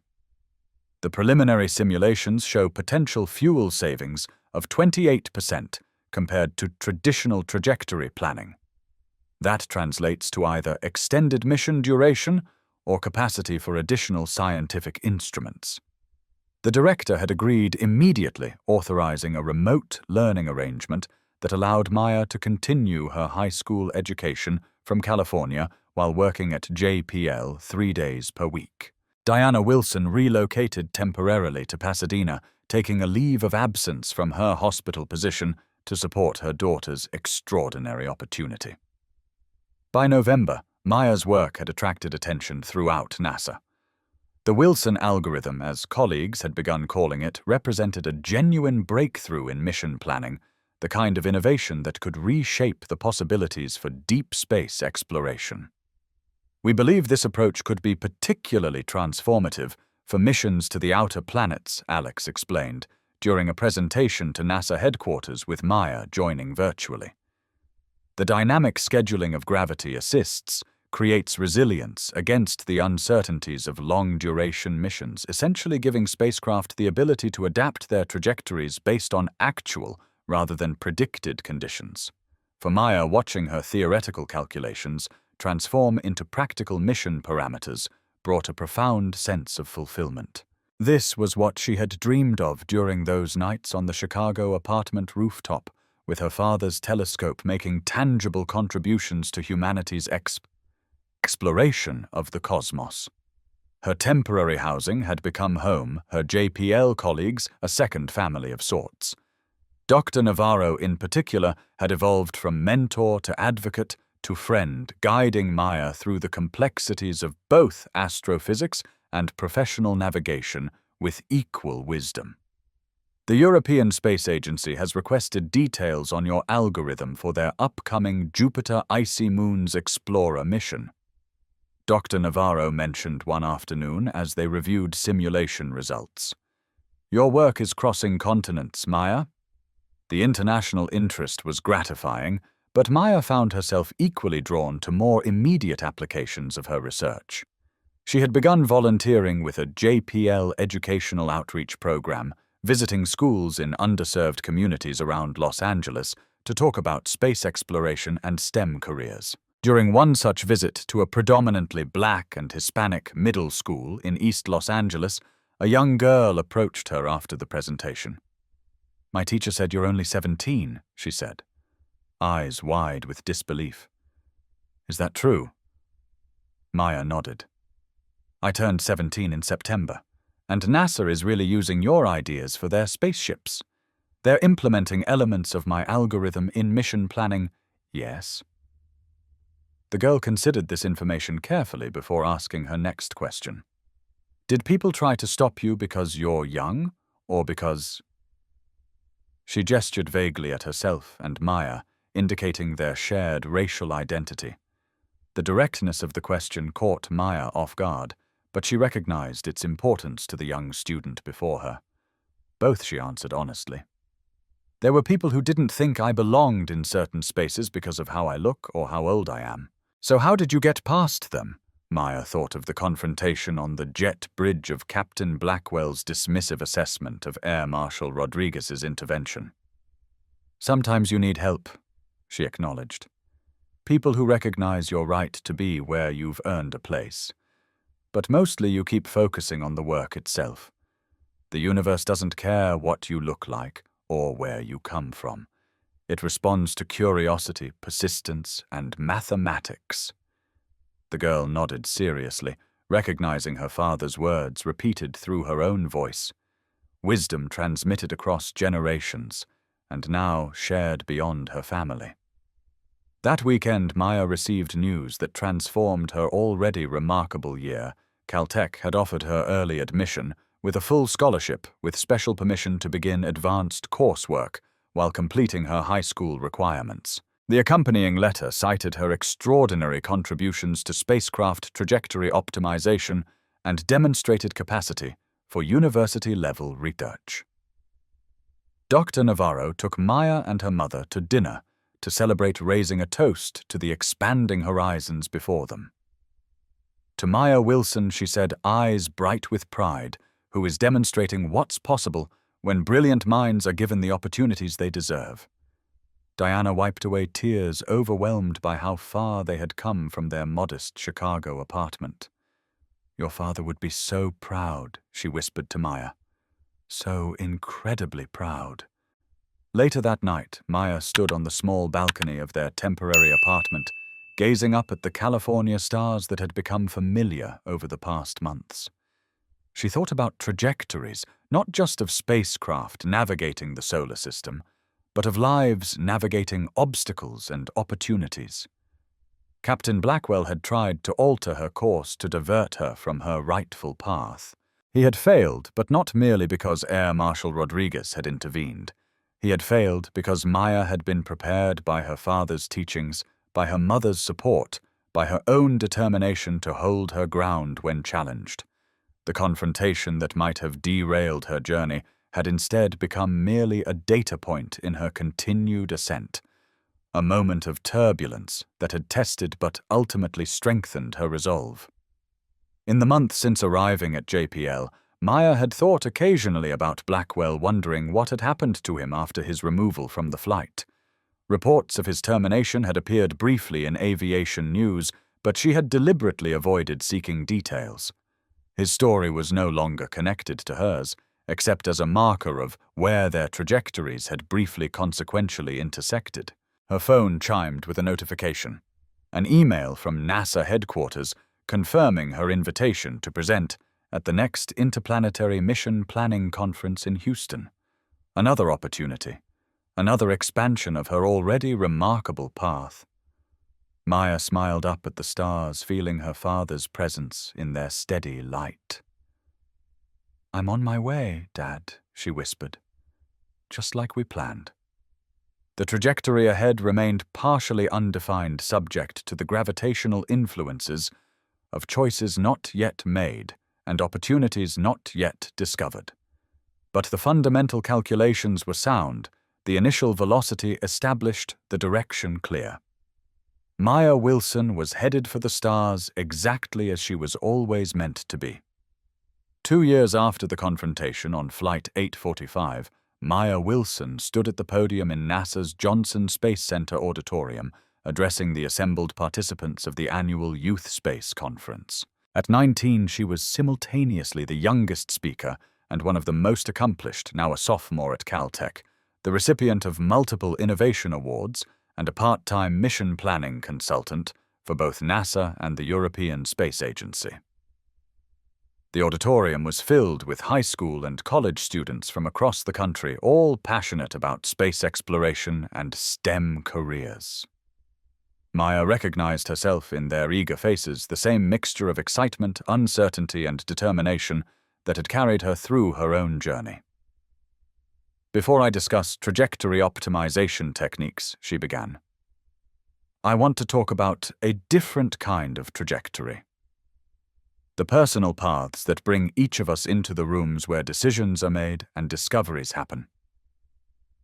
The preliminary simulations show potential fuel savings of 28% compared to traditional trajectory planning. That translates to either extended mission duration or capacity for additional scientific instruments. The director had agreed immediately, authorizing a remote learning arrangement that allowed Maya to continue her high school education from California while working at JPL 3 days per week. Diana Wilson relocated temporarily to Pasadena, taking a leave of absence from her hospital position to support her daughter's extraordinary opportunity. By November, Maya's work had attracted attention throughout NASA. The Wilson algorithm, as colleagues had begun calling it, represented a genuine breakthrough in mission planning, the kind of innovation that could reshape the possibilities for deep space exploration. We believe this approach could be particularly transformative for missions to the outer planets, Alex explained, during a presentation to NASA headquarters with Maya joining virtually. The dynamic scheduling of gravity assists creates resilience against the uncertainties of long-duration missions, essentially giving spacecraft the ability to adapt their trajectories based on actual rather than predicted conditions. For Maya, watching her theoretical calculations transform into practical mission parameters brought a profound sense of fulfillment. This was what she had dreamed of during those nights on the Chicago apartment rooftop, with her father's telescope making tangible contributions to humanity's exploration of the cosmos. Her temporary housing had become home, her JPL colleagues a second family of sorts. Dr. Navarro, in particular, had evolved from mentor to advocate to friend, guiding Maya through the complexities of both astrophysics and professional navigation with equal wisdom. The European Space Agency has requested details on your algorithm for their upcoming Jupiter Icy Moons Explorer mission, Dr. Navarro mentioned one afternoon as they reviewed simulation results. Your work is crossing continents, Maya. The international interest was gratifying, but Maya found herself equally drawn to more immediate applications of her research. She had begun volunteering with a JPL educational outreach program, visiting schools in underserved communities around Los Angeles to talk about space exploration and STEM careers. During one such visit to a predominantly Black and Hispanic middle school in East Los Angeles, a young girl approached her after the presentation. "My teacher said you're only 17, she said, eyes wide with disbelief. "Is that true?" Maya nodded. "I turned 17 in September. And NASA is really using your ideas for their spaceships. They're implementing elements of my algorithm in mission planning, yes." The girl considered this information carefully before asking her next question. "Did people try to stop you because you're young, or because—" She gestured vaguely at herself and Maya, indicating their shared racial identity. The directness of the question caught Maya off guard, but she recognized its importance to the young student before her. "Both," she answered honestly. "There were people who didn't think I belonged in certain spaces because of how I look or how old I am. So how did you get past them?" Maya thought of the confrontation on the jet bridge of Captain Blackwell's dismissive assessment of Air Marshal Rodriguez's intervention. "Sometimes you need help," she acknowledged. "People who recognize your right to be where you've earned a place. But mostly you keep focusing on the work itself. The universe doesn't care what you look like or where you come from. It responds to curiosity, persistence, and mathematics." The girl nodded seriously, recognizing her father's words repeated through her own voice. Wisdom transmitted across generations, and now shared beyond her family. That weekend, Maya received news that transformed her already remarkable year. Caltech had offered her early admission, with a full scholarship with special permission to begin advanced coursework while completing her high school requirements. The accompanying letter cited her extraordinary contributions to spacecraft trajectory optimization and demonstrated capacity for university-level research. Dr. Navarro took Maya and her mother to dinner to celebrate raising a toast to the expanding horizons before them. To Maya Wilson, she said, eyes bright with pride, who is demonstrating what's possible when brilliant minds are given the opportunities they deserve. Diana wiped away tears, overwhelmed by how far they had come from their modest Chicago apartment. "Your father would be so proud," she whispered to Maya. "So incredibly proud." Later that night, Maya stood on the small balcony of their temporary apartment, gazing up at the California stars that had become familiar over the past months. She thought about trajectories, not just of spacecraft navigating the solar system, but of lives navigating obstacles and opportunities. Captain Blackwell had tried to alter her course to divert her from her rightful path. He had failed, but not merely because Air Marshal Rodriguez had intervened. He had failed because Maya had been prepared by her father's teachings, by her mother's support, by her own determination to hold her ground when challenged. The confrontation that might have derailed her journey had instead become merely a data point in her continued ascent, a moment of turbulence that had tested but ultimately strengthened her resolve. In the month since arriving at JPL, Maya had thought occasionally about Blackwell, wondering what had happened to him after his removal from the flight. Reports of his termination had appeared briefly in aviation news, but she had deliberately avoided seeking details. His story was no longer connected to hers, except as a marker of where their trajectories had briefly consequentially intersected. Her phone chimed with a notification, an email from NASA headquarters confirming her invitation to present at the next Interplanetary Mission Planning Conference in Houston. Another opportunity, another expansion of her already remarkable path. Maya smiled up at the stars, feeling her father's presence in their steady light. "I'm on my way, Dad," she whispered, "just like we planned." The trajectory ahead remained partially undefined, subject to the gravitational influences of choices not yet made and opportunities not yet discovered. But the fundamental calculations were sound, the initial velocity established, the direction clear. Maya Wilson was headed for the stars exactly as she was always meant to be. 2 years after the confrontation on Flight 845, Maya Wilson stood at the podium in NASA's Johnson Space Center auditorium, addressing the assembled participants of the annual Youth Space Conference. At 19, she was simultaneously the youngest speaker and one of the most accomplished, now a sophomore at Caltech, the recipient of multiple innovation awards, and a part-time mission planning consultant for both NASA and the European Space Agency. The auditorium was filled with high school and college students from across the country, all passionate about space exploration and STEM careers. Maya recognized herself in their eager faces, the same mixture of excitement, uncertainty, and determination that had carried her through her own journey. "Before I discuss trajectory optimization techniques," she began, "I want to talk about a different kind of trajectory. The personal paths that bring each of us into the rooms where decisions are made and discoveries happen."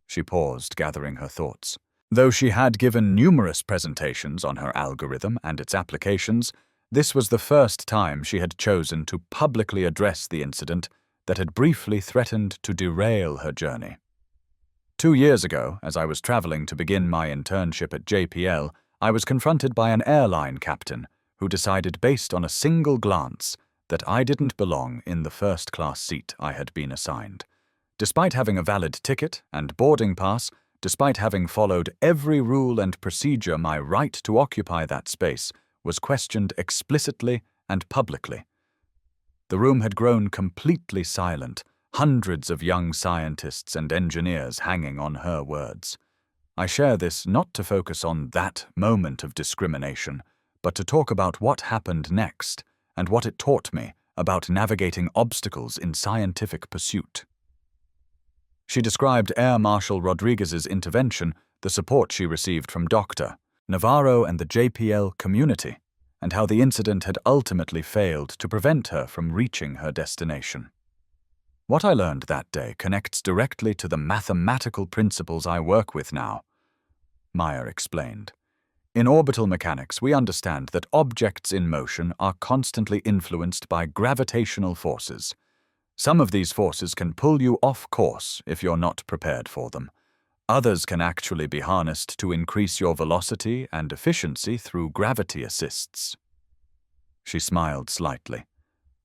She paused, gathering her thoughts. Though she had given numerous presentations on her algorithm and its applications, this was the first time she had chosen to publicly address the incident that had briefly threatened to derail her journey. 2 years ago, as I was traveling to begin my internship at JPL, I was confronted by an airline captain who decided based on a single glance that I didn't belong in the first-class seat I had been assigned. Despite having a valid ticket and boarding pass, despite having followed every rule and procedure, my right to occupy that space was questioned explicitly and publicly. The room had grown completely silent, hundreds of young scientists and engineers hanging on her words. I share this not to focus on that moment of discrimination, but to talk about what happened next and what it taught me about navigating obstacles in scientific pursuit. She described Air Marshal Rodriguez's intervention, the support she received from Dr. Navarro and the JPL community, and how the incident had ultimately failed to prevent her from reaching her destination. What I learned that day connects directly to the mathematical principles I work with now. Maya explained. In orbital mechanics, we understand that objects in motion are constantly influenced by gravitational forces. Some of these forces can pull you off course if you're not prepared for them. Others can actually be harnessed to increase your velocity and efficiency through gravity assists. She smiled slightly.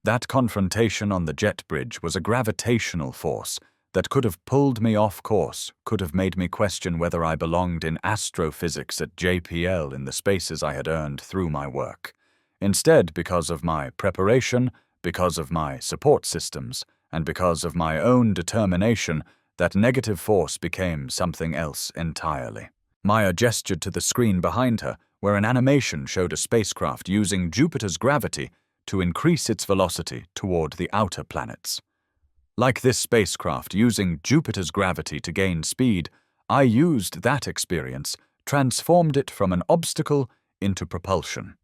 That confrontation on the jet bridge was a gravitational force that could have pulled me off course, could have made me question whether I belonged in astrophysics at JPL in the spaces I had earned through my work. Instead, because of my preparation, because of my support systems, and because of my own determination, that negative force became something else entirely. Maya gestured to the screen behind her, where an animation showed a spacecraft using Jupiter's gravity to increase its velocity toward the outer planets. Like this spacecraft using Jupiter's gravity to gain speed, I used that experience, transformed it from an obstacle into propulsion.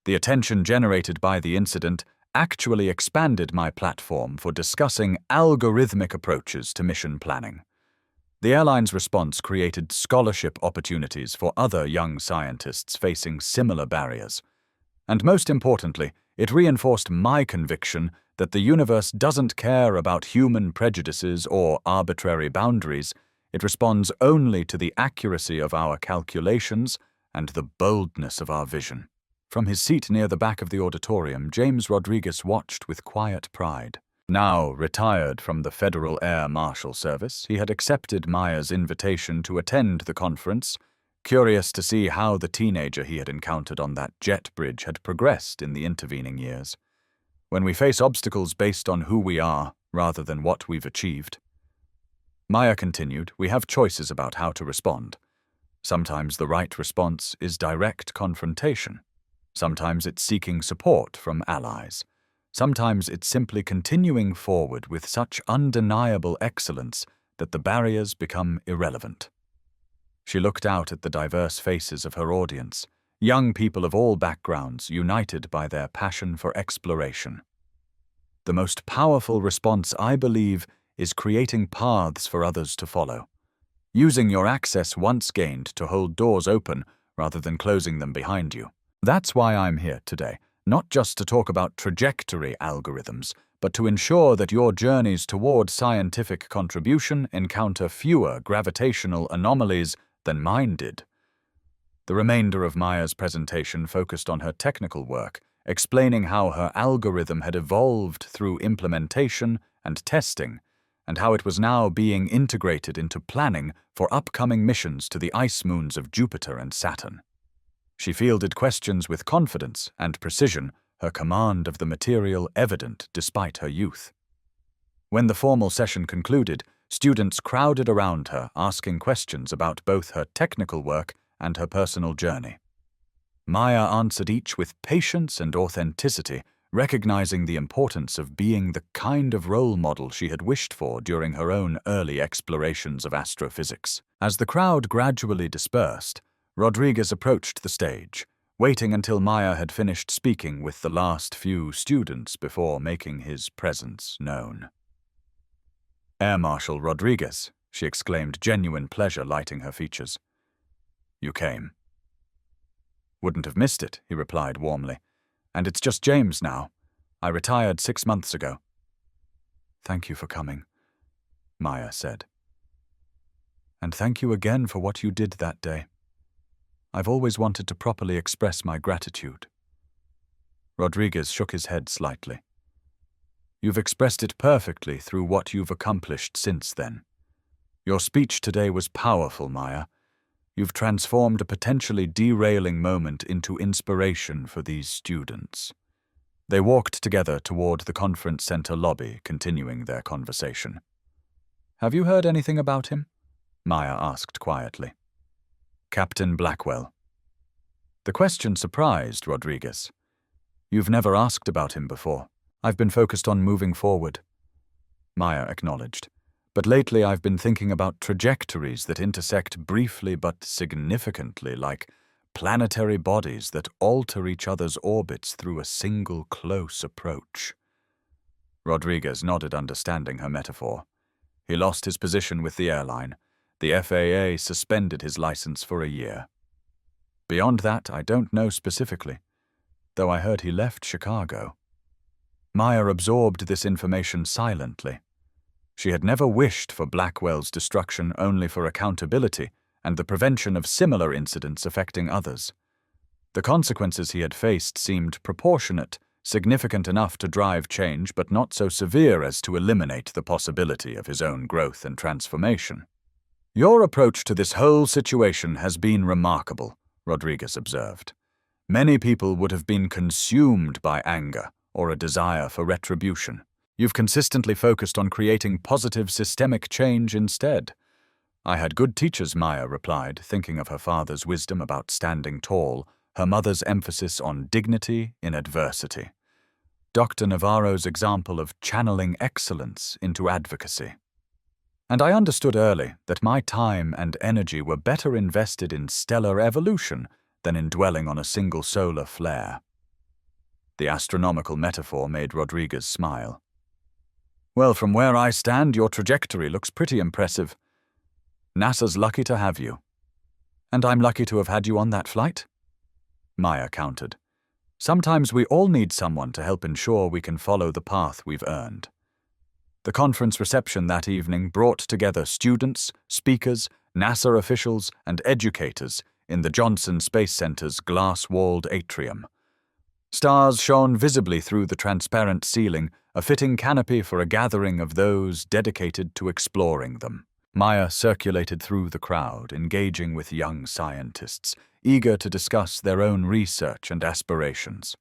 The attention generated by the incident actually expanded my platform for discussing algorithmic approaches to mission planning. The airline's response created scholarship opportunities for other young scientists facing similar barriers. And most importantly, it reinforced my conviction that the universe doesn't care about human prejudices or arbitrary boundaries. It responds only to the accuracy of our calculations and the boldness of our vision. From his seat near the back of the auditorium, James Rodriguez watched with quiet pride. Now retired from the Federal Air Marshal Service, he had accepted Maya's invitation to attend the conference, curious to see how the teenager he had encountered on that jet bridge had progressed in the intervening years. When we face obstacles based on who we are, rather than what we've achieved, Maya continued, we have choices about how to respond. Sometimes the right response is direct confrontation. Sometimes it's seeking support from allies. Sometimes it's simply continuing forward with such undeniable excellence that the barriers become irrelevant. She looked out at the diverse faces of her audience, young people of all backgrounds united by their passion for exploration. The most powerful response, I believe, is creating paths for others to follow. Using your access once gained to hold doors open rather than closing them behind you. That's why I'm here today, not just to talk about trajectory algorithms, but to ensure that your journeys toward scientific contribution encounter fewer gravitational anomalies than mine did. The remainder of Maya's presentation focused on her technical work, explaining how her algorithm had evolved through implementation and testing, and how it was now being integrated into planning for upcoming missions to the ice moons of Jupiter and Saturn. She fielded questions with confidence and precision, her command of the material evident despite her youth. When the formal session concluded, students crowded around her, asking questions about both her technical work and her personal journey. Maya answered each with patience and authenticity, recognizing the importance of being the kind of role model she had wished for during her own early explorations of astrophysics. As the crowd gradually dispersed, Rodriguez approached the stage, waiting until Maya had finished speaking with the last few students before making his presence known. "Air Marshal Rodriguez," she exclaimed, genuine pleasure lighting her features. "You came." "Wouldn't have missed it," he replied warmly. "And it's just James now. I retired 6 months ago." "Thank you for coming," Maya said. "And thank you again for what you did that day. I've always wanted to properly express my gratitude." Rodriguez shook his head slightly. "You've expressed it perfectly through what you've accomplished since then. Your speech today was powerful, Maya. You've transformed a potentially derailing moment into inspiration for these students." They walked together toward the conference center lobby, continuing their conversation. "Have you heard anything about him?" Maya asked quietly. "Captain Blackwell." The question surprised Rodriguez. "You've never asked about him before." "I've been focused on moving forward," Maya acknowledged. "But lately I've been thinking about trajectories that intersect briefly but significantly, like planetary bodies that alter each other's orbits through a single close approach." Rodriguez nodded, understanding her metaphor. He lost his position with the airline. the FAA suspended his license for a year. Beyond that, I don't know specifically, though I heard he left Chicago. Maya absorbed this information silently. She had never wished for Blackwell's destruction, only for accountability and the prevention of similar incidents affecting others. The consequences he had faced seemed proportionate, significant enough to drive change, but not so severe as to eliminate the possibility of his own growth and transformation. "Your approach to this whole situation has been remarkable," Rodriguez observed. "Many people would have been consumed by anger or a desire for retribution. You've consistently focused on creating positive systemic change instead." "I had good teachers," Maya replied, thinking of her father's wisdom about standing tall, her mother's emphasis on dignity in adversity, Dr. Navarro's example of channeling excellence into advocacy. "And I understood early that my time and energy were better invested in stellar evolution than in dwelling on a single solar flare." The astronomical metaphor made Rodriguez smile. "Well, from where I stand, your trajectory looks pretty impressive. NASA's lucky to have you." "And I'm lucky to have had you on that flight?" Maya countered. "Sometimes we all need someone to help ensure we can follow the path we've earned." The conference reception that evening brought together students, speakers, NASA officials, and educators in the Johnson Space Center's glass-walled atrium. Stars shone visibly through the transparent ceiling, a fitting canopy for a gathering of those dedicated to exploring them. Maya circulated through the crowd, engaging with young scientists, eager to discuss their own research and aspirations.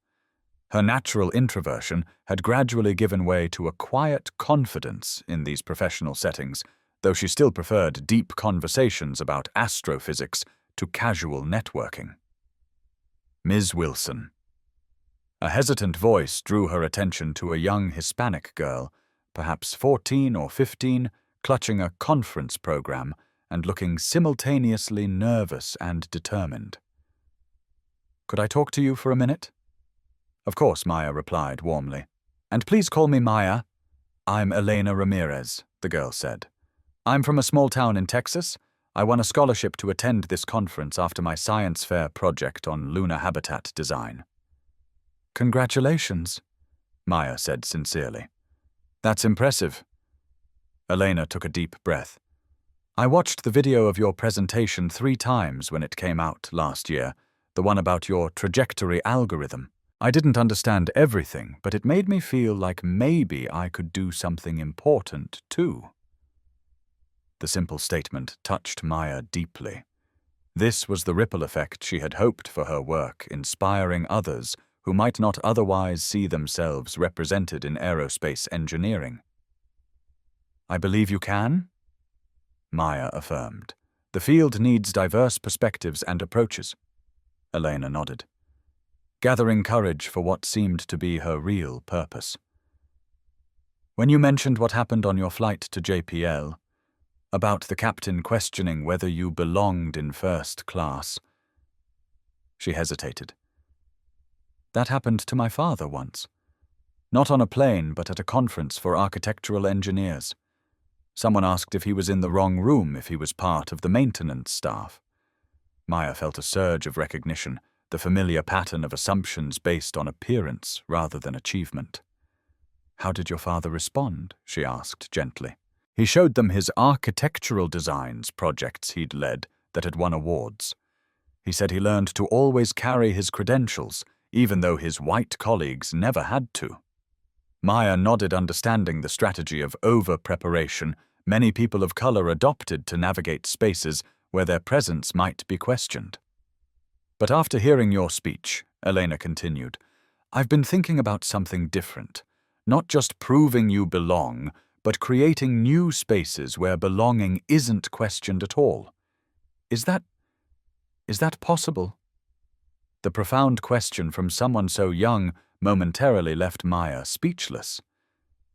Her natural introversion had gradually given way to a quiet confidence in these professional settings, though she still preferred deep conversations about astrophysics to casual networking. "Ms. Wilson." A hesitant voice drew her attention to a young Hispanic girl, perhaps 14 or 15, clutching a conference program and looking simultaneously nervous and determined. "Could I talk to you for a minute?" "Of course," Maya replied warmly. "And please call me Maya." "I'm Elena Ramirez," the girl said. "I'm from a small town in Texas. I won a scholarship to attend this conference after my science fair project on lunar habitat design." "Congratulations," Maya said sincerely. "That's impressive." Elena took a deep breath. "I watched the video of your presentation 3 times when it came out last year, the one about your trajectory algorithm. I didn't understand everything, but it made me feel like maybe I could do something important too." The simple statement touched Maya deeply. This was the ripple effect she had hoped for her work, inspiring others who might not otherwise see themselves represented in aerospace engineering. "I believe you can," Maya affirmed. "The field needs diverse perspectives and approaches." Elena nodded, gathering courage for what seemed to be her real purpose. "When you mentioned what happened on your flight to JPL, about the captain questioning whether you belonged in first class," she hesitated. "That happened to my father once. Not on a plane, but at a conference for architectural engineers. Someone asked if he was in the wrong room, if he was part of the maintenance staff." Maya felt a surge of recognition, the familiar pattern of assumptions based on appearance rather than achievement. "How did your father respond?" she asked gently. "He showed them his architectural designs projects he'd led that had won awards. He said he learned to always carry his credentials, even though his white colleagues never had to." Maya nodded, understanding the strategy of over-preparation many people of color adopted to navigate spaces where their presence might be questioned. "But after hearing your speech," Elena continued, "I've been thinking about something different. Not just proving you belong, but creating new spaces where belonging isn't questioned at all. Is that possible?" The profound question from someone so young momentarily left Maya speechless.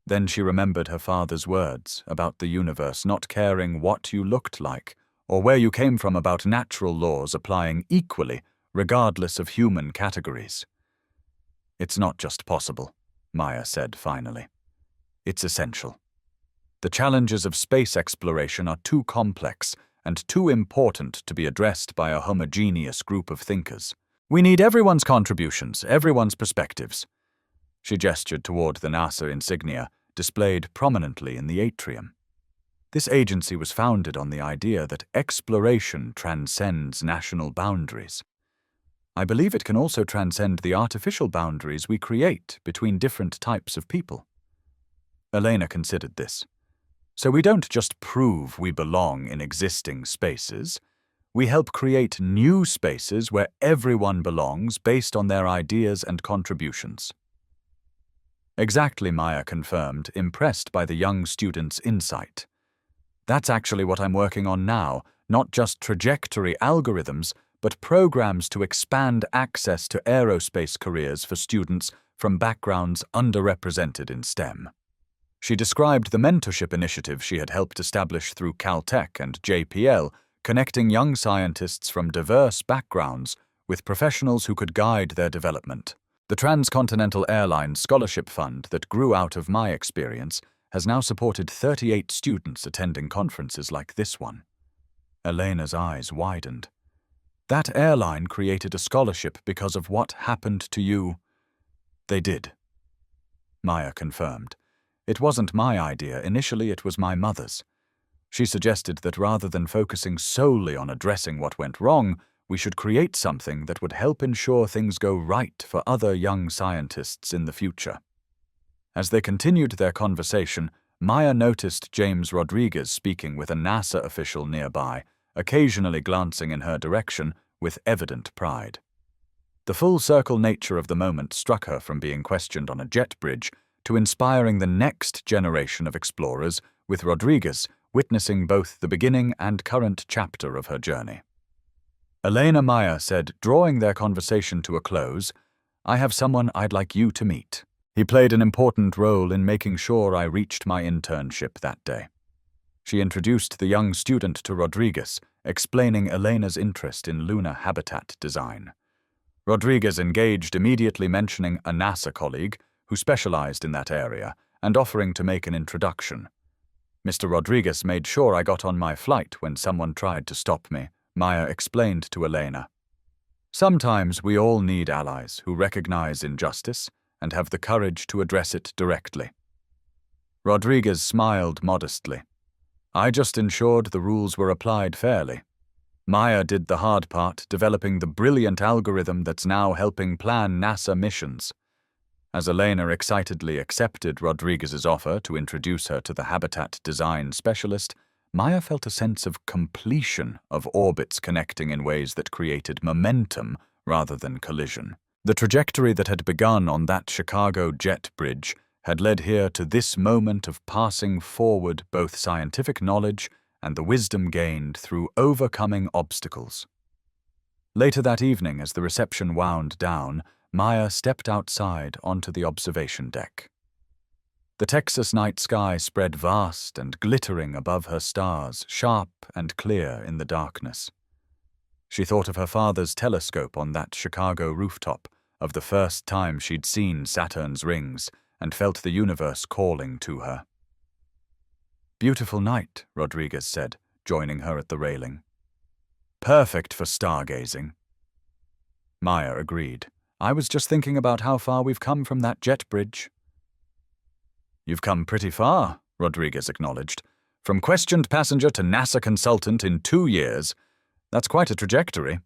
Then she remembered her father's words about the universe not caring what you looked like or where you came from, about natural laws applying equally regardless of human categories. "It's not just possible," Maya said finally. "It's essential. The challenges of space exploration are too complex, and too important to be addressed by a homogeneous group of thinkers. We need everyone's contributions, everyone's perspectives. She gestured toward the NASA insignia, displayed prominently in the atrium. This agency was founded on the idea that exploration transcends national boundaries. I believe it can also transcend the artificial boundaries we create between different types of people. Elena considered this. So we don't just prove we belong in existing spaces, we help create new spaces where everyone belongs based on their ideas and contributions. Exactly, Maya confirmed, impressed by the young student's insight. That's actually what I'm working on now, not just trajectory algorithms, but programs to expand access to aerospace careers for students from backgrounds underrepresented in STEM. She described the mentorship initiative she had helped establish through Caltech and JPL, connecting young scientists from diverse backgrounds with professionals who could guide their development. The Transcontinental Airlines scholarship fund that grew out of my experience has now supported 38 students attending conferences like this one. Elena's eyes widened. That airline created a scholarship because of what happened to you. They did. Maya confirmed. It wasn't my idea. Initially, it was my mother's. She suggested that rather than focusing solely on addressing what went wrong, we should create something that would help ensure things go right for other young scientists in the future. As they continued their conversation, Maya noticed James Rodriguez speaking with a NASA official nearby, occasionally glancing in her direction with evident pride. The full-circle nature of the moment struck her from being questioned on a jet bridge to inspiring the next generation of explorers, with Rodriguez witnessing both the beginning and current chapter of her journey. Elena, Maya said, drawing their conversation to a close, "I have someone I'd like you to meet. He played an important role in making sure I reached my internship that day." She introduced the young student to Rodriguez, explaining Elena's interest in lunar habitat design. Rodriguez engaged, immediately mentioning a NASA colleague who specialized in that area and offering to make an introduction. "Mr. Rodriguez made sure I got on my flight when someone tried to stop me," Maya explained to Elena. "Sometimes we all need allies who recognize injustice and have the courage to address it directly." Rodriguez smiled modestly. "I just ensured the rules were applied fairly. Maya did the hard part, developing the brilliant algorithm that's now helping plan NASA missions." As Elena excitedly accepted Rodriguez's offer to introduce her to the habitat design specialist, Maya felt a sense of completion of orbits connecting in ways that created momentum rather than collision. The trajectory that had begun on that Chicago jet bridge had led here to this moment of passing forward both scientific knowledge and the wisdom gained through overcoming obstacles. Later that evening, as the reception wound down, Maya stepped outside onto the observation deck. The Texas night sky spread vast and glittering above her stars, sharp and clear in the darkness. She thought of her father's telescope on that Chicago rooftop, of the first time she'd seen Saturn's rings, and felt the universe calling to her. "Beautiful night," Rodriguez said, joining her at the railing. "Perfect for stargazing." Maya agreed. "I was just thinking about how far we've come from that jet bridge." "You've come pretty far," Rodriguez acknowledged. "From questioned passenger to NASA consultant in 2 years. That's quite a trajectory."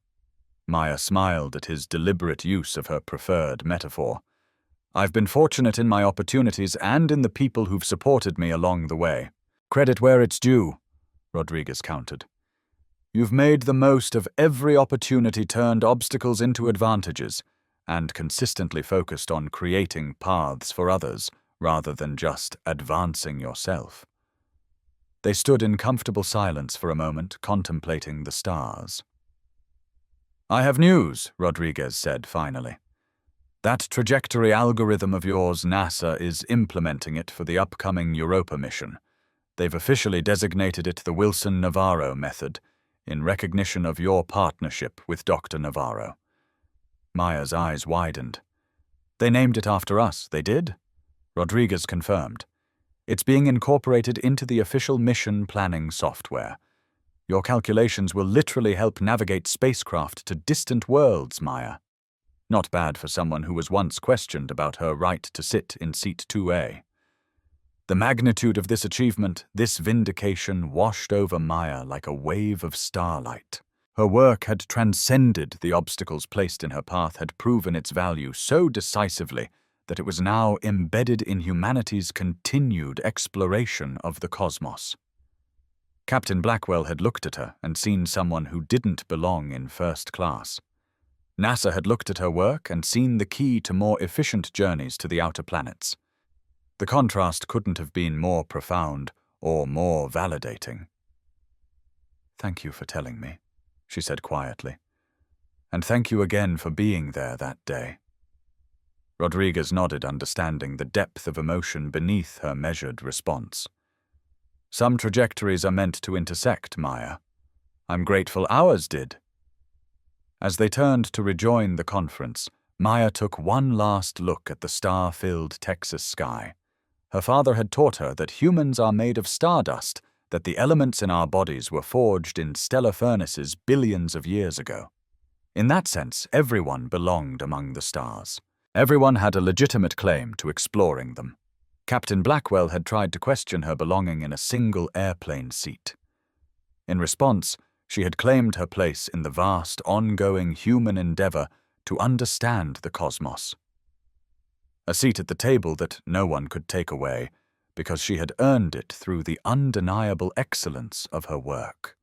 Maya smiled at his deliberate use of her preferred metaphor. "I've been fortunate in my opportunities and in the people who've supported me along the way. Credit where it's due," Rodriguez countered. "You've made the most of every opportunity, turned obstacles into advantages, and consistently focused on creating paths for others rather than just advancing yourself." They stood in comfortable silence for a moment, contemplating the stars. "I have news," Rodriguez said finally. "That trajectory algorithm of yours, NASA is implementing it for the upcoming Europa mission. They've officially designated it the Wilson-Navarro Method, in recognition of your partnership with Dr. Navarro." Maya's eyes widened. "They named it after us, they did?" Rodriguez confirmed. "It's being incorporated into the official mission planning software. Your calculations will literally help navigate spacecraft to distant worlds, Maya. Not bad for someone who was once questioned about her right to sit in seat 2A. The magnitude of this achievement, this vindication, washed over Maya like a wave of starlight. Her work had transcended the obstacles placed in her path, had proven its value so decisively that it was now embedded in humanity's continued exploration of the cosmos. Captain Blackwell had looked at her and seen someone who didn't belong in first class. NASA had looked at her work and seen the key to more efficient journeys to the outer planets. The contrast couldn't have been more profound or more validating. "Thank you for telling me," she said quietly. "And thank you again for being there that day." Rodriguez nodded, understanding the depth of emotion beneath her measured response. "Some trajectories are meant to intersect, Maya. I'm grateful ours did." As they turned to rejoin the conference, Maya took one last look at the star-filled Texas sky. Her father had taught her that humans are made of stardust, that the elements in our bodies were forged in stellar furnaces billions of years ago. In that sense, everyone belonged among the stars. Everyone had a legitimate claim to exploring them. Captain Blackwell had tried to question her belonging in a single airplane seat. In response, she had claimed her place in the vast, ongoing human endeavor to understand the cosmos. A seat at the table that no one could take away, because she had earned it through the undeniable excellence of her work.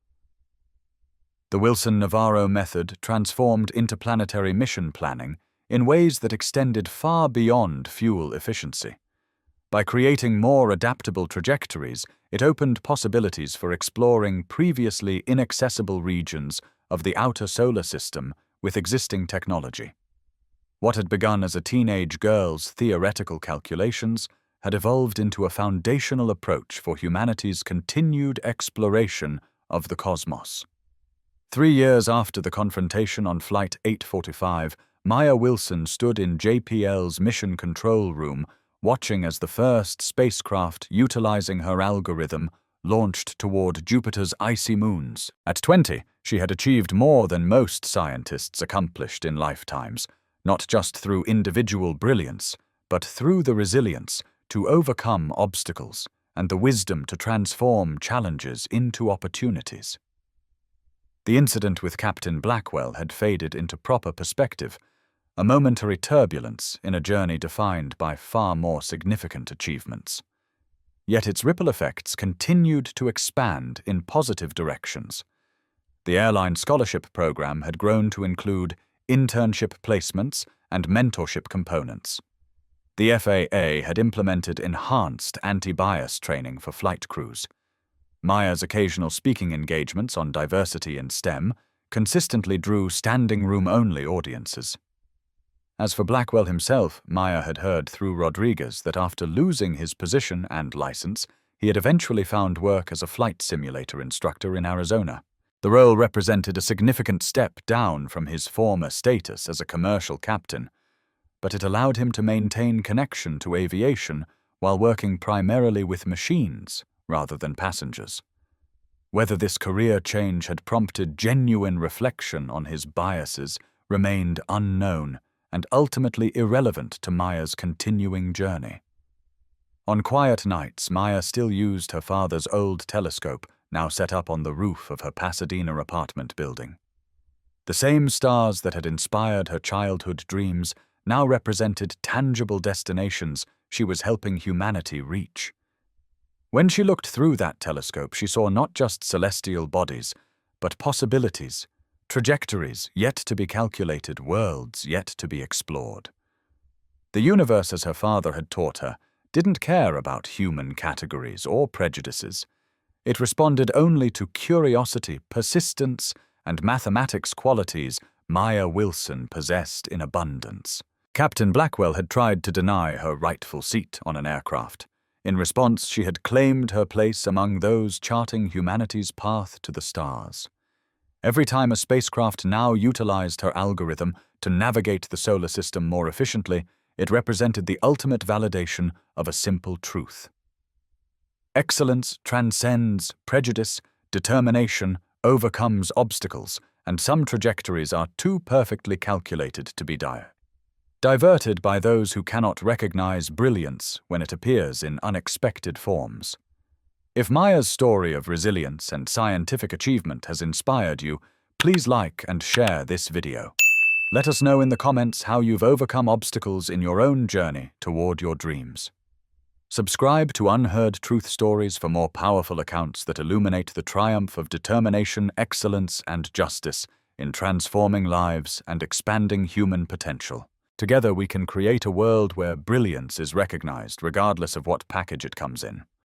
The Wilson-Navarro Method transformed interplanetary mission planning in ways that extended far beyond fuel efficiency. By creating more adaptable trajectories, it opened possibilities for exploring previously inaccessible regions of the outer solar system with existing technology. What had begun as a teenage girl's theoretical calculations had evolved into a foundational approach for humanity's continued exploration of the cosmos. 3 years after the confrontation on Flight 845, Maya Wilson stood in JPL's mission control room, watching as the first spacecraft utilizing her algorithm launched toward Jupiter's icy moons. At 20, she had achieved more than most scientists accomplished in lifetimes, not just through individual brilliance, but through the resilience to overcome obstacles and the wisdom to transform challenges into opportunities. The incident with Captain Blackwell had faded into proper perspective, a momentary turbulence in a journey defined by far more significant achievements. Yet its ripple effects continued to expand in positive directions. The airline scholarship program had grown to include internship placements and mentorship components. The FAA had implemented enhanced anti-bias training for flight crews. Maya's occasional speaking engagements on diversity in STEM consistently drew standing-room-only audiences. As for Blackwell himself, Maya had heard through Rodriguez that after losing his position and license, he had eventually found work as a flight simulator instructor in Arizona. The role represented a significant step down from his former status as a commercial captain, but it allowed him to maintain connection to aviation while working primarily with machines rather than passengers. Whether this career change had prompted genuine reflection on his biases remained unknown and ultimately irrelevant to Maya's continuing journey. On quiet nights, Maya still used her father's old telescope, now set up on the roof of her Pasadena apartment building. The same stars that had inspired her childhood dreams now represented tangible destinations she was helping humanity reach. When she looked through that telescope, she saw not just celestial bodies, but possibilities, trajectories yet to be calculated, worlds yet to be explored. The universe, as her father had taught her, didn't care about human categories or prejudices. It responded only to curiosity, persistence, and mathematics qualities Maya Wilson possessed in abundance. Captain Blackwell had tried to deny her rightful seat on an aircraft. In response, she had claimed her place among those charting humanity's path to the stars. Every time a spacecraft now utilized her algorithm to navigate the solar system more efficiently, it represented the ultimate validation of a simple truth. Excellence transcends prejudice, determination, overcomes obstacles, and some trajectories are too perfectly calculated to be diverted by those who cannot recognize brilliance when it appears in unexpected forms. If Maya's story of resilience and scientific achievement has inspired you, please like and share this video. Let us know in the comments how you've overcome obstacles in your own journey toward your dreams. Subscribe to Unheard Truth Stories for more powerful accounts that illuminate the triumph of determination, excellence, and justice in transforming lives and expanding human potential. Together we can create a world where brilliance is recognized regardless of what package it comes in.